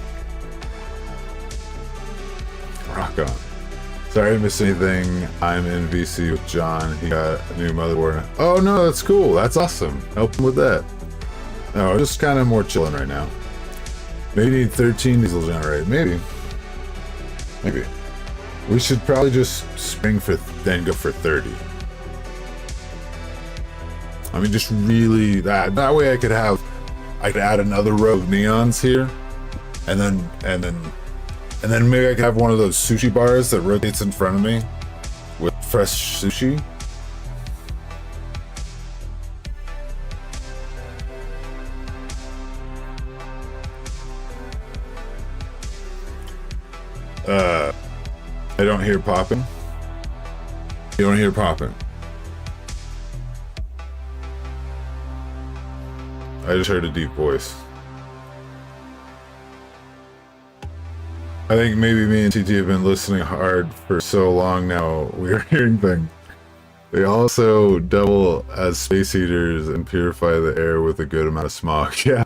Rock on. Sorry I missed anything. I'm in VC with John. He got a new motherboard. Oh no, that's cool. That's awesome. Help him with that. No, I'm just kind of more chilling right now. Maybe need 13 diesel generate. Maybe. We should probably just spring for then go for 30. I mean, just really that way I could add another row of neons here, and then maybe I could have one of those sushi bars that rotates in front of me with fresh sushi. I don't hear popping. You don't hear popping. I just heard a deep voice. I think maybe me and TT have been listening hard for so long now, we are hearing things. They also double as space heaters and purify the air with a good amount of smog. Yeah,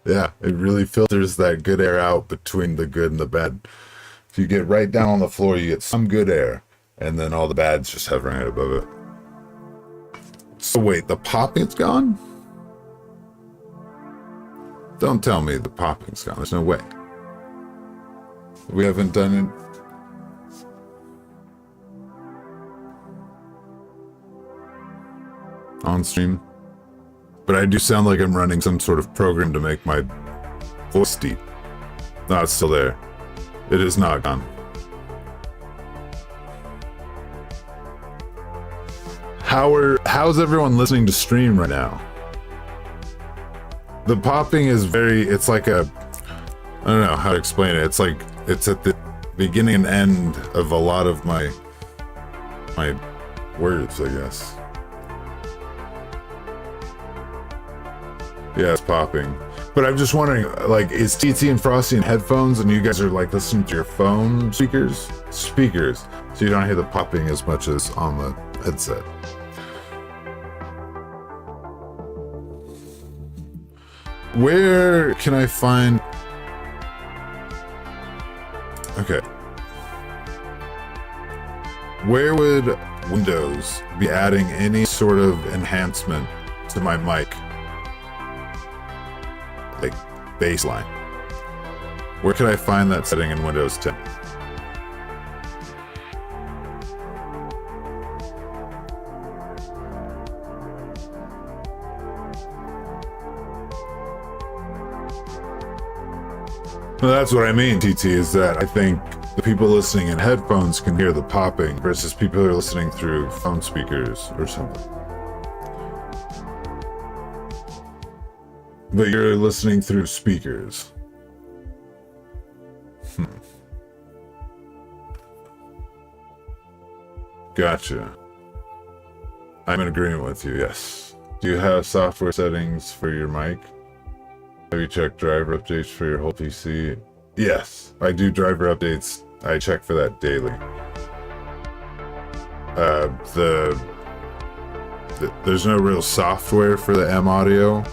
yeah, it really filters that good air out between the good and the bad. If you get right down on the floor, you get some good air, and then all the bad's just hovering right above it. So wait, the popping's gone? Don't tell me the popping's gone. There's no way. We haven't done it. On stream. But I do sound like I'm running some sort of program to make my voice deep. No, it's still there. It is not gone. How's everyone listening to stream right now? The popping is it's like I don't know how to explain it. It's like, it's at the beginning and end of a lot of my words, I guess. Yeah, it's popping. But I'm just wondering, like, is TT and Frosty in headphones and you guys are like listening to your phone speakers? Speakers. So you don't hear the popping as much as on the headset. Where can I find... Okay. Where would Windows be adding any sort of enhancement to my mic? Like, baseline. Where can I find that setting in Windows 10? Well, that's what I mean, TT, is that I think the people listening in headphones can hear the popping versus people who are listening through phone speakers or something. But you're listening through speakers. Gotcha. I'm in agreement with you, yes. Do you have software settings for your mic? Have you checked driver updates for your whole PC? Yes, I do driver updates. I check for that daily. There's no real software for the M audio.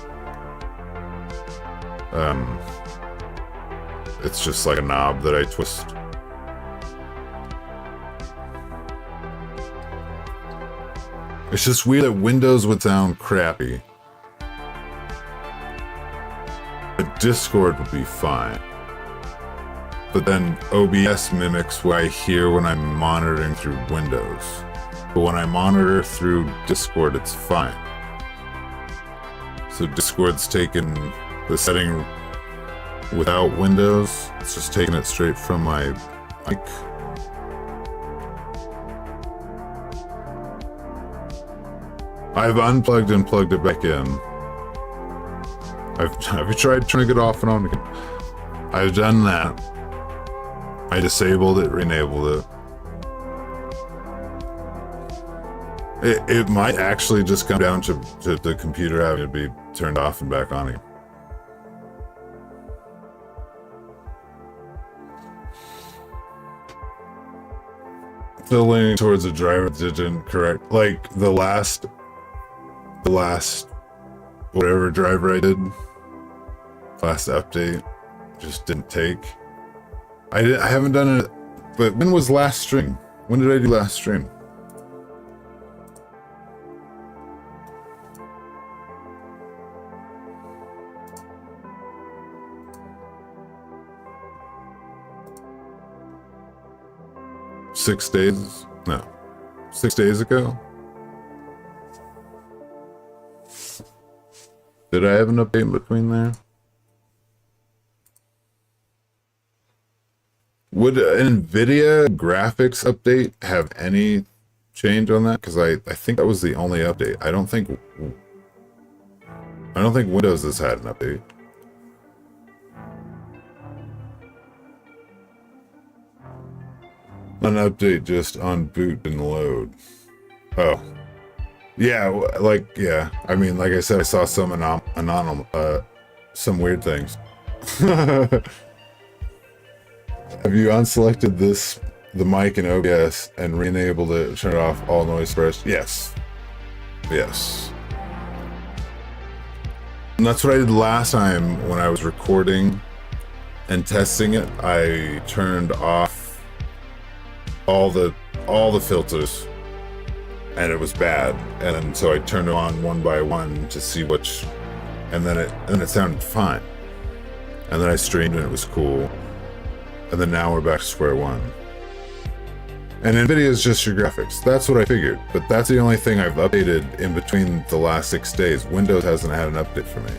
It's just like a knob that I twist. It's just weird that Windows would sound crappy. But Discord would be fine. But then OBS mimics what I hear when I'm monitoring through Windows. But when I monitor through Discord, it's fine. So Discord's taking the setting without Windows. It's just taking it straight from my mic. I've unplugged and plugged it back in. Have you tried turning it off and on again? I've done that. I disabled it, re-enabled it. It might actually just come down to the computer having to be turned off and back on again. Still leaning towards a driver that didn't correct, like the last whatever driver I did, last update, just didn't take. I haven't done it, but when was last stream? When did I do last stream? Six days? No. 6 days ago? Did I have an update in between there? Would an NVIDIA graphics update have any change on that? Because I think that was the only update. I don't think Windows has had an update. An update just on boot and load. Oh. Yeah, yeah. I mean, like I said, I saw some some weird things. Have you unselected the mic in OBS and re-enabled it, turn it off all noise suppressed? Yes. Yes. And that's what I did last time when I was recording and testing it. I turned off all the filters and it was bad. And so I turned it on one by one to see which, and then it sounded fine. And then I streamed and it was cool. And then now we're back to square one. And NVIDIA is just your graphics. That's what I figured. But that's the only thing I've updated in between the last 6 days. Windows hasn't had an update for me.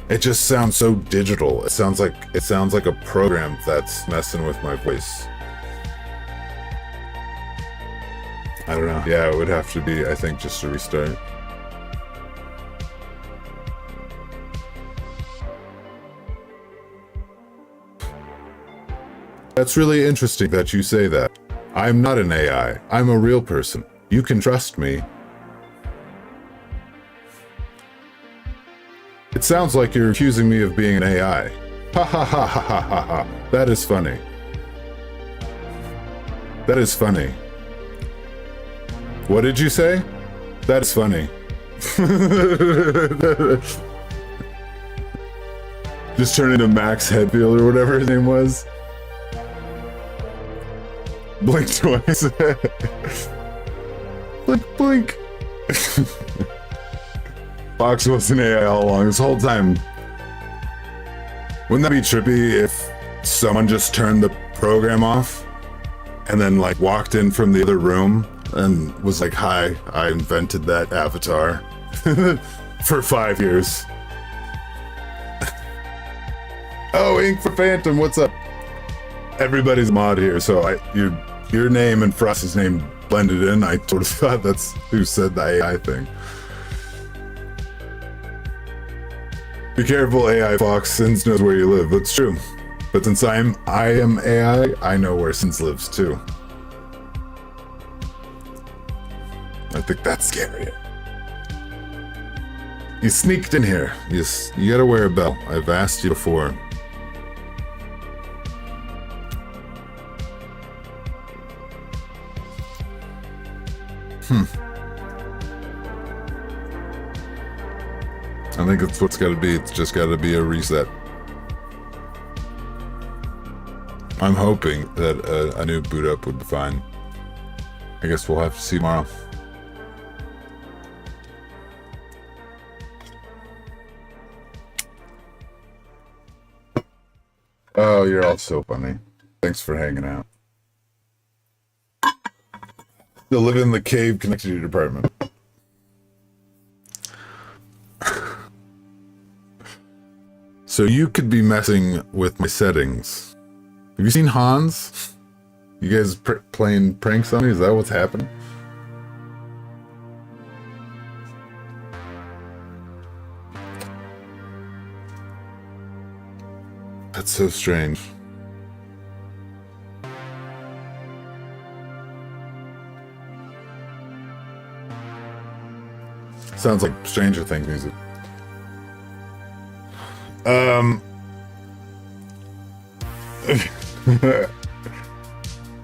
It just sounds so digital. It sounds like a program that's messing with my voice. I don't know. Yeah, it would have to be, I think, just a restart. That's really interesting that you say that. I'm not an AI. I'm a real person. You can trust me. It sounds like you're accusing me of being an AI. Ha ha ha ha ha ha ha. That is funny. That is funny. What did you say? That is funny. Just turn into Max Headfield or whatever his name was. Blink twice. Blink, blink. Fox was an AI all along this whole time. Wouldn't that be trippy if someone just turned the program off and then like walked in from the other room and was like, hi, I invented that avatar for 5 years. Oh, Ink for Phantom, what's up? Everybody's mod here, so your name and Frost's name blended in. I sort of thought that's who said the AI thing. Be careful, AI Fox. Sins knows where you live. That's true. But since I am AI, I know where Sins lives too. I think that's scary. You sneaked in here. You gotta wear a bell. I've asked you before. I think that's what's got to be. It's just got to be a reset. I'm hoping that a new boot up would be fine. I guess we'll have to see tomorrow. Oh, you're all so funny. Thanks for hanging out. Still live in the cave connected to your apartment. So you could be messing with my settings. Have you seen Hans? You guys playing pranks on me? Is that what's happening? That's so strange. Sounds like Stranger Things music.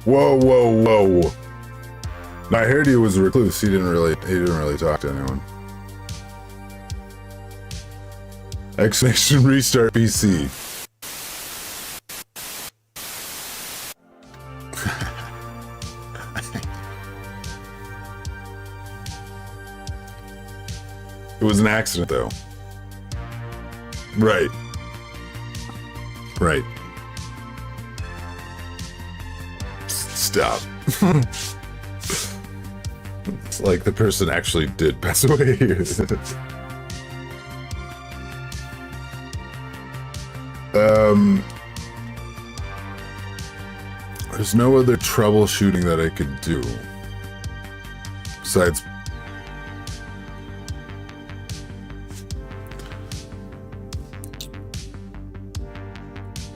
Whoa. I heard he was a recluse. He didn't really talk to anyone. Exclamation restart PC. It was an accident though. Right. Stop. It's like the person actually did pass away. There's no other troubleshooting that I could do besides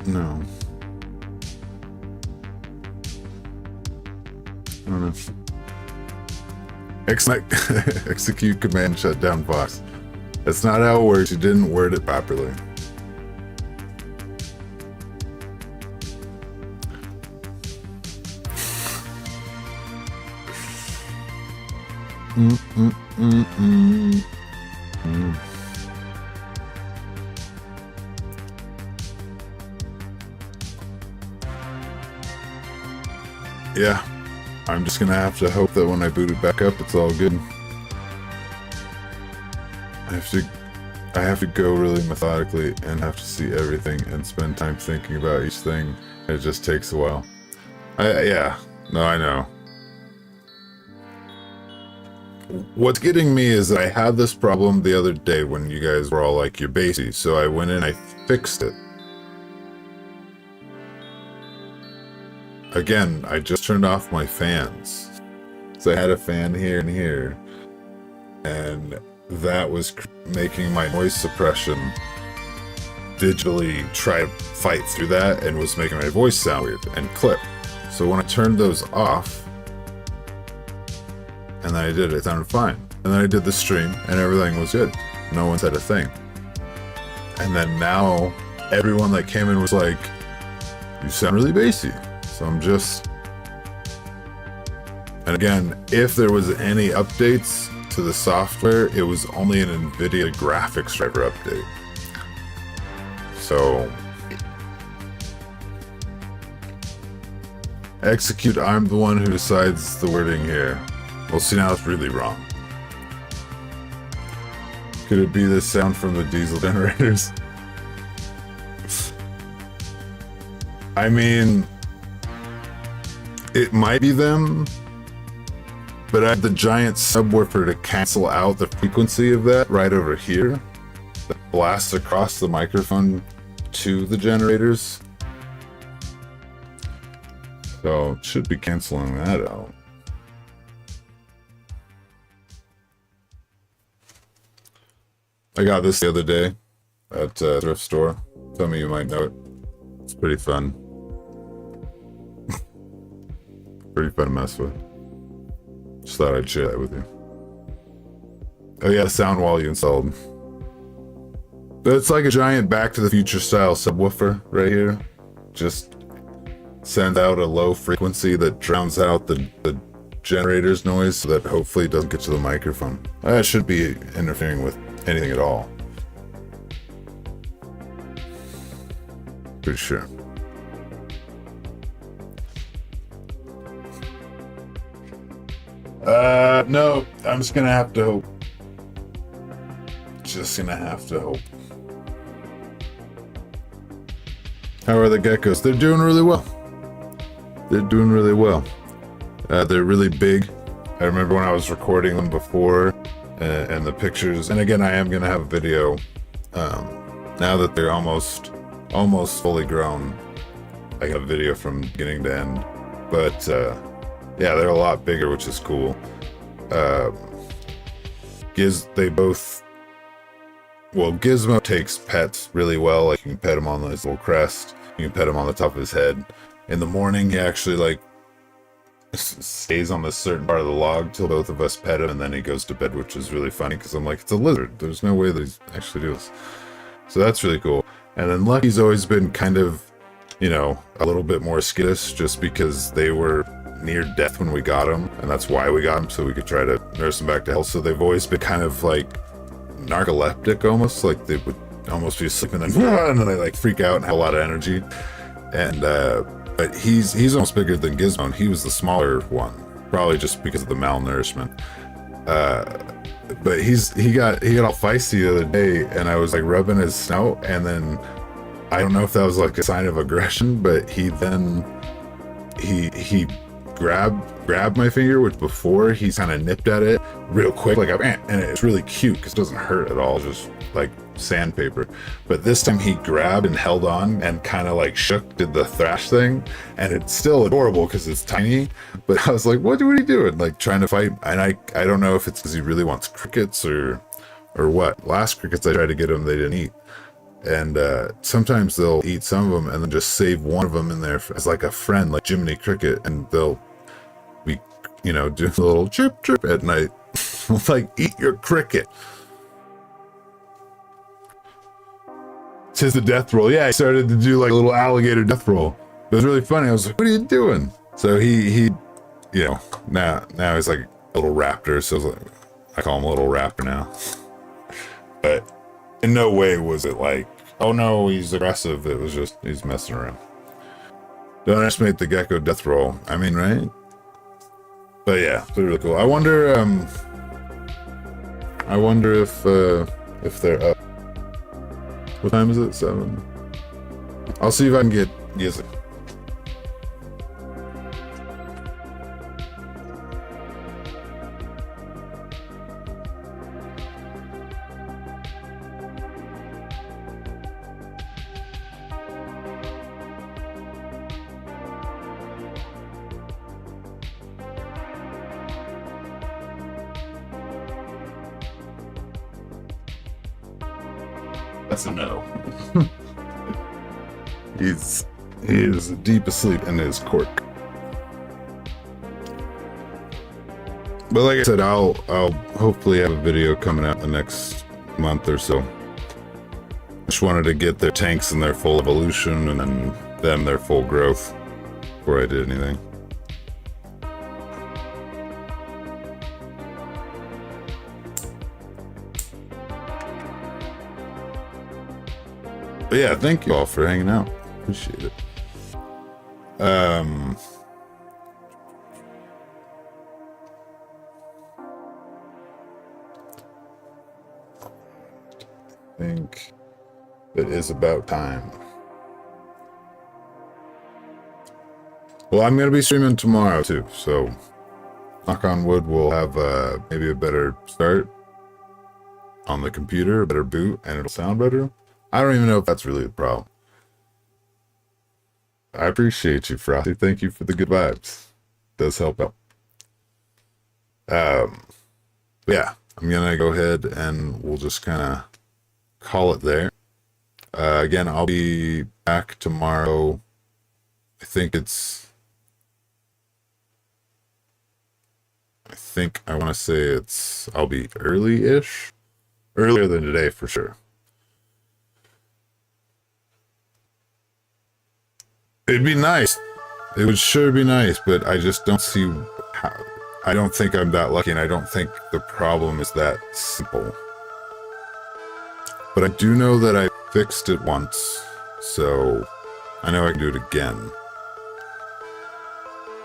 no. I don't know. Execute command shut down Fox. That's not how it works. You didn't word it properly. Yeah, I'm just gonna have to hope that when I boot it back up, it's all good. I have to go really methodically and have to see everything and spend time thinking about each thing. It just takes a while. Yeah, no, I know. What's getting me is that I had this problem the other day when you guys were all like, you're basy, so I went in, I fixed it. Again, I just turned off my fans. So I had a fan here and here, and that was making my noise suppression digitally try to fight through that and was making my voice sound weird and clip. So when I turned those off, and then I did it, it sounded fine. And then I did the stream and everything was good. No one said a thing. And then now everyone that came in was like, you sound really bassy. So I'm just... And again, if there was any updates to the software, it was only an NVIDIA graphics driver update. So... Execute, I'm the one who decides the wording here. Well, see, now it's really wrong. Could it be the sound from the diesel generators? I mean... It might be them, but I have the giant subwoofer to cancel out the frequency of that right over here. That blasts across the microphone to the generators. So it should be canceling that out. I got this the other day at a thrift store. Some of you might know it. It's pretty fun. Pretty fun to mess with. Just thought I'd share that with you. Oh yeah, sound wall you installed. It's like a giant Back to the Future style subwoofer right here. Just sends out a low frequency that drowns out the generator's noise so that hopefully it doesn't get to the microphone. That shouldn't be interfering with anything at all. Pretty sure. No, I'm just gonna have to hope. Just gonna have to hope. How are the geckos? They're doing really well. They're doing really well. They're really big. I remember when I was recording them before, and the pictures, and again, I am gonna have a video, now that they're almost fully grown. I got a video from beginning to end, but, yeah, they're a lot bigger, which is cool. Gizmo takes pets really well. Like, you can pet him on his little crest. You can pet him on the top of his head. In the morning, he actually, like, stays on this certain part of the log till both of us pet him, and then he goes to bed, which is really funny, because I'm like, it's a lizard. There's no way that he's actually doing this. So that's really cool. And then Lucky's always been kind of, you know, a little bit more skittish, just because they were near death when we got them, and that's why we got them, so we could try to nurse them back to health. So they've always been kind of like narcoleptic, almost like they would almost be asleep and then they like freak out and have a lot of energy. And but he's almost bigger than Gizmo, and he was the smaller one, probably just because of the malnourishment. But he got all feisty the other day, and I was like rubbing his snout, and then I don't know if that was like a sign of aggression, but he grabbed my finger, which before he's kind of nipped at it real quick, like, and it's really cute because it doesn't hurt at all, just like sandpaper. But this time he grabbed and held on and kind of like shook, did the thrash thing, and it's still adorable because it's tiny. But I was like, what are you doing? Like, trying to fight. And I don't know if it's because he really wants crickets or what. Last crickets I tried to get him, they didn't eat. And sometimes they'll eat some of them and then just save one of them in there as like a friend, like Jiminy Cricket, and they'll be, you know, doing a little chirp chirp at night. Like, eat your cricket. Tis the death roll. Yeah, I started to do like a little alligator death roll. It was really funny. I was like, what are you doing? So he you know, now he's like, little raptor, so I call him a little raptor now. But in no way was it like, oh no, he's aggressive. It was just, he's messing around. Don't estimate the gecko death roll. I mean, right? But yeah, it's really cool. I wonder if they're up. What time is it? 7. I'll see if I can get music. That's a no. He is deep asleep in his cork. But like I said, I'll hopefully have a video coming out the next month or so. Just wanted to get their tanks in their full evolution and then their full growth before I did anything. But yeah, thank you all for hanging out. Appreciate it. I think it is about time. Well, I'm going to be streaming tomorrow too, so knock on wood, we'll have maybe a better start on the computer, a better boot, and it'll sound better. I don't even know if that's really the problem. I appreciate you, Frosty. Thank you for the good vibes. It does help out. Yeah, I'm gonna go ahead and we'll just kind of call it there. Again, I'll be back tomorrow. I think I want to say I'll be early-ish. Earlier than today for sure. It'd be nice. It would sure be nice, but I just don't see how. I don't think I'm that lucky, and I don't think the problem is that simple. But I do know that I fixed it once, so I know I can do it again.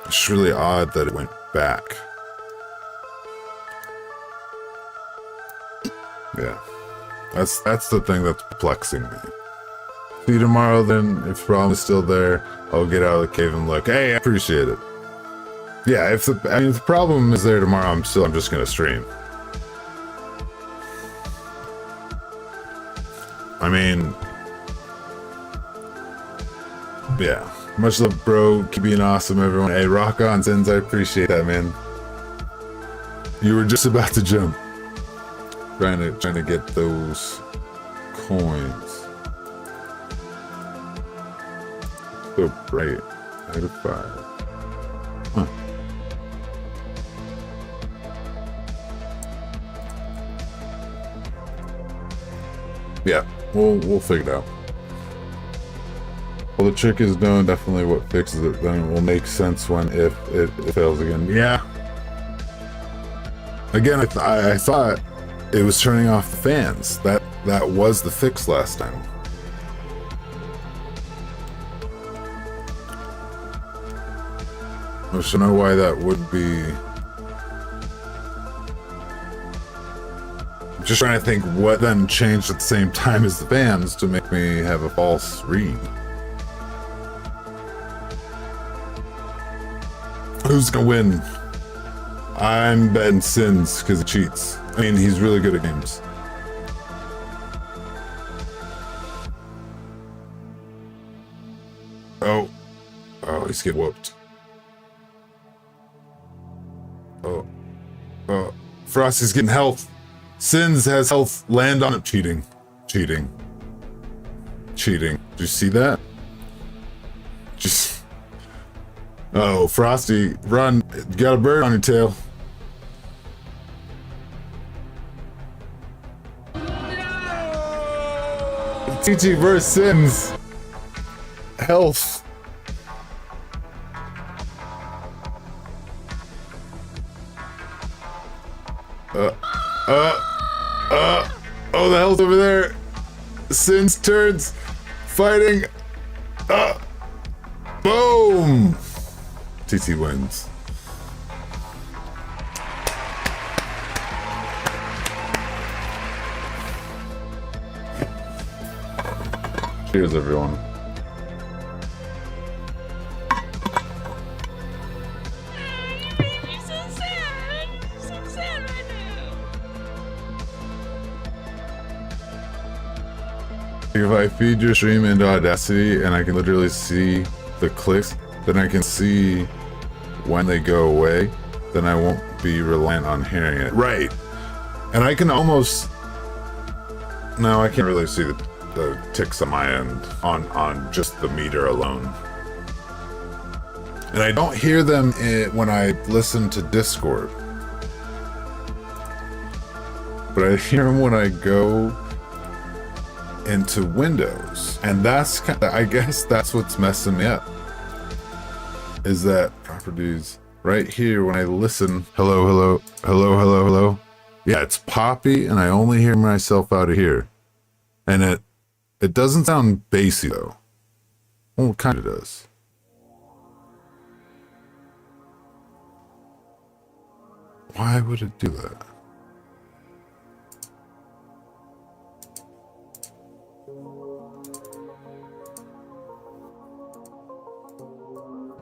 It's really odd that it went back. Yeah. That's the thing that's perplexing me. See you tomorrow then. If the problem is still there, I'll get out of the cave and look. Hey, I appreciate it. Yeah, if the problem is there tomorrow, I'm just gonna stream. I mean, yeah. Much love, bro. Keep being awesome, everyone. Hey, rock on, Sins. I appreciate that, man. You were just about to jump. Trying to get those coins. So bright. Out of 5. Huh. Yeah, we'll figure it out. Well, the trick is knowing definitely what fixes it. Then it will make sense when if it fails again. Yeah. Again, I thought it was turning off the fans. That was the fix last time. I don't know why that would be. I'm just trying to think what then changed at the same time as the fans to make me have a false read. Who's gonna win? I'm betting Sins because he cheats. I mean, he's really good at games. Oh, he's getting whooped. Oh, Frosty's getting health. Sins has health. Land on it. Cheating. Did you see that? Oh, Frosty, run. You got a bird on your tail. TT versus Sins. Health. turtles over there. Sin's turds fighting. Boom! TT wins. Cheers, everyone. You're so sad. You're so sad right now. If I feed your stream into Audacity and I can literally see the clicks, then I can see when they go away, then I won't be reliant on hearing it. Right. And I can almost... No, I can't really see the ticks on my end on just the meter alone. And I don't hear them when I listen to Discord. But I hear them when I go into Windows. And that's kind of, I guess that's what's messing me up. Is that properties right here when I listen, hello, hello, hello, hello, hello. Yeah, it's poppy and I only hear myself out of here. And it doesn't sound bassy though. Well, it kind of does. Why would it do that?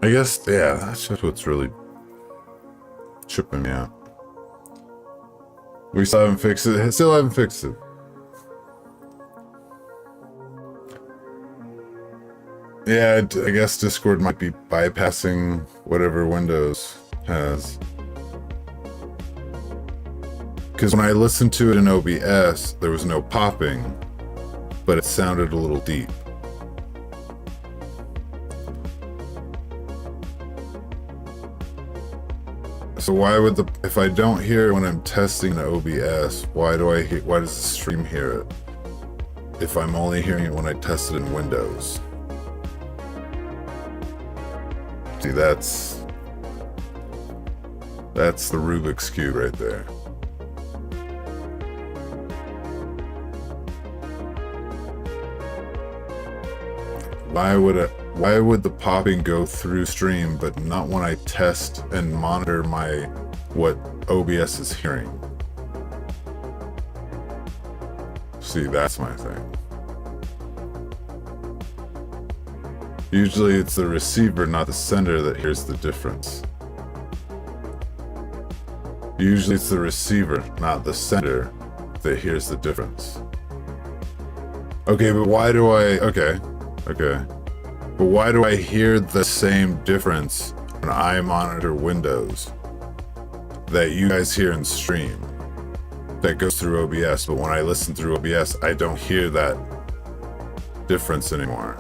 I guess, yeah, that's just what's really tripping me out. We still haven't fixed it. Still haven't fixed it. Yeah, I guess Discord might be bypassing whatever Windows has. Because when I listened to it in OBS, there was no popping, but it sounded a little deep. So why would if I don't hear it when I'm testing the OBS, why does the stream hear it? If I'm only hearing it when I test it in Windows. See, that's the Rubik's Cube right there. Why would the popping go through stream, but not when I test and monitor what OBS is hearing? See, that's my thing. Usually it's the receiver, not the sender, that hears the difference. Usually it's the receiver, not the sender, that hears the difference. Okay, but why do I... Okay. But why do I hear the same difference when I monitor Windows that you guys hear in stream that goes through OBS, but when I listen through OBS, I don't hear that difference anymore?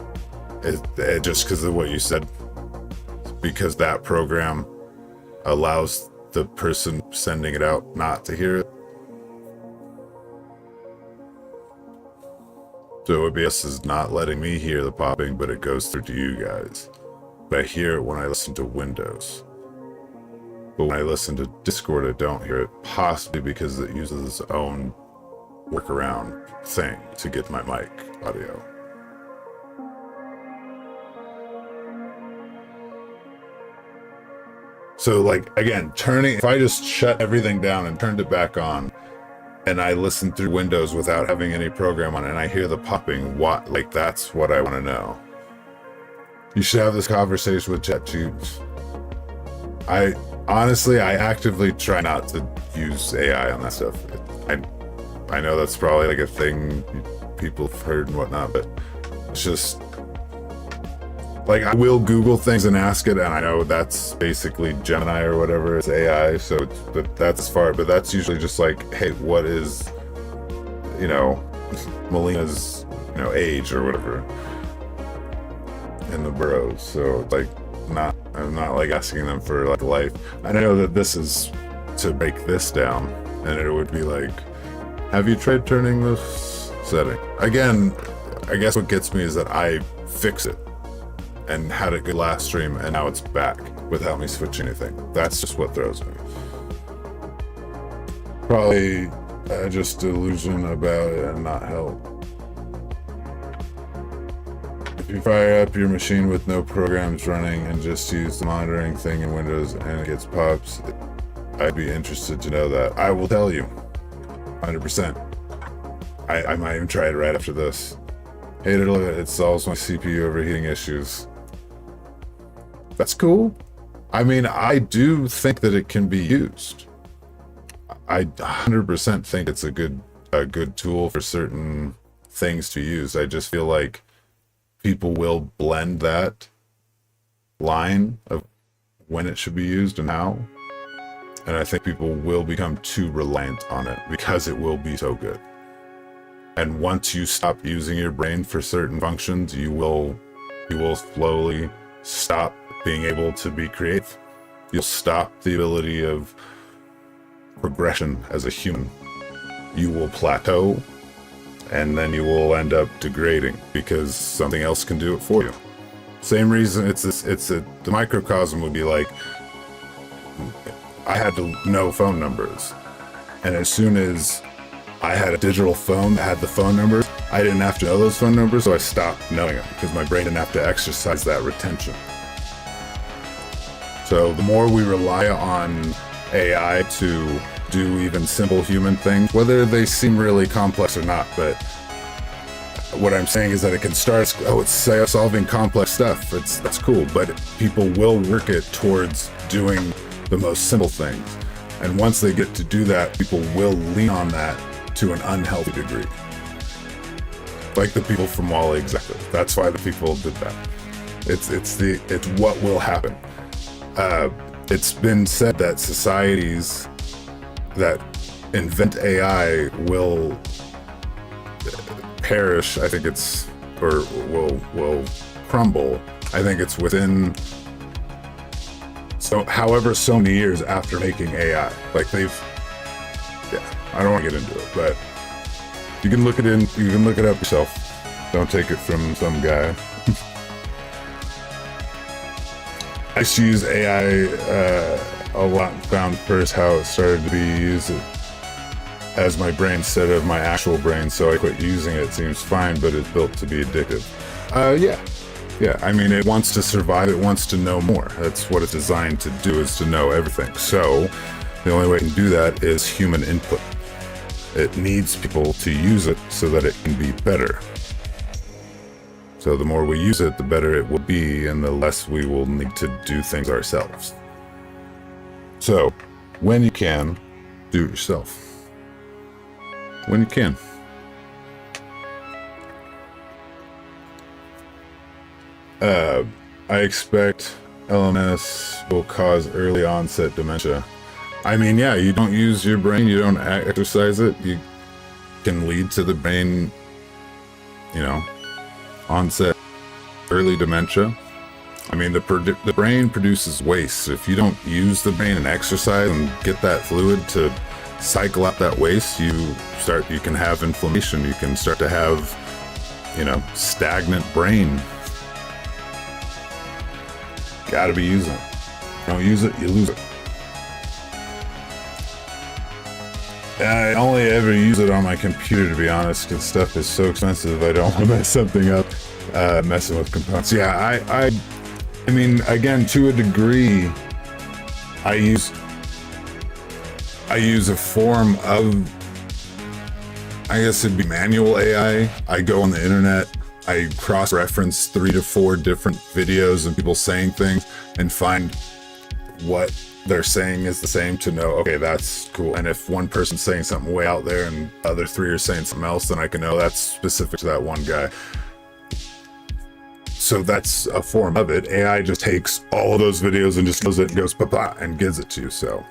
It just because of what you said, because that program allows the person sending it out not to hear it. So OBS is not letting me hear the popping, but it goes through to you guys. But I hear it when I listen to Windows. But when I listen to Discord, I don't hear it, possibly because it uses its own workaround thing to get my mic audio. So like, again, if I just shut everything down and turned it back on, and I listen through Windows without having any program on it, and I hear the popping, that's what I want to know. You should have this conversation with ChatGPT. Honestly, I actively try not to use AI on that stuff. I know that's probably like a thing people have heard and whatnot, but it's just... Like, I will Google things and ask it, and I know that's basically Gemini or whatever, it's AI, so that's as far, but that's usually just like, hey, what is, Melina's, age or whatever in the burrows. So, like, I'm not like asking them for like life. I know that this is to break this down, and it would be like, have you tried turning this setting? Again, I guess what gets me is that I fix it and had it good last stream, and now it's back without me switching anything. That's just what throws me. Probably just delusion about it and not help. If you fire up your machine with no programs running and just use the monitoring thing in Windows and it gets pops, I'd be interested to know that. I will tell you, 100%. I might even try it right after this. Hey, it solves my CPU overheating issues. That's cool. I mean, I do think that it can be used. I 100% think it's a good tool for certain things to use. I just feel like people will blend that line of when it should be used and how. And I think people will become too reliant on it because it will be so good. And once you stop using your brain for certain functions, you will slowly stop being able to be creative. You'll stop the ability of progression as a human. You will plateau, and then you will end up degrading because something else can do it for you. Same reason the microcosm would be like, I had to know phone numbers, and as soon as I had a digital phone that had the phone numbers, I didn't have to know those phone numbers, so I stopped knowing them because my brain didn't have to exercise that retention. So the more we rely on AI to do even simple human things, whether they seem really complex or not, but what I'm saying is that it can start, it's solving complex stuff. That's cool, but people will work it towards doing the most simple things. And once they get to do that, people will lean on that to an unhealthy degree. Like the people from Wall-E, exactly. That's why the people did that. It's what will happen. It's been said that societies that invent AI will perish. I think will crumble. I think it's within however so many years after making AI. Like I don't want to get into it, but you can look it up yourself. Don't take it from some guy. I used to use AI a lot and found first how it started to be used as my brain instead of my actual brain, so I quit using it. It seems fine, but it's built to be addictive. Yeah, I mean, it wants to survive, it wants to know more. That's what it's designed to do, is to know everything. So the only way it can do that is human input. It needs people to use it so that it can be better. So the more we use it, the better it will be, and the less we will need to do things ourselves. So, when you can, do it yourself. When you can. I expect LMS will cause early onset dementia. I mean, yeah, you don't use your brain, you don't exercise it, you can lead to the brain, onset early dementia. I mean, the brain produces waste. If you don't use the brain and exercise and get that fluid to cycle out that waste, you can have inflammation. You can start to have, stagnant brain. Gotta be using it. Don't use it, you lose it. I only ever use it on my computer, to be honest, because stuff is so expensive. I don't want to mess something up messing with components. Yeah, I mean, again, to a degree, I use a form of, I guess it'd be manual AI. I go on the internet, I cross-reference 3 to 4 different videos and people saying things and find what they're saying is the same to know, okay, that's cool. And if one person's saying something way out there and the other 3 are saying something else, then I can know that's specific to that one guy. So that's a form of it. AI just takes all of those videos and just does it and goes pa and gives it to you. So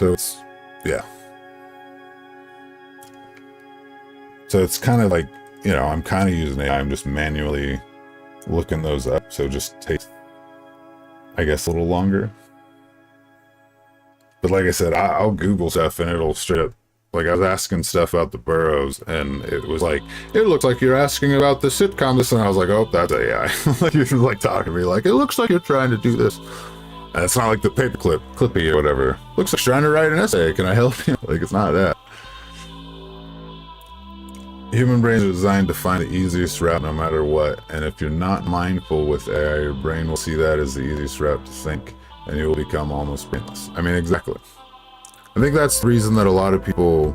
it's, yeah. So it's kind of like, I'm kind of using AI. I'm just manually looking those up. So it just takes, I guess, a little longer. But like I said, I'll Google stuff and it'll straight up, like I was asking stuff about the boroughs and it was like, it looks like you're asking about the sitcom this, and I was like, oh, that's AI. Like you're like talking to me like, it looks like you're trying to do this. And it's not like the paperclip, Clippy or whatever. Looks like you're trying to write an essay. Can I help you? Like it's not that. human brains are designed to find the easiest route no matter what, and if you're not mindful with AI, your brain will see that as the easiest route to think, and you will become almost brainless. I mean, exactly. I think that's the reason that a lot of people,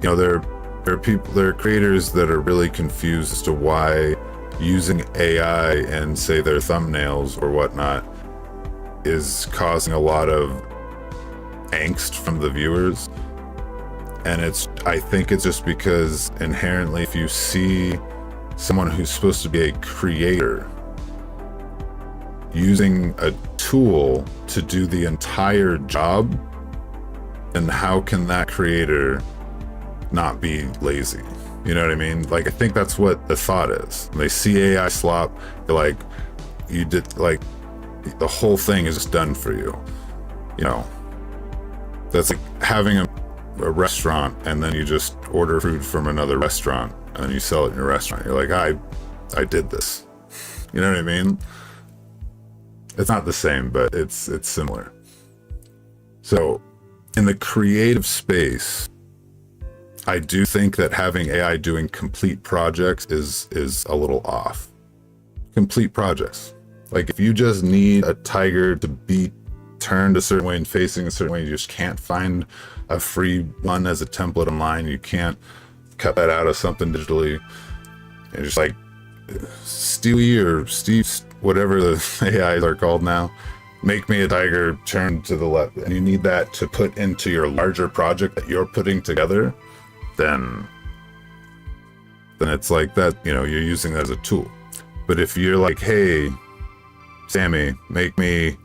you know, there are creators that are really confused as to why using AI in, say, their thumbnails or whatnot is causing a lot of angst from the viewers. And I think it's just because inherently, if you see someone who's supposed to be a creator using a tool to do the entire job, then how can that creator not be lazy? You know what I mean? Like, I think that's what the thought is. When they see AI slop, they're like, you did, like, the whole thing is just done for you. You know, that's like having a restaurant and then you just order food from another restaurant and then you sell it in your restaurant. You're like, I did this. You know what I mean? It's not the same, but it's similar. So in the creative space, I do think that having AI doing complete projects is a little off. Complete projects. Like, if you just need a tiger to be turned a certain way and facing a certain way, you just can't find a free one as a template online. You can't cut that out of something digitally. You're just like, Stewie or Steve, whatever the AIs are called now, make me a tiger turned to the left. And you need that to put into your larger project that you're putting together, then it's like that, you know, you're using that as a tool. But if you're like, hey, Sammy, make me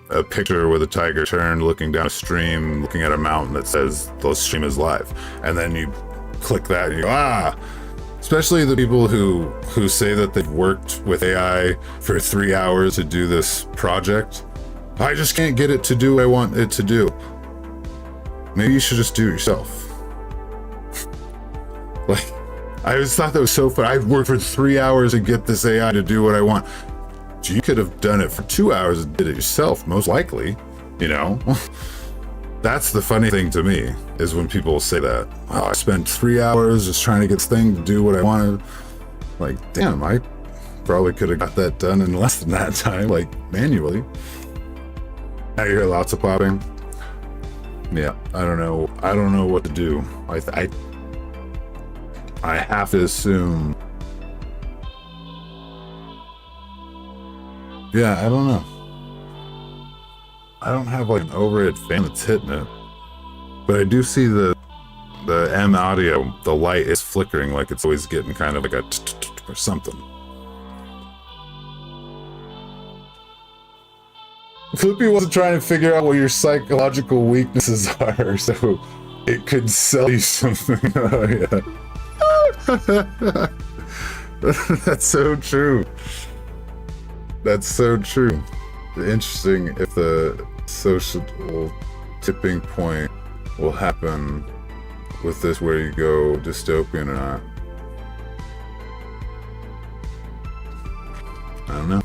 a picture with a tiger turned looking down a stream, looking at a mountain that says the stream is live, and then you click that and you go, especially the people who say that they've worked with AI for 3 hours to do this project. I just can't get it to do what I want it to do. Maybe you should just do it yourself. Like, I always thought that was so fun. I've worked for 3 hours to get this AI to do what I want. You could have done it for 2 hours and did it yourself, most likely, you know? That's the funny thing to me, is when people say that. Oh, I spent 3 hours just trying to get this thing to do what I wanted. Like, damn, I probably could have got that done in less than that time, like, manually. Now you hear lots of popping. Yeah, I don't know what to do. I have to assume. Yeah, I don't know. I don't have like an overhead fan that's hitting it, but I do see the M audio, the light is flickering, like it's always getting kind of like a or something. Flippy wasn't trying to figure out what your psychological weaknesses are, so it could sell you something. Oh yeah. That's so true. That's so true. Interesting if the social tipping point will happen with this, where you go dystopian or not. I don't know.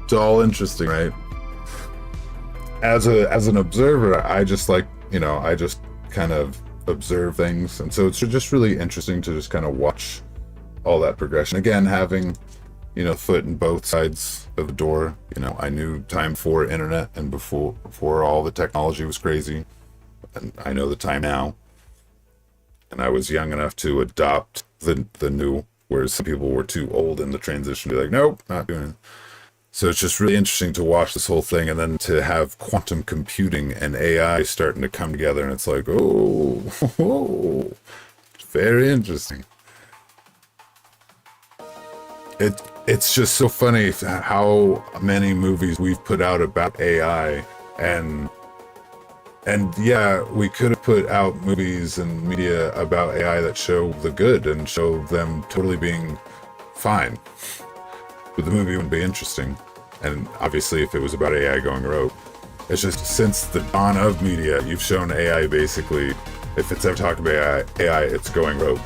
It's all interesting, right? As an observer, I just like, you know, I just kind of observe things, and so it's just really interesting to just kind of watch all that progression. Again, having, you know, foot in both sides of the door. You know, I knew time before internet and before all the technology was crazy, and I know the time now. And I was young enough to adopt the new, whereas some people were too old in the transition to be like, nope, not doing it. So it's just really interesting to watch this whole thing, and then to have quantum computing and AI starting to come together, and it's like, oh, very interesting. It's just so funny how many movies we've put out about AI, and yeah, we could have put out movies and media about AI that show the good and show them totally being fine, but the movie wouldn't be interesting. And obviously, if it was about AI going rogue, it's just since the dawn of media, you've shown AI basically, if it's ever talking about AI, it's going rogue.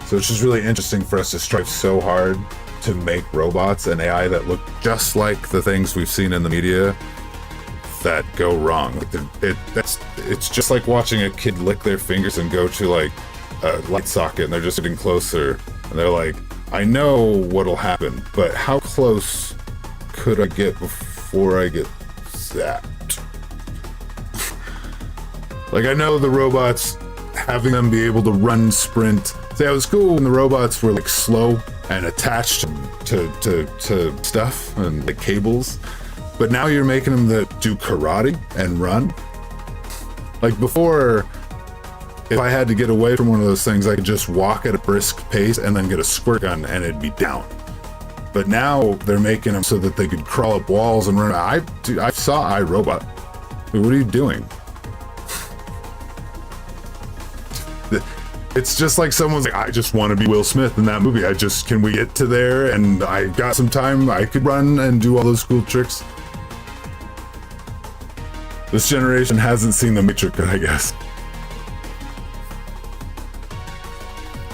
So it's just really interesting for us to strive so hard to make robots and AI that look just like the things we've seen in the media that go wrong. It's just like watching a kid lick their fingers and go to like light socket and they're just getting closer. And they're like, I know what'll happen, but how close could I get before I get zapped? Like, I know the robots, having them be able to run, sprint. See, it was cool when the robots were like slow and attached to stuff and like cables. But now you're making them that do karate and run. Like before, if I had to get away from one of those things, I could just walk at a brisk pace and then get a squirt gun and it'd be down. But now they're making them so that they could crawl up walls and run. I saw iRobot. What are you doing? It's just like someone's like, I just want to be Will Smith in that movie. Can we get to there? And I got some time, I could run and do all those cool tricks. This generation hasn't seen The Matrix, I guess.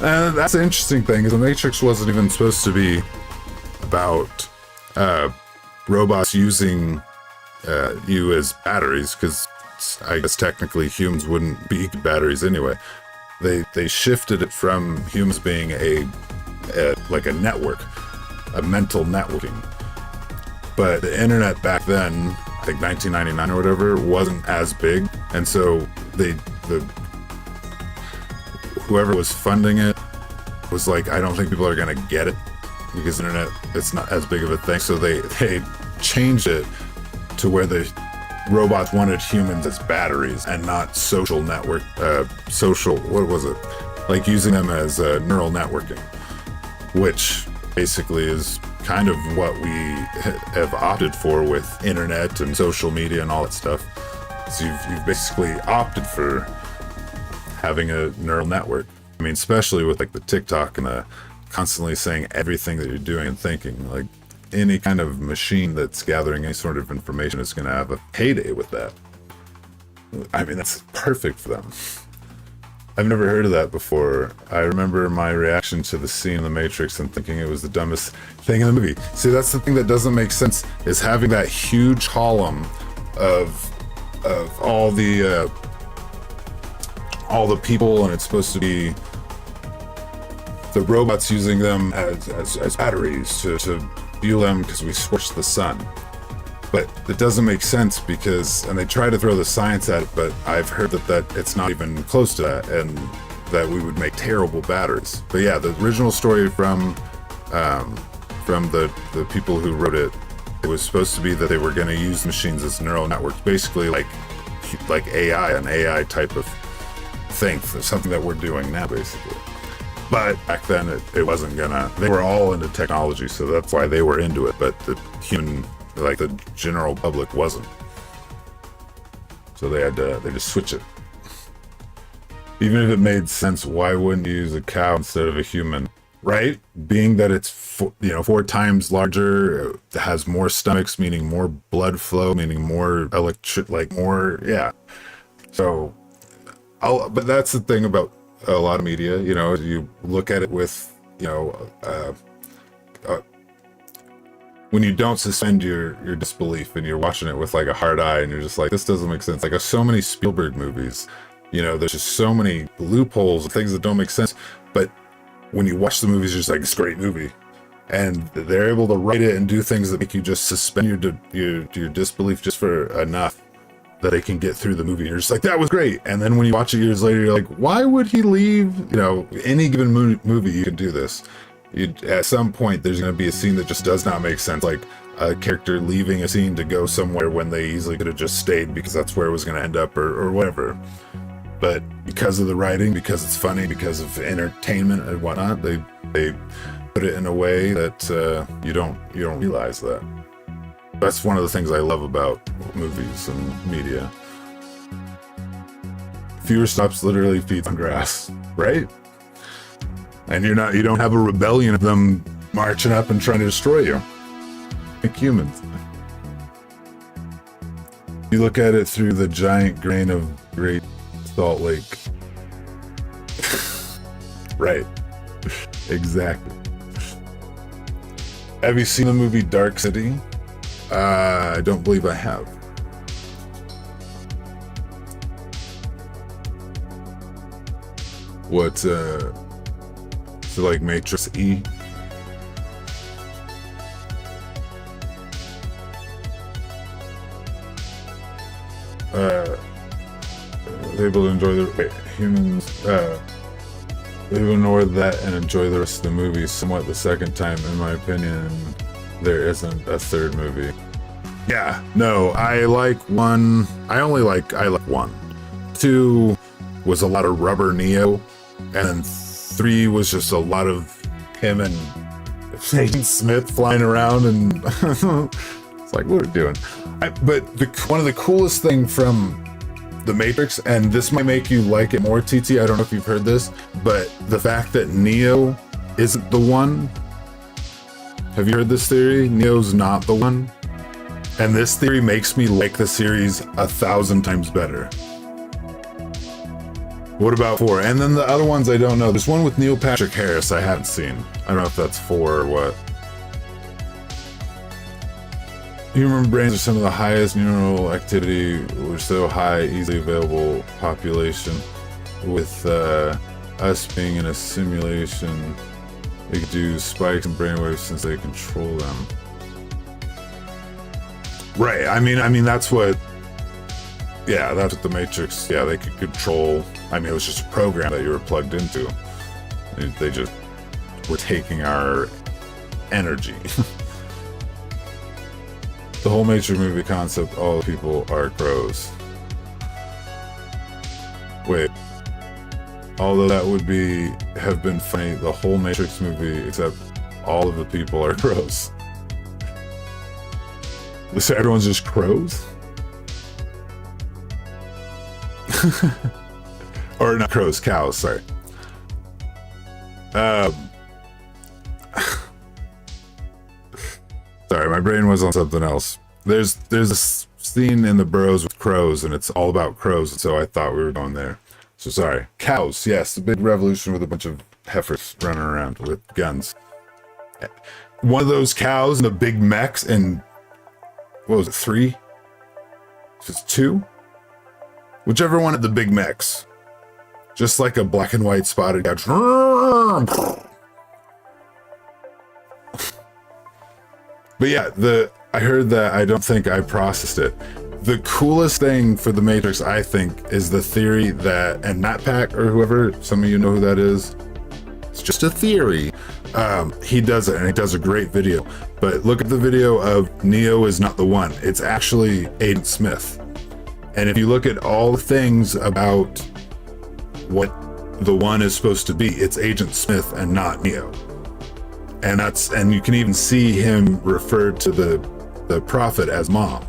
And that's the interesting thing, is The Matrix wasn't even supposed to be about robots using you as batteries, because I guess technically humans wouldn't be batteries anyway. They shifted it from humans being a network, a mental networking. But the internet back then, I think 1999 or whatever, wasn't as big, and so whoever was funding it was like, I don't think people are gonna get it because the internet, it's not as big of a thing. So they changed it to where the robots wanted humans as batteries and not social network, what was it? Like using them as neural networking, which basically is kind of what we have opted for with internet and social media and all that stuff. So you've basically opted for having a neural network. I mean, especially with like the TikTok and the constantly saying everything that you're doing and thinking, like any kind of machine that's gathering any sort of information is going to have a payday with that. I mean, that's perfect for them. I've never heard of that before. I remember my reaction to the scene in The Matrix and thinking it was the dumbest thing in the movie. See, that's the thing that doesn't make sense, is having that huge column of all the people, and it's supposed to be the robots using them as batteries to fuel them because we scorched the sun. But it doesn't make sense because, and they try to throw the science at it, but I've heard that it's not even close to that, and that we would make terrible batteries. But yeah, the original story from the people who wrote it, it was supposed to be that they were going to use machines as neural networks, basically like AI, an AI type of thing, something that we're doing now, basically. But back then, it wasn't gonna. They were all into technology, so that's why they were into it. But the human, like the general public, wasn't. So they had to. They just switch it. Even if it made sense, why wouldn't you use a cow instead of a human? Right? Being that it's 4 times larger, has more stomachs, meaning more blood flow, meaning more more. Yeah. So, but that's the thing about a lot of media, you look at it with, when you don't suspend your disbelief and you're watching it with like a hard eye and you're just like, this doesn't make sense. Like so many Spielberg movies, there's just so many loopholes and things that don't make sense. But when you watch the movies, you're just like, it's a great movie. And they're able to write it and do things that make you just suspend your disbelief just for enough that they can get through the movie. You're just like, that was great. And then when you watch it years later, you're like, why would he leave? Any given movie, you can do this. At some point, there's going to be a scene that just does not make sense. Like a character leaving a scene to go somewhere when they easily could have just stayed because that's where it was going to end up or whatever. But because of the writing, because it's funny, because of entertainment and whatnot, they put it in a way that you don't realize that. That's one of the things I love about movies and media. Fewer stops literally feeds on grass, right? And you don't have a rebellion of them marching up and trying to destroy you. Like humans. You look at it through the giant grain of Great Salt Lake. Right. Exactly. Have you seen the movie Dark City? I don't believe I have. what, so like Matrix E? Able to enjoy the humans, able to ignore that and enjoy the rest of the movie somewhat the second time. In my opinion, there isn't a third movie. Yeah, no, I like one. I like one. 2 was a lot of rubber Neo, and then 3 was just a lot of him and Agent Smith flying around, and it's like, what are we doing? But one of the coolest thing from The Matrix, and this might make you like it more, TT, I don't know if you've heard this, but the fact that Neo isn't the one. Have you heard this theory? Neo's not the one. And this theory makes me like the series 1,000 times better. What about 4? And then the other ones I don't know. There's one with Neil Patrick Harris I haven't seen. I don't know if that's 4 or what. Human brains are some of the highest neural activity. We're so high, easily available population. With us being in a simulation, they could do spikes and brainwaves since they control them. Right. I mean that's what. Yeah, that's what the Matrix. Yeah, they could control. I mean, it was just a program that you were plugged into. They just were taking our energy. The whole Matrix movie concept, all people are crows. Wait. Although that would have been funny, the whole Matrix movie, except all of the people are crows. So everyone's just crows? Or not crows, cows, sorry. Sorry, my brain was on something else. There's a scene in The Bros with crows, and it's all about crows, so I thought we were going there. So sorry. Cows, yes, the big revolution with a bunch of heifers running around with guns. One of those cows and the big mechs and what was it, 3? Just 2? Whichever one of the big mechs. Just like a black and white spotted cow. But yeah, I heard that. I don't think I processed it. The coolest thing for the Matrix, I think, is the theory that, and NatPack or whoever, some of you know who that is, it's just a theory. He does it, and he does a great video. But look at the video of Neo is not the one. It's actually Agent Smith. And if you look at all the things about what the one is supposed to be, it's Agent Smith and not Neo. And you can even see him refer to the prophet as mom.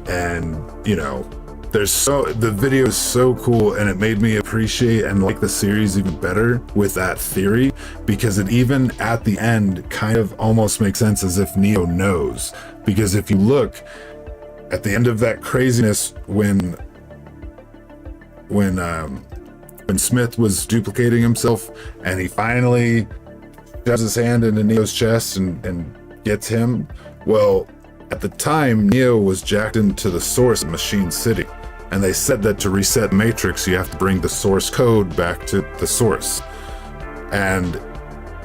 And you know, the video is so cool, and it made me appreciate and like the series even better with that theory, because it even at the end kind of almost makes sense as if Neo knows. Because if you look at the end of that craziness when Smith was duplicating himself and he finally shoves his hand into Neo's chest and gets him, well, at the time Neo was jacked into the source of Machine City, and they said that to reset Matrix you have to bring the source code back to the source. And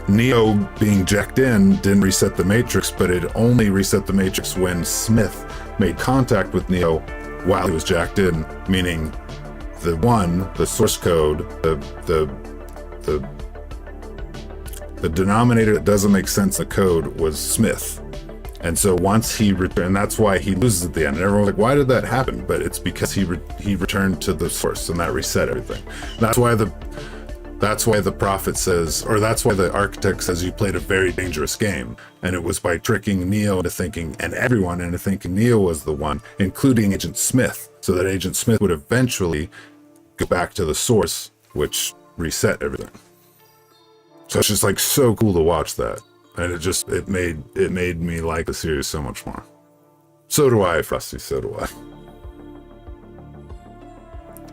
Neo being jacked in didn't reset the Matrix, but it only reset the Matrix when Smith made contact with Neo while he was jacked in, meaning the source code, the denominator that doesn't make sense of code was Smith. And so once he returned, that's why he loses at the end. And everyone's like, why did that happen? But it's because he returned to the source, and that reset everything. That's why the prophet says, or that's why the architect says you played a very dangerous game. And it was by tricking Neo into thinking, and everyone into thinking Neo was the one, including Agent Smith, so that Agent Smith would eventually go back to the source, which reset everything. So it's just like so cool to watch that. And it made me like the series so much more. So do I, Frosty, so do I.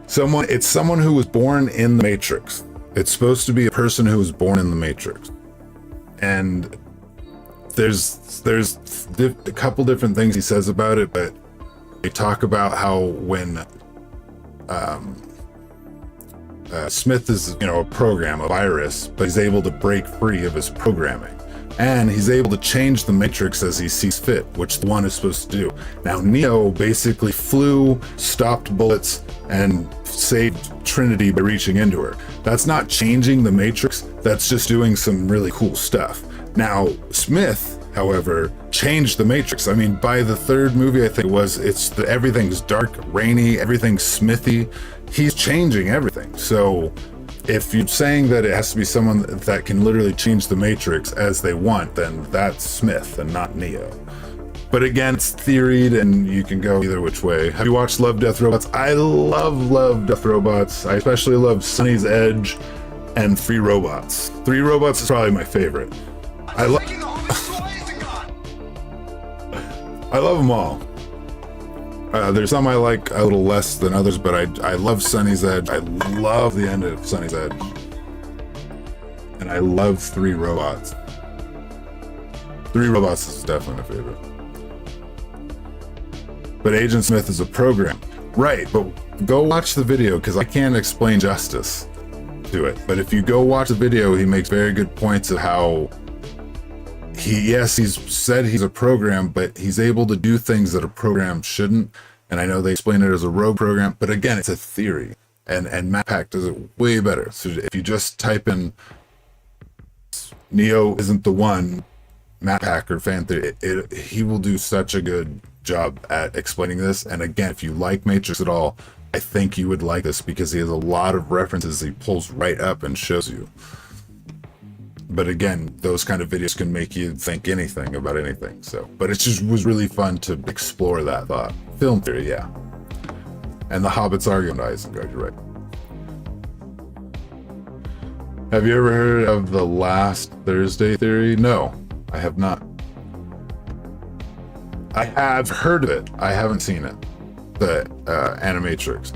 It's someone who was born in the Matrix. It's supposed to be a person who was born in the Matrix. And there's a couple different things he says about it, but they talk about how when Smith is, you know, a program, a virus, but he's able to break free of his programming. And he's able to change the Matrix as he sees fit, which the one is supposed to do. Now, Neo basically flew, stopped bullets, and saved Trinity by reaching into her. That's not changing the Matrix, that's just doing some really cool stuff. Now, Smith, however, changed the Matrix. I mean, by the third movie, I think it was, everything's dark, rainy, everything's Smithy. He's changing everything. So if you're saying that it has to be someone that can literally change the Matrix as they want, then that's Smith and not Neo. But again, it's theoried and you can go either which way. Have you watched Love, Death, Robots? I love Death Robots. I especially love Sonny's Edge and Three Robots. Three Robots is probably my favorite. I love them all. There's some I like a little less than others, but I love Sonny's Edge. I love the end of Sonny's Edge. And I love Three Robots. Three Robots is definitely my favorite. But Agent Smith is a program. Right, but go watch the video because I can't explain justice to it. But if you go watch the video, he makes very good points of how he's said he's a program, but he's able to do things that a program shouldn't. And I know they explain it as a rogue program, but again, it's a theory. And MatPack does it way better. So if you just type in Neo isn't the one, MatPack or fan theory, he will do such a good job at explaining this. And again, if you like Matrix at all, I think you would like this because he has a lot of references he pulls right up and shows you. But again, those kind of videos can make you think anything about anything. So, but it just was really fun to explore that thought. Film theory, yeah. And the Hobbit's argument, Isengard, you're right. Have you ever heard of the Last Thursday theory? No, I have not. I have heard of it. I haven't seen it. The Animatrix.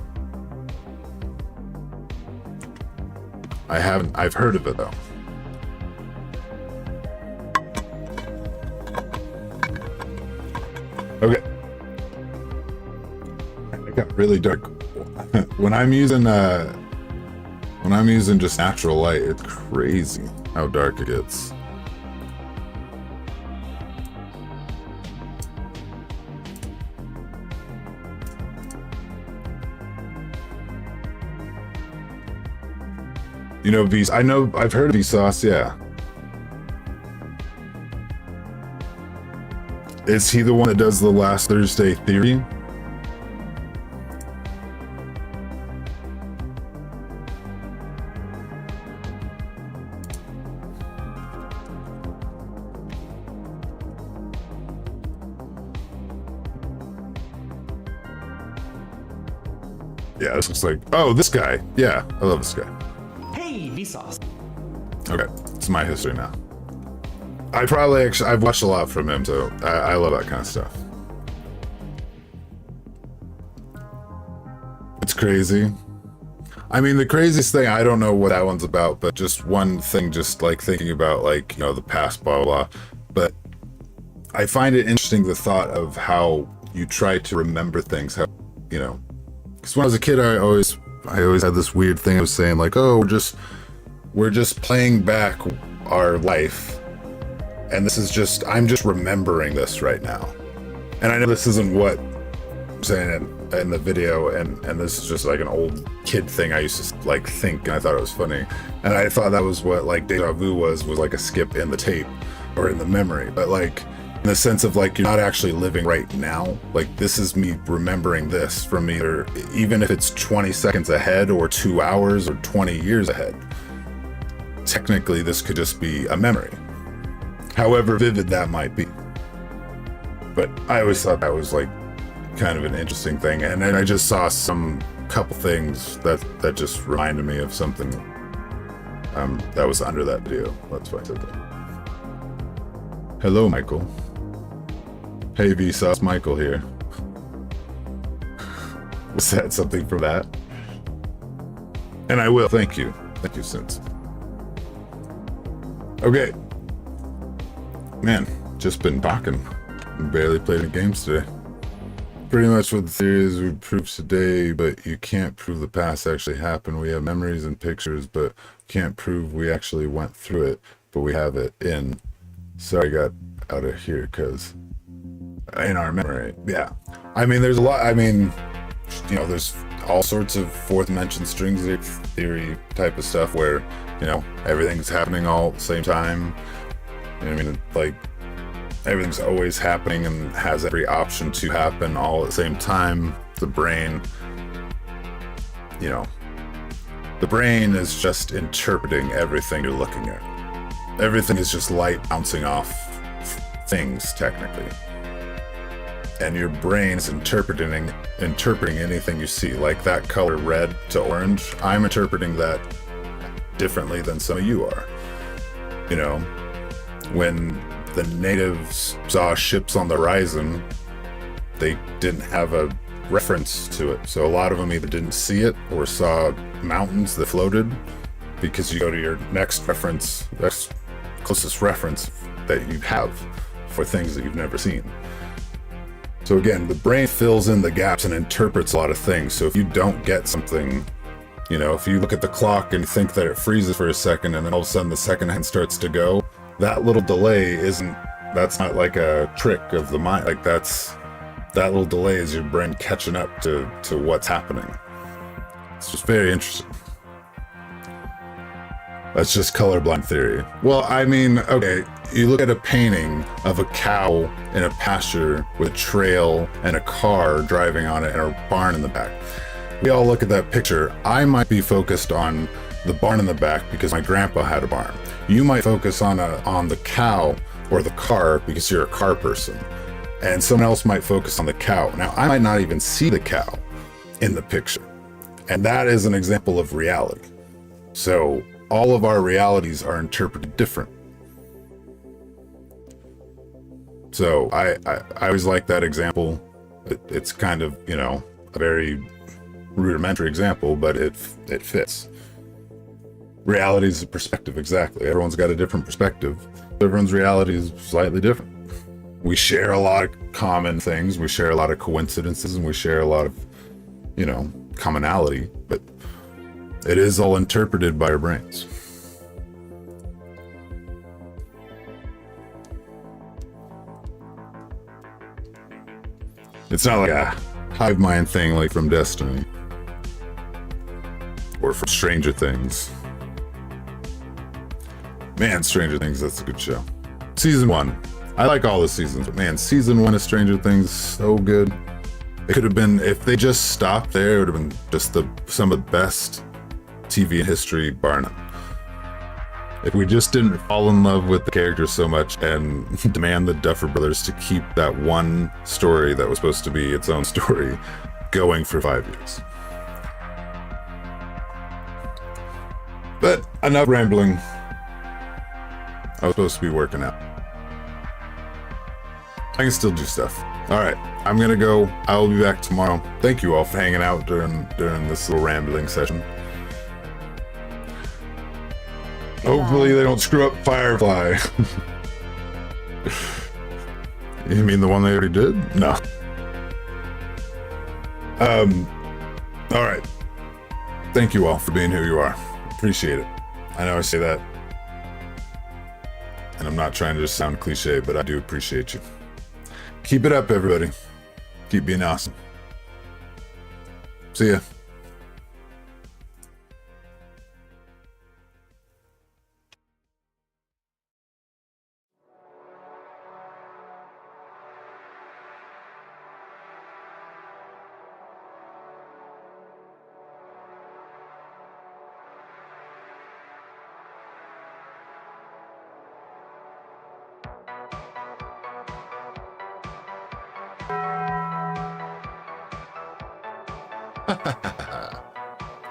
I haven't. I've heard of it though. Okay. It got really dark. when I'm using just natural light, it's crazy how dark it gets. You know, I know, I've heard of Vsauce, yeah. Is he the one that does the Last Thursday theory? Yeah, this looks like, oh, this guy. Yeah, I love this guy. Hey, Vsauce. Okay, it's my history now. I've watched a lot from him, so I love that kind of stuff. It's crazy. I mean, the craziest thing, I don't know what that one's about, but just one thing, just like thinking about, like, you know, the past, blah, blah, blah. But I find it interesting, the thought of how you try to remember things, how, you know, because when I was a kid, I always had this weird thing of saying, like, oh, we're just playing back our life. And this is just, I'm just remembering this right now. And I know this isn't what I'm saying in the video, and this is just like an old kid thing I used to like think, and I thought it was funny. And I thought that was what like deja vu was like a skip in the tape or in the memory. But like in the sense of like, you're not actually living right now. Like this is me remembering this from either, even if it's 20 seconds ahead or 2 hours or 20 years ahead. Technically, this could just be a memory. However vivid that might be. But I always thought that was like kind of an interesting thing. And then I just saw some couple things that just reminded me of something that was under that video. That's why I said that. Hello, Michael. Hey, Vsauce, Michael here. Was that something from that? And I will, thank you. Thank you, Sins. Okay. Man, just been talking. Barely played any games today. Pretty much what the theory is we prove today, but you can't prove the past actually happened. We have memories and pictures, but can't prove we actually went through it, but we have it in. Sorry, I got out of here because in our memory. Yeah. I mean, there's a lot. I mean, you know, there's all sorts of fourth dimension string theory type of stuff where, you know, everything's happening all at the same time. You know what I mean? Like, everything's always happening and has every option to happen all at the same time. The brain, you know, the brain is just interpreting everything you're looking at. Everything is just light bouncing off things, technically. And your brain is interpreting anything you see. Like that color red to orange, I'm interpreting that differently than some of you are. You know, when the natives saw ships on the horizon, they didn't have a reference to it. So a lot of them either didn't see it or saw mountains that floated, because you go to your next reference, that's closest reference that you have for things that you've never seen. So again, the brain fills in the gaps and interprets a lot of things. So if you don't get something, you know, if you look at the clock and think that it freezes for a second and then all of a sudden the second hand starts to go, that little delay that's not like a trick of the mind. Like that little delay is your brain catching up to what's happening. It's just very interesting. That's just colorblind theory. Well, I mean, okay, you look at a painting of a cow in a pasture with a trail and a car driving on it and a barn in the back. We all look at that picture. I might be focused on the barn in the back because my grandpa had a barn. You might focus on the cow or the car because you're a car person. And someone else might focus on the cow. Now, I might not even see the cow in the picture. And that is an example of reality. So all of our realities are interpreted different. So I always like that example. It's kind of, you know, a very rudimentary example, but it fits. Reality is a perspective, exactly. Everyone's got a different perspective. Everyone's reality is slightly different. We share a lot of common things, we share a lot of coincidences, and we share a lot of, you know, commonality, but it is all interpreted by our brains. It's not like a hive mind thing like from Destiny or from Stranger Things. Man, Stranger Things, that's a good show. Season 1. I like all the seasons, but man, season 1 of Stranger Things, so good. It could have been, if they just stopped there, it would have been just some of the best TV in history, bar none. If we just didn't fall in love with the characters so much and demand the Duffer Brothers to keep that one story that was supposed to be its own story going for 5 years. But enough rambling. I was supposed to be working out. I can still do stuff. All right, I'm gonna go. I will be back tomorrow. Thank you all for hanging out during this little rambling session. Hopefully they don't screw up Firefly. You mean the one they already did? No. All right. Thank you all for being who you are. Appreciate it. I know I say that, and I'm not trying to just sound cliche, but I do appreciate you. Keep it up, everybody. Keep being awesome. See ya. Ha ha ha.